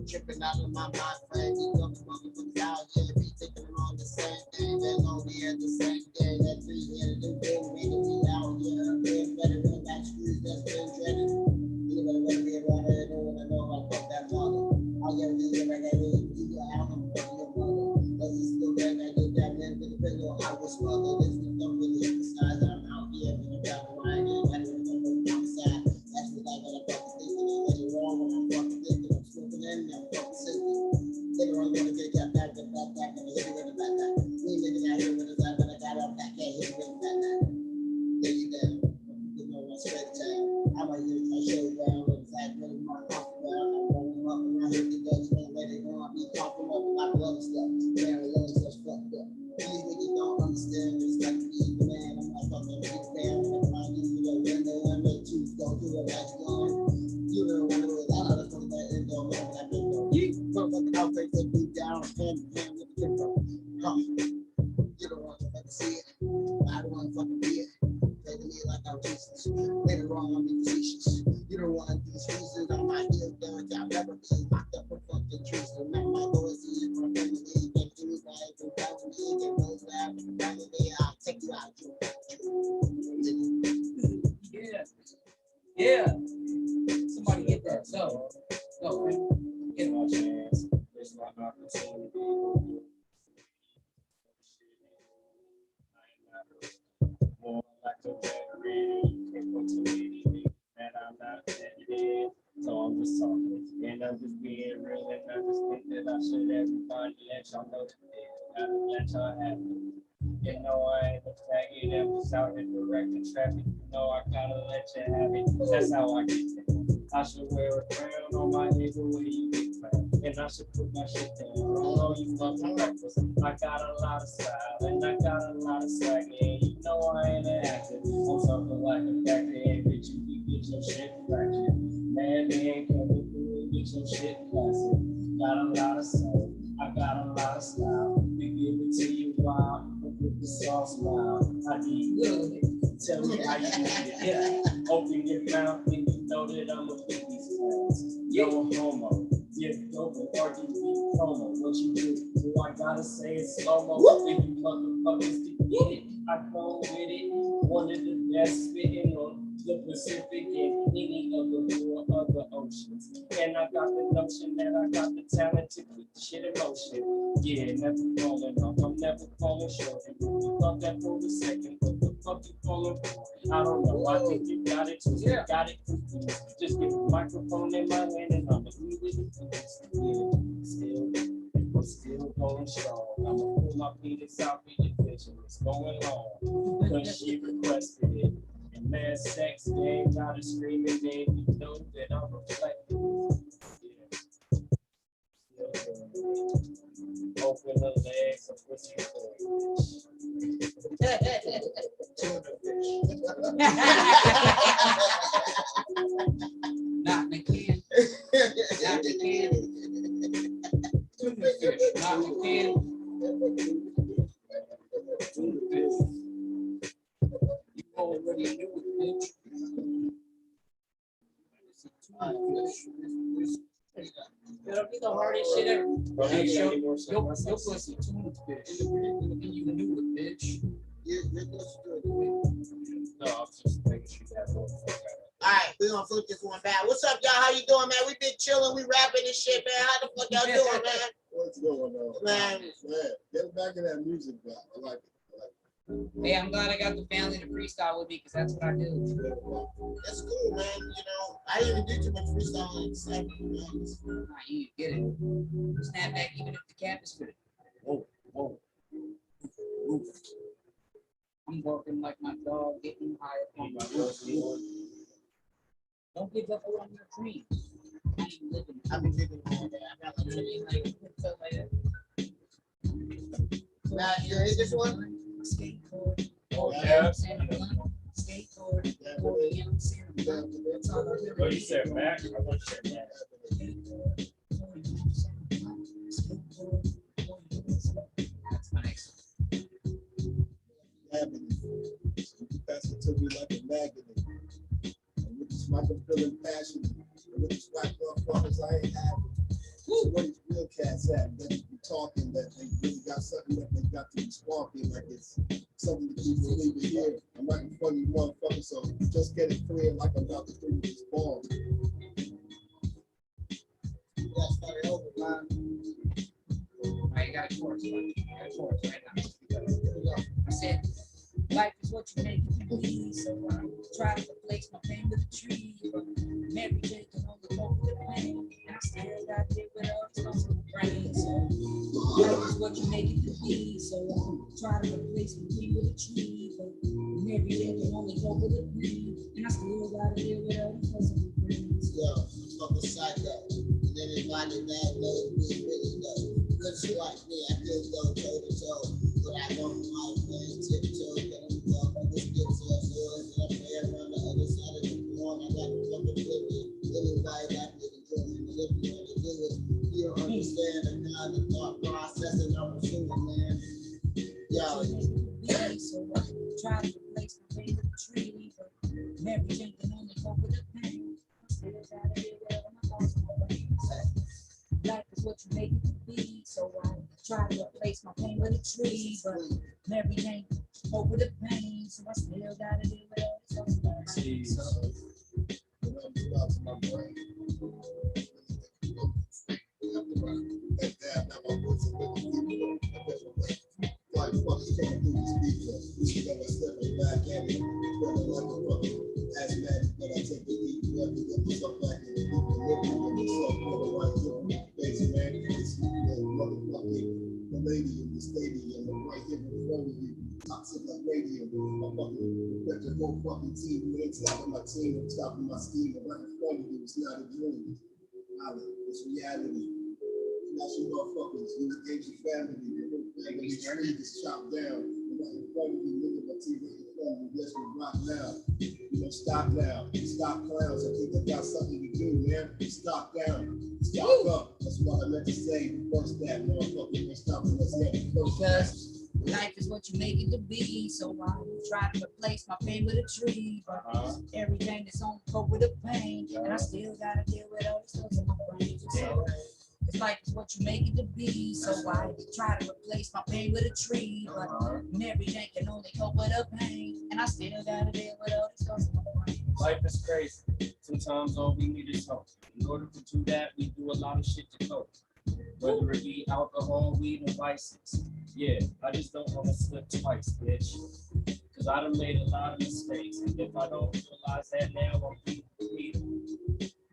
Tripping out of my mind, friend. You know the motherfuckers out here be thinking I'm on the same thing. They're lonely at the same day. That 3-headed new bill, we to be out here. Being better than that street that's been dreaded. Anybody wanna be around here, know what I know about fuck that father. I'll get rid of like I did. You out on fuck your mother. Does it still bang? I did that man with the pillow. I was smothered. This is don't really emphasize. I'm out here when you're out riding. Anybody wanna go outside? That's what I gotta fucking think. It's wrong when I'm fucking thinking. I'm smoking in there. Fucking system. Later on, gonna get got back and hit you with the back. We niggas out here with us, but I got on back and hit you with the back. There you go. You know what's straight time. I'm out here my show down with exactly my house down. I'm rolling up and I hit the Dutch man. Where they gonna be talking up about the other stuff. Man, alone such fucked up. These niggas don't understand what it's like to be the man. I'm not fucking big fan. Yeah. Somebody get that. So, go, man. Get My it. chance. It's my opportunity. More like a veteran. Can't go to anything that I'm not vetted. So I'm just talking. And I'm just being real. And I just think that I should everybody let y'all know the deal. Gotta let y'all have it. You know I ain't a faggot. I'm just out here directing traffic. You know I gotta let you have it. That's how I get there. I should wear a crown on my head the way you get found. And I should put my shit down. Oh, you fucking reckless. I got a lot of style and I got a lot of swag. And you know I ain't an actor. I'm something like a factor. And bitch, you can get your shit fractured. Man coming through and get your shit classic. Got a lot of soul. I got a lot of style. We give it to you wild. With the soft smile. I need you. Tell me how you need it. Yeah. Open your mouth and you know that I'm a big these fans. Yo, homo. Yeah, dope and RDB promo. What you do I gotta say it slow-mo. If you motherfuckers can get it, I go with it. One of the best spitting on the Pacific and any of the four other oceans. And I got the notion that I got the talent to keep the shit in motion. Yeah, never falling off. I'm never falling short. And you thought that for a second. What the fuck you falling for? I don't know. I think you got it too. You got it confused. Just get the microphone in my hand and I'ma leave it. I'm still going strong. I'ma pull my penis out for your vision. It's going long. Cause she requested it. And man, sex game got her screaming, and you know that I'm reflecting. Yeah. Open the legs of pussy boy. Not the can. Not the can. Tuna fish. Not the can. Tuna fish. You already knew it, bitch. That'll be the hardest shit ever. Hey, show your pussy tuna fish. And you knew it, bitch. No, I'm just making sure that one. All right, we're gonna flip this one back. What's up, y'all? How you doing, man? We been chilling, we rapping and shit, man. How the fuck y'all doing, man? What's going on? Man. Get back in that music back. I like it. Hey, I'm glad I got the family to freestyle with me because that's what I do. That's cool, man. You know, I didn't even do too much freestyling. Nah, you get it. Snap back even if the cap is with it. Whoa, whoa. Oof. I'm working like my dog, getting higher on my road. Don't give up on your dreams. I ain't living. I've been living all day. I got like stuff like that. Now, you hear this one? Skateboard. Oh, yeah. Skateboard. Oh, you said Mac? I want to say Mac. That's nice. That's it to me like a magnet. And with this mic, I'm feeling passionate. And with this mic, motherfuckers, I ain't happy. So where these real cats at that be talking that they really got something that they got to be sparking, like it's something that people need to hear. I'm writing for you motherfuckers, so just get it clear like I'm about to do this ball. Let's start it over, man. I got a chorus. I got a chorus right now. I said, life is what you make it be. So I try to replace my pain with a tree. But Mary Jane can only cope with the pain. And I still got it with all the muscle brain. So life is what you make it to be. So I try to replace my pain with a tree. But Mary Jane can only cope with the pain. And I still got it with all the muscle brain. Yo, I'm a psycho. And anybody that knows me really know. Cause you like me, I still go toe to toe. But I don't like playing tiptoe. Getting motherfuckers get to us. And I'm there on the other side of the lawn. I got to fucking flip it. Anybody like me to do it. And if you want to do it, you don't understand the kind of thought process that I'm assuming, man. Yo. So I try to replace my pain with a tree. But Mary Jane can only cope with the pain. I still got it with all my muscle brain. Life is what you make it to be, so I try to replace my pain with a tree, but Mary Jane cope with the pain, so I still gotta deal with all this. out to my brain. Like fucking coming through these people. You know, I step back at it. Feeling like a fucking asthmatic, but I take the deep breath and get myself back in the equilibrium and myself for the right human face, man. It's the motherfucking the lady in the stadium. I'm right here in front of you. Toxic like radium. I'm fucking with the whole fucking team. You ain't stopping my team. I'm stopping my scheme. And right in front of you, it's not a dream. It's reality. That's your motherfuckers. You engage your family. Like when these trees chopped down. Right in front of you, look at my TV in front of you. Yes, we rock now. You know, stop now. Stop clowns. I think they got something to do, man. Stop down. Stop up. That's what I meant to say. Reverse that, motherfucker. You're stopping us yet. Because life is what you make it to be. So I try to replace my pain with a tree. But everything that's on cope with the pain. And I still gotta deal with all these thoughts in my brain. So cause life is what you make it to be. So I try to replace my pain with a tree. But everything can only cope with the pain. And I still gotta deal with all these thoughts in my brain. Life is crazy. Sometimes all we need is hope. In order to do that, we do a lot of shit to cope. Whether it be alcohol, weed, or vices. Yeah, I just don't want to slip twice, bitch. Cause I done made a lot of mistakes. And if I don't realize that now, I'm freedom.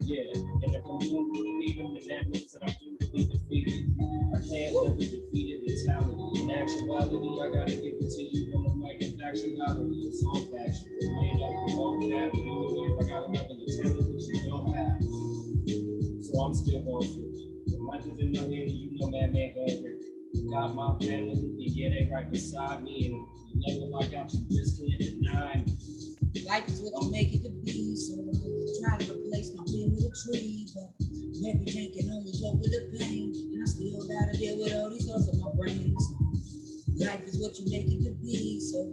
Yeah, and if I'm doing freedom, then that means that I'm doomed to be defeated. I can't live with defeated mentality. In actuality, I gotta give it to you from a mic in factuality. It's all factual. Made up with all that. But anyway, I got another talent that you don't have. So I'm still going through. Life is in my hand, you know that man going through. Got my family, and yeah, they right beside me. And the level I got, you just can't deny me. Life is what you make it to be. So I try to replace my pain with a tree. But everything can only cope with the pain. And I still gotta deal with all these thoughts in my brain. Life is what you make it to be. So I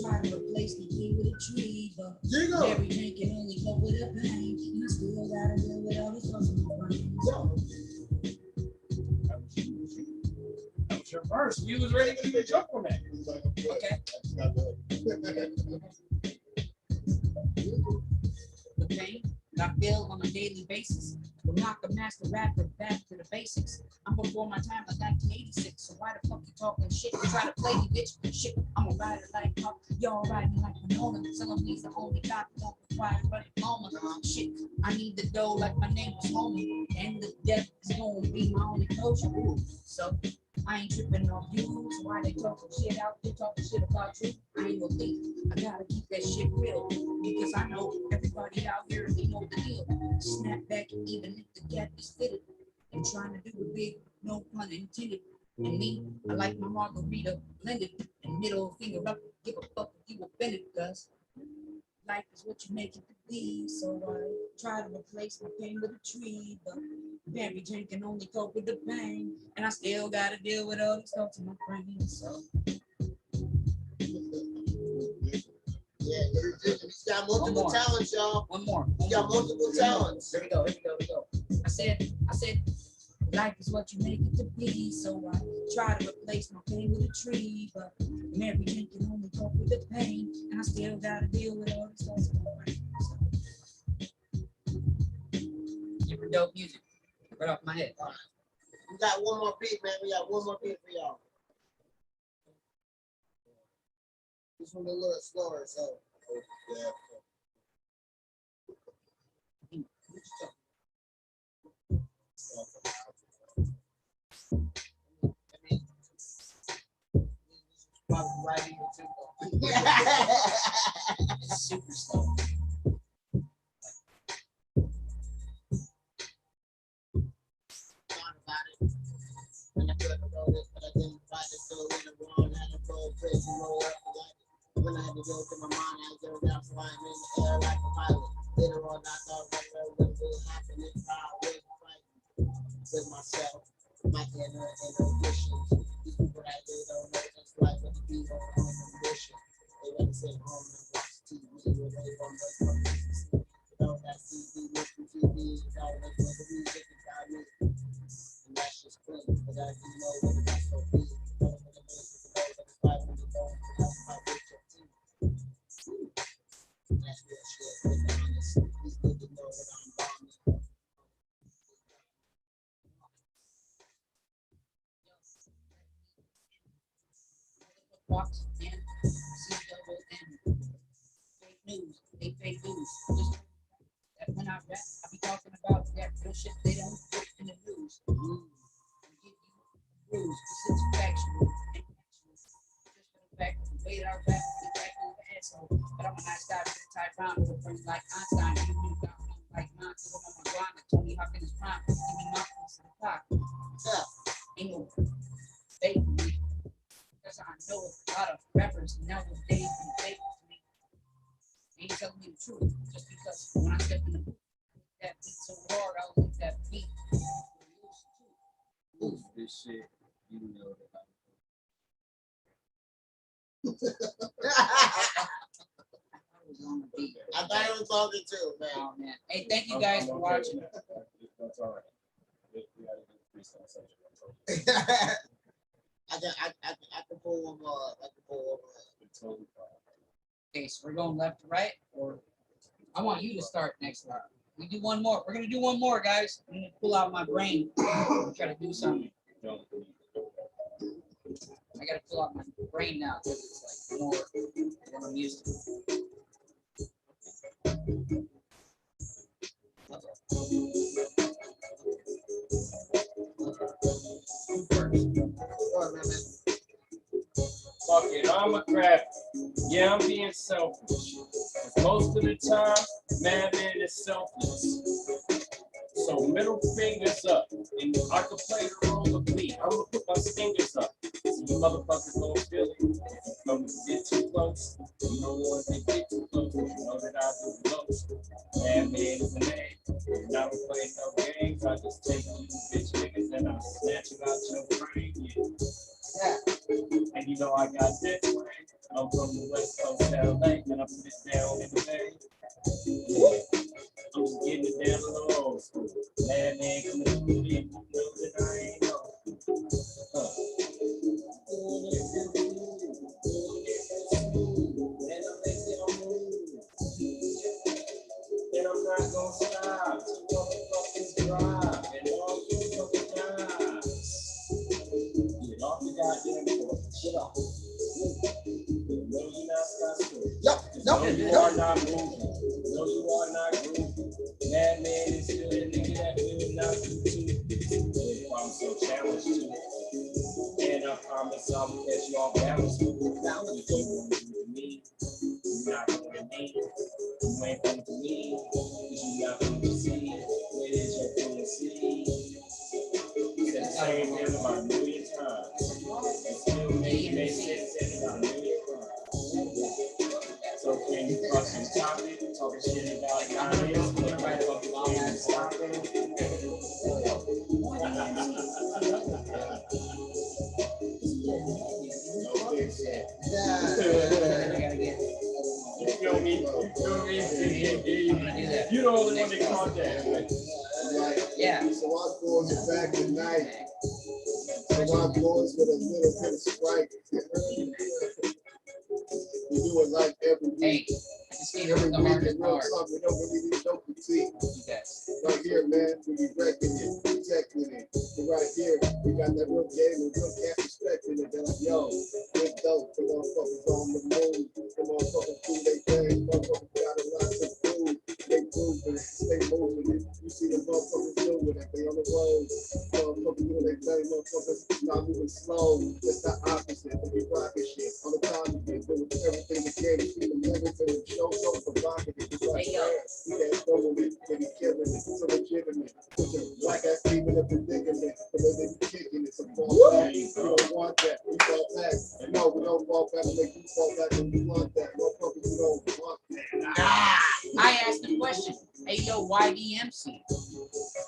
try to replace my pain with a tree. But everything can only cope with the pain. And I still gotta deal with all these thoughts in my brain. That was your verse. You was ready to jump on that. Okay. The pain that I feel on a daily basis will knock a master rapper back to the basics. I'm before my time like 1986, so why the fuck you talking shit? You try to play me, bitch. Shit, I'm a rider like pop. Y'all riding like Winona. Some of me's the only guy who don't require running moment. Shit, I need the dough like my name was Homer. And the death is gonna be my only closure. So I ain't tripping off you, so why they talking shit out there, talking shit about you? I ain't no thief, I gotta keep that shit real, because I know everybody out here, they know the deal. Snap back even if the gap is fitted, and trying to do the big, no pun intended. And me, I like my margarita blended, and middle finger up, give a fuck if you offended, cause life is what you make it to be. So I try to replace my pain with a tree, but everything can only cope with the pain, and I still gotta deal with all these thoughts in my brain. So yeah, he's got multiple talents, y'all. One more. He got multiple talents. Here we go. I said, life is what you make it to be. So I try to replace my pain with a tree, but everything can only cope with the pain, and I still gotta deal with all these thoughts in my brain. So, super dope music. Right off my head. We got one more beat, man. We got one more beat for y'all. This one a little slower, so. Yeah. Probably right in the tempo. It's super slow. When I could have wrote it, but I didn't find it, so in the wrong, had to roll crazy, roll up and like it. When I had to go to my mind, I zeroed out flying in the air like a pilot. Later on, I thought what really happened if I was fighting with myself, my inner inhibitions. These people that they don't know just like what the people on a mission. They want to sit home and watch TV away from the publicity. You know that TV, listen to TV, it's all like what the music is out here. And that's just clean, because I do know what it's so be. You know what it is, you know that it's like when you don't have my picture too. That's real shit, with the honest. These niggas know what I'm about. way that I rap, it's like an asshole. But I'm a nice guy, with a tight rhyme, with a friend like Einstein. You knew got me like mine, so I'm on my grind, like Tony Hawk in his prime. Give me my piece of the pie. Yeah, ain't no fake for me. Because I know a lot of rappers nowadays be fake to me. Ain't telling me the truth, just because when I step in the booth, that beat so hard, I'll leave that beat. Oof, this shit, you know that. I thought it was talking too, man. Oh man. Hey, thank you guys for watching. That's all right. We gotta do the freestyle section. I can pull one more. I can pull one more. It's totally fine. Okay, so we're going left to right, or I want you to start next round. We do one more. We're gonna do one more, guys. I'm gonna pull out my brain. Try to do something. I gotta pull out my brain now because it's like more than I'm used to. Fuck it, I'm a grab. Yeah, I'm being selfish. 'Cause most of the time, madman is selfless. So middle fingers up, and I can play the role of me. I'm gonna put my fingers up, so you motherfuckers don't feel it. If you come to get too close, you don't want to get too close. You know that I do the most. Madman is a name, and I don't play no games. I just take you bitch niggas and I snatch you out your brain. Yeah. And you know I got that way. I'm from the West Coast, LA, and I put it down in the Bay. Yeah. I'm just getting it down a little old school. Madman coming through it, you know that I ain't know. And I'm not gonna stop till motherfuckers drop and all you fucking guys. Get off the goddamn court. Shut up. No, you're not Scott. No, you are not moving. No, you are not grooving. Madman is still a nigga that will not do too. I'm so challenged too. And I promise I'll catch you all balanced. If you want to do me, you're not going to me. You ain't going to me. Because you're not going to see. Where is your fantasy? Said the same thing about a million times. It still make sense about a million times. So can you fucking stop it? Talking shit about comments, but right up the line and stop it. You feel me? You feel me? You the only one that caught that. Yeah. So our boys are back tonight. So our boys with a little bit of Sprite. We do it like every week. I just gave Every the week hardest is real part. tough. We don't really need no critique. Yes. Right here, man, we be wrecking it, protecting it. But right here, we got that real game and real cat respecting it. They're like, yo, Diff Dope, the motherfuckers on the move. The motherfuckers do they thing. Motherfuckers got a lot to prove. They proving it, stay moving it. You see the motherfuckers doing it. They on the road. Motherfuckers doing their thing. Motherfuckers not moving slow. It's the opposite. We rocking shit. On the time, we doing everything we can to keep the limits and the show so provocative. It's like, Hey, yo. we can't go with it. They be killing it. So legitimate. Put your black ass even up in Diggam, the way they be kicking it. So fall back. We don't want that. We fall back. No, we don't fall back. We make you fall back when we want that. Motherfuckers, we don't want that. I asked the question, hey yo, why DMC?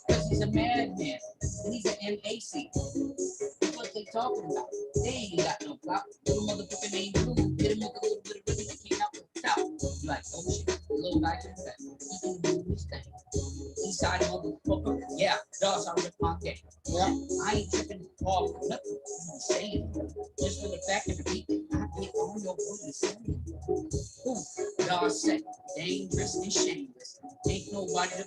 Because he's a madman and he's an MAC. What they talking about? They ain't got no clout. Little motherfucker named Blue did him with a little bit of rhythm that came out with the top. You like, oh shit, a little guy can rap. He can do his thing. Eastside motherfucker, yeah, dogs are rip my game. Yeah, I ain't tripping off nothing you saying. Just for the fact of the beat, I get on your word and say, ooh, dog said, dangerous and shameless. Ain't nobody to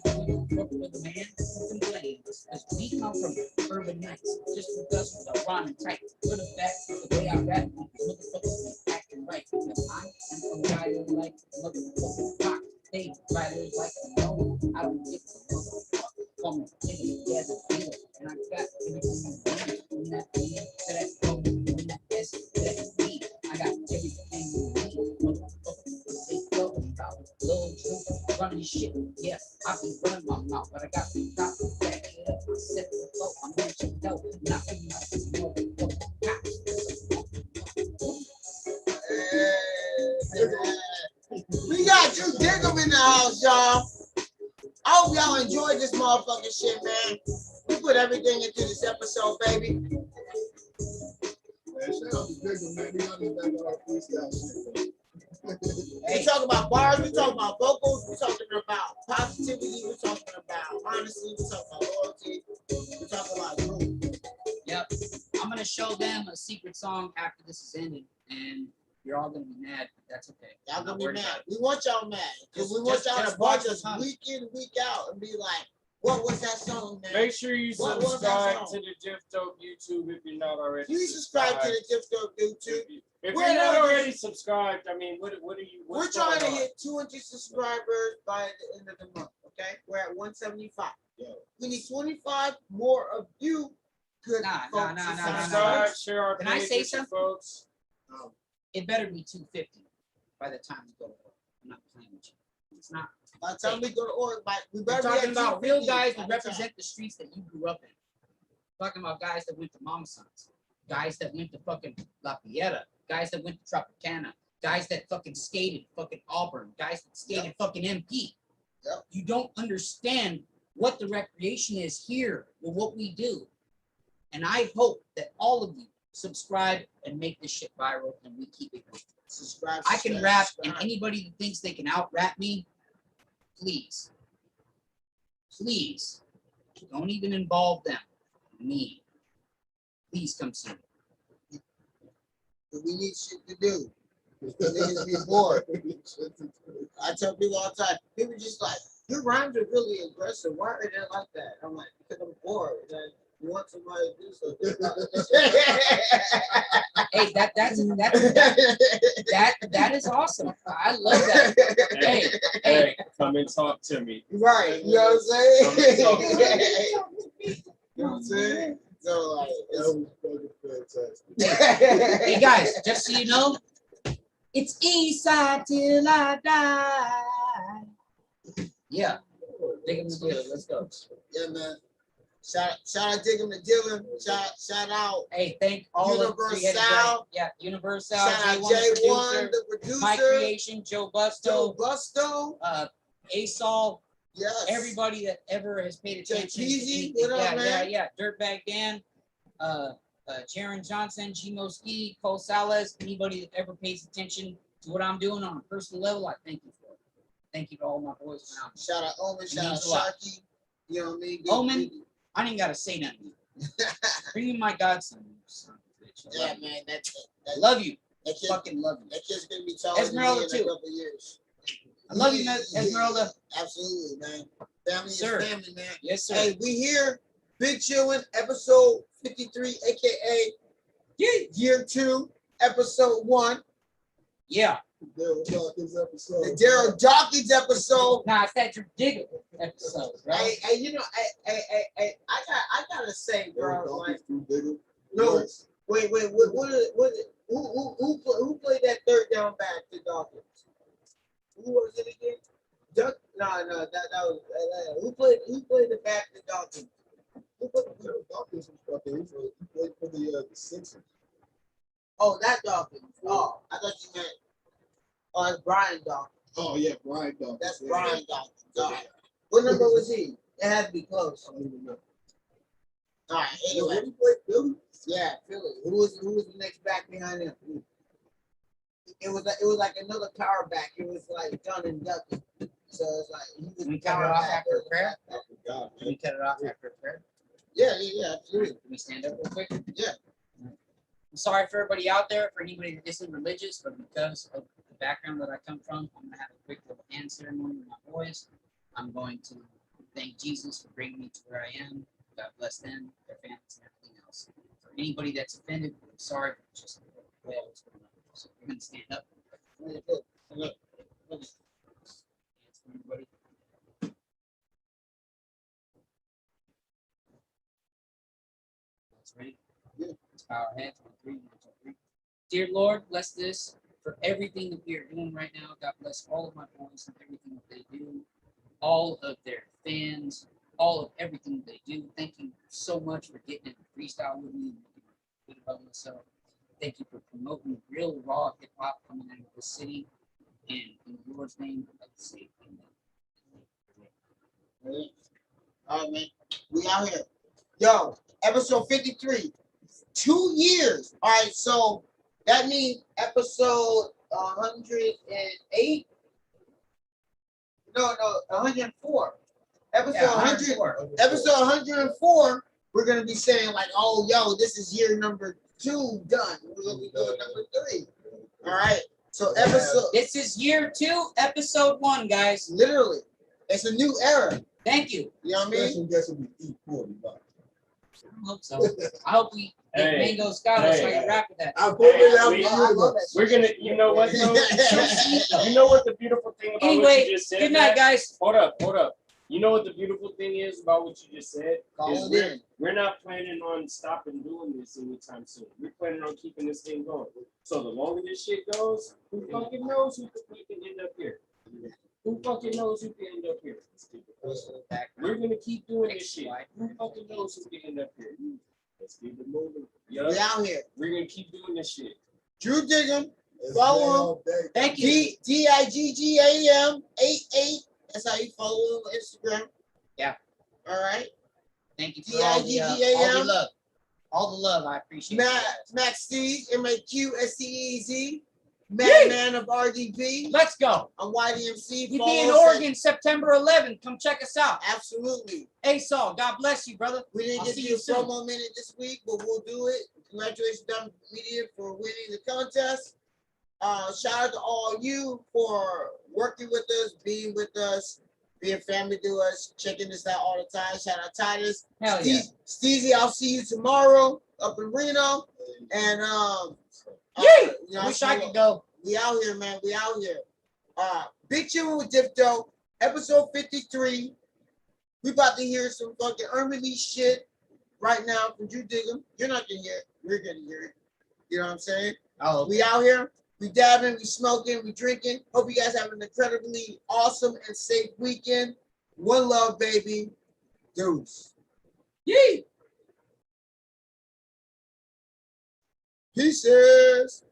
work with a man who complains. Cause we come from urban nights, just because we're rhyming tight. For the fact of the way I rap, motherfuckers be acting right. Because I am a rider like motherfucking rock. They riders like a no, I don't give a motherfucker. Call me together, dealer, and I got everything you need. From that B to that O, from that S to that B, I got everything running shit. Yeah, I be running my mouth, but I got to stop and back it up. I set the flow, I'm mentioning dope, not for you. We got you Diggam in the house, y'all. I hope y'all enjoyed this motherfucking shit, man. We put everything into this episode, baby. Man, shout out to Diggam, man. We got this back on our freestyle shit, man. We talk about bars, we talk about vocals, we talking about positivity, we talking about honesty, we talking about loyalty, we talking about growth. Yep. I'm gonna show them a secret song after this is ended, and you're all gonna be mad, but that's okay. Y'all I'm not gonna be worried mad. about it. We want y'all mad. Because we want y'all to watch watch us the week in, week out and be like, what was that song, man? Make sure you What was that subscribe song? to the Diff Dope YouTube if you're not already. Please subscribe to the Diff Dope YouTube. If We're you're not not- already subscribed, I mean, what are you? We're what's trying to going on? hit 200 subscribers by the end of the month, okay? We're at 175. Yeah. We need 25 more of you good Nah, folks. nah, nah, to nah, nah, subscribe. Subscribe, share our Can page I say with your something? folks. It better be 250 by the time we go to work. I'm not playing with you. It's not. By the time we go to order, we We're better be talking at about real 250 guys by that the time. represent the streets that you grew up in. Talking about guys that went to Mama Sons, guys that went to fucking La Piedra, guys that went to Tropicana, guys that fucking skated fucking Auburn, guys that skated fucking MP. Yep. You don't understand what the recreation is here with what we do. And I hope that all of you subscribe and make this shit viral and we keep it going. Subscribe. I can rap, and subscribe. anybody that thinks they can out rap me, please, please, don't even involve them. Me. Please come see me. We need shit to do. Niggas be bored. I tell people all the time, people just like, your rhymes are really aggressive. Why are they like that? I'm like, because I'm bored. Like, you want somebody to do something about it. Hey, that is awesome. I love that. Hey, Hey, come and talk to me. Right, you know what I'm saying? Come You know what I'm saying? So like, That was fucking fantastic. hey guys, just so you know, it's East Side till I die. Yeah, Diggam The Dealer. Let's go. Yeah, man. Shout out Diggam The Dealer. Shout out. Hey, thank all of the Universal. Yeah, Universal. Shout out J1, J1, the producer. My Creation, Joe Joe Busto, Busto. Asol, Yes. everybody that ever has paid attention. to Peasy, anything. what up, man? Yeah. Dirtbag Dan, Jaron Johnson, Chimo Ski, Cole Salas, anybody that ever pays attention to what I'm doing on a personal level, I thank you for it. Thank you to all my boys around me. Shout out Omen. Shout out means a lot. Sharky. You know what I mean? Omen? I didn't gotta say nothing. Bring me my godson, you son of a bitch. I Yeah, love you. man. I love you. That kid, Fucking love you. that kid's gonna be taller than me Esmeralda in a too. couple of years. I love you, man, Esmeralda. Absolutely, man. Family Sir. is family, man. Yes, sir. Hey, we here, Big Chillin, episode 53, aka year 2, episode 1. Yeah. Daryl Dawkins episode. The Daryl Dawkins episode. Nah, it's that Diggam episode, right? Hey, you know, I gotta say, bro, Daryl like, Dawkins through Diggam. no, Works. wait, who played that third down back to Dawkins? Who was it again? Duck? No, that was who played the back to Dawkins? Who played Daryl Dawkins was fucking. He played for the Sixers. Oh, that Dawkins. Oh, I thought you meant. Oh, it's Brian Dawkins. Oh yeah, Brian Dawkins. That's Yeah. Brian Dawkins. All right. What number was he? It had to be close. I don't even know. All right. Yo, Anyway, when he played Philly? yeah, Philly. Who was the next back behind him? It was like another power back. It was like John and Ducky. So it's like he was Can we the cut it power off back. after a prayer? I forgot, Can we cut it off after a prayer? Yeah, absolutely. Can we stand up real quick? Yeah. I'm sorry for everybody out there, for anybody that isn't religious, but because of the background that I come from, I'm gonna have a quick little hand ceremony with my boys. I'm going to thank Jesus for bringing me to where I am. God bless them, their families, and everything else. For anybody that's offended, I'm sorry, but it's just the way I was going on. So we're gonna stand up. Hands for everybody. That's ready. Let's bow our heads. 1, 2, 3. Dear Lord, bless this for everything that we are doing right now. God bless all of my boys and everything that they do. all of their fans, all of everything they do. Thank you so much for getting in the freestyle with me and making me feel about myself. Thank you for promoting real raw hip hop coming out of the city. And in the Lord's name, I'd like to say amen. All right, man. We out here. Yo, episode 53. 2 years. All right, so that means episode 108. No, 104. Episode 100. Episode 104. We're gonna be saying like, oh, yo, this is year number 2 done. We're gonna be doing number 3. All right. So episode. This is year 2, episode 1, guys. Literally, it's a new era. Thank you. You know what I mean? Special guest will be E40. I hope so. I hope we get Hey, Mango Scotto so I hey. can rap with that. I'm putting it out. I love it. We're gonna, you know what, though? You know what the beautiful thing about what Anyway, you just said? good night, Matt? guys. Hold up. You know what the beautiful thing is about what you just said? Call Is it in. we're not planning on stopping doing this anytime soon. We're planning on keeping this thing going. So the longer this shit goes, who fucking knows who can end up here? Who fucking knows who can end up here? We're gonna keep doing this shit. Who fucking knows who can end up here? Let's keep it moving. We out here. We're gonna keep doing this shit. Drew Diggam. Follow him. Thank you. Diggam 88. That's how you follow him on Instagram. Yeah. All right. Thank you for all the love. All the love. I appreciate it. Max Steez, MAQSTEZ. Madman of RDP. Let's go. I'm YDMC. We'll Follow be in us Oregon September 11th. Come check us out. Absolutely. Hey, Saul, God bless you, brother. We didn't I'll get see to you a soon. promo minute this week, but we'll do it. Congratulations, Dumb Media, for winning the contest. Shout out to all you for working with us, being with us, being family to us, checking us out all the time. Shout out Titus. Hell yeah. Steezy, I'll see you tomorrow up in Reno. And Yay! you know, Wish I could go. We out here, man. We out here. Big Chillin with Diff Dope, episode 53. We about to hear some fucking unreleased shit right now from Drew Diggam. You're not gonna hear it. We're gonna hear it. You know what I'm saying? Oh, We out here. We dabbing, we smoking, we drinking. Hope you guys have an incredibly awesome and safe weekend. One love, baby. Deuce. yay! Pieces.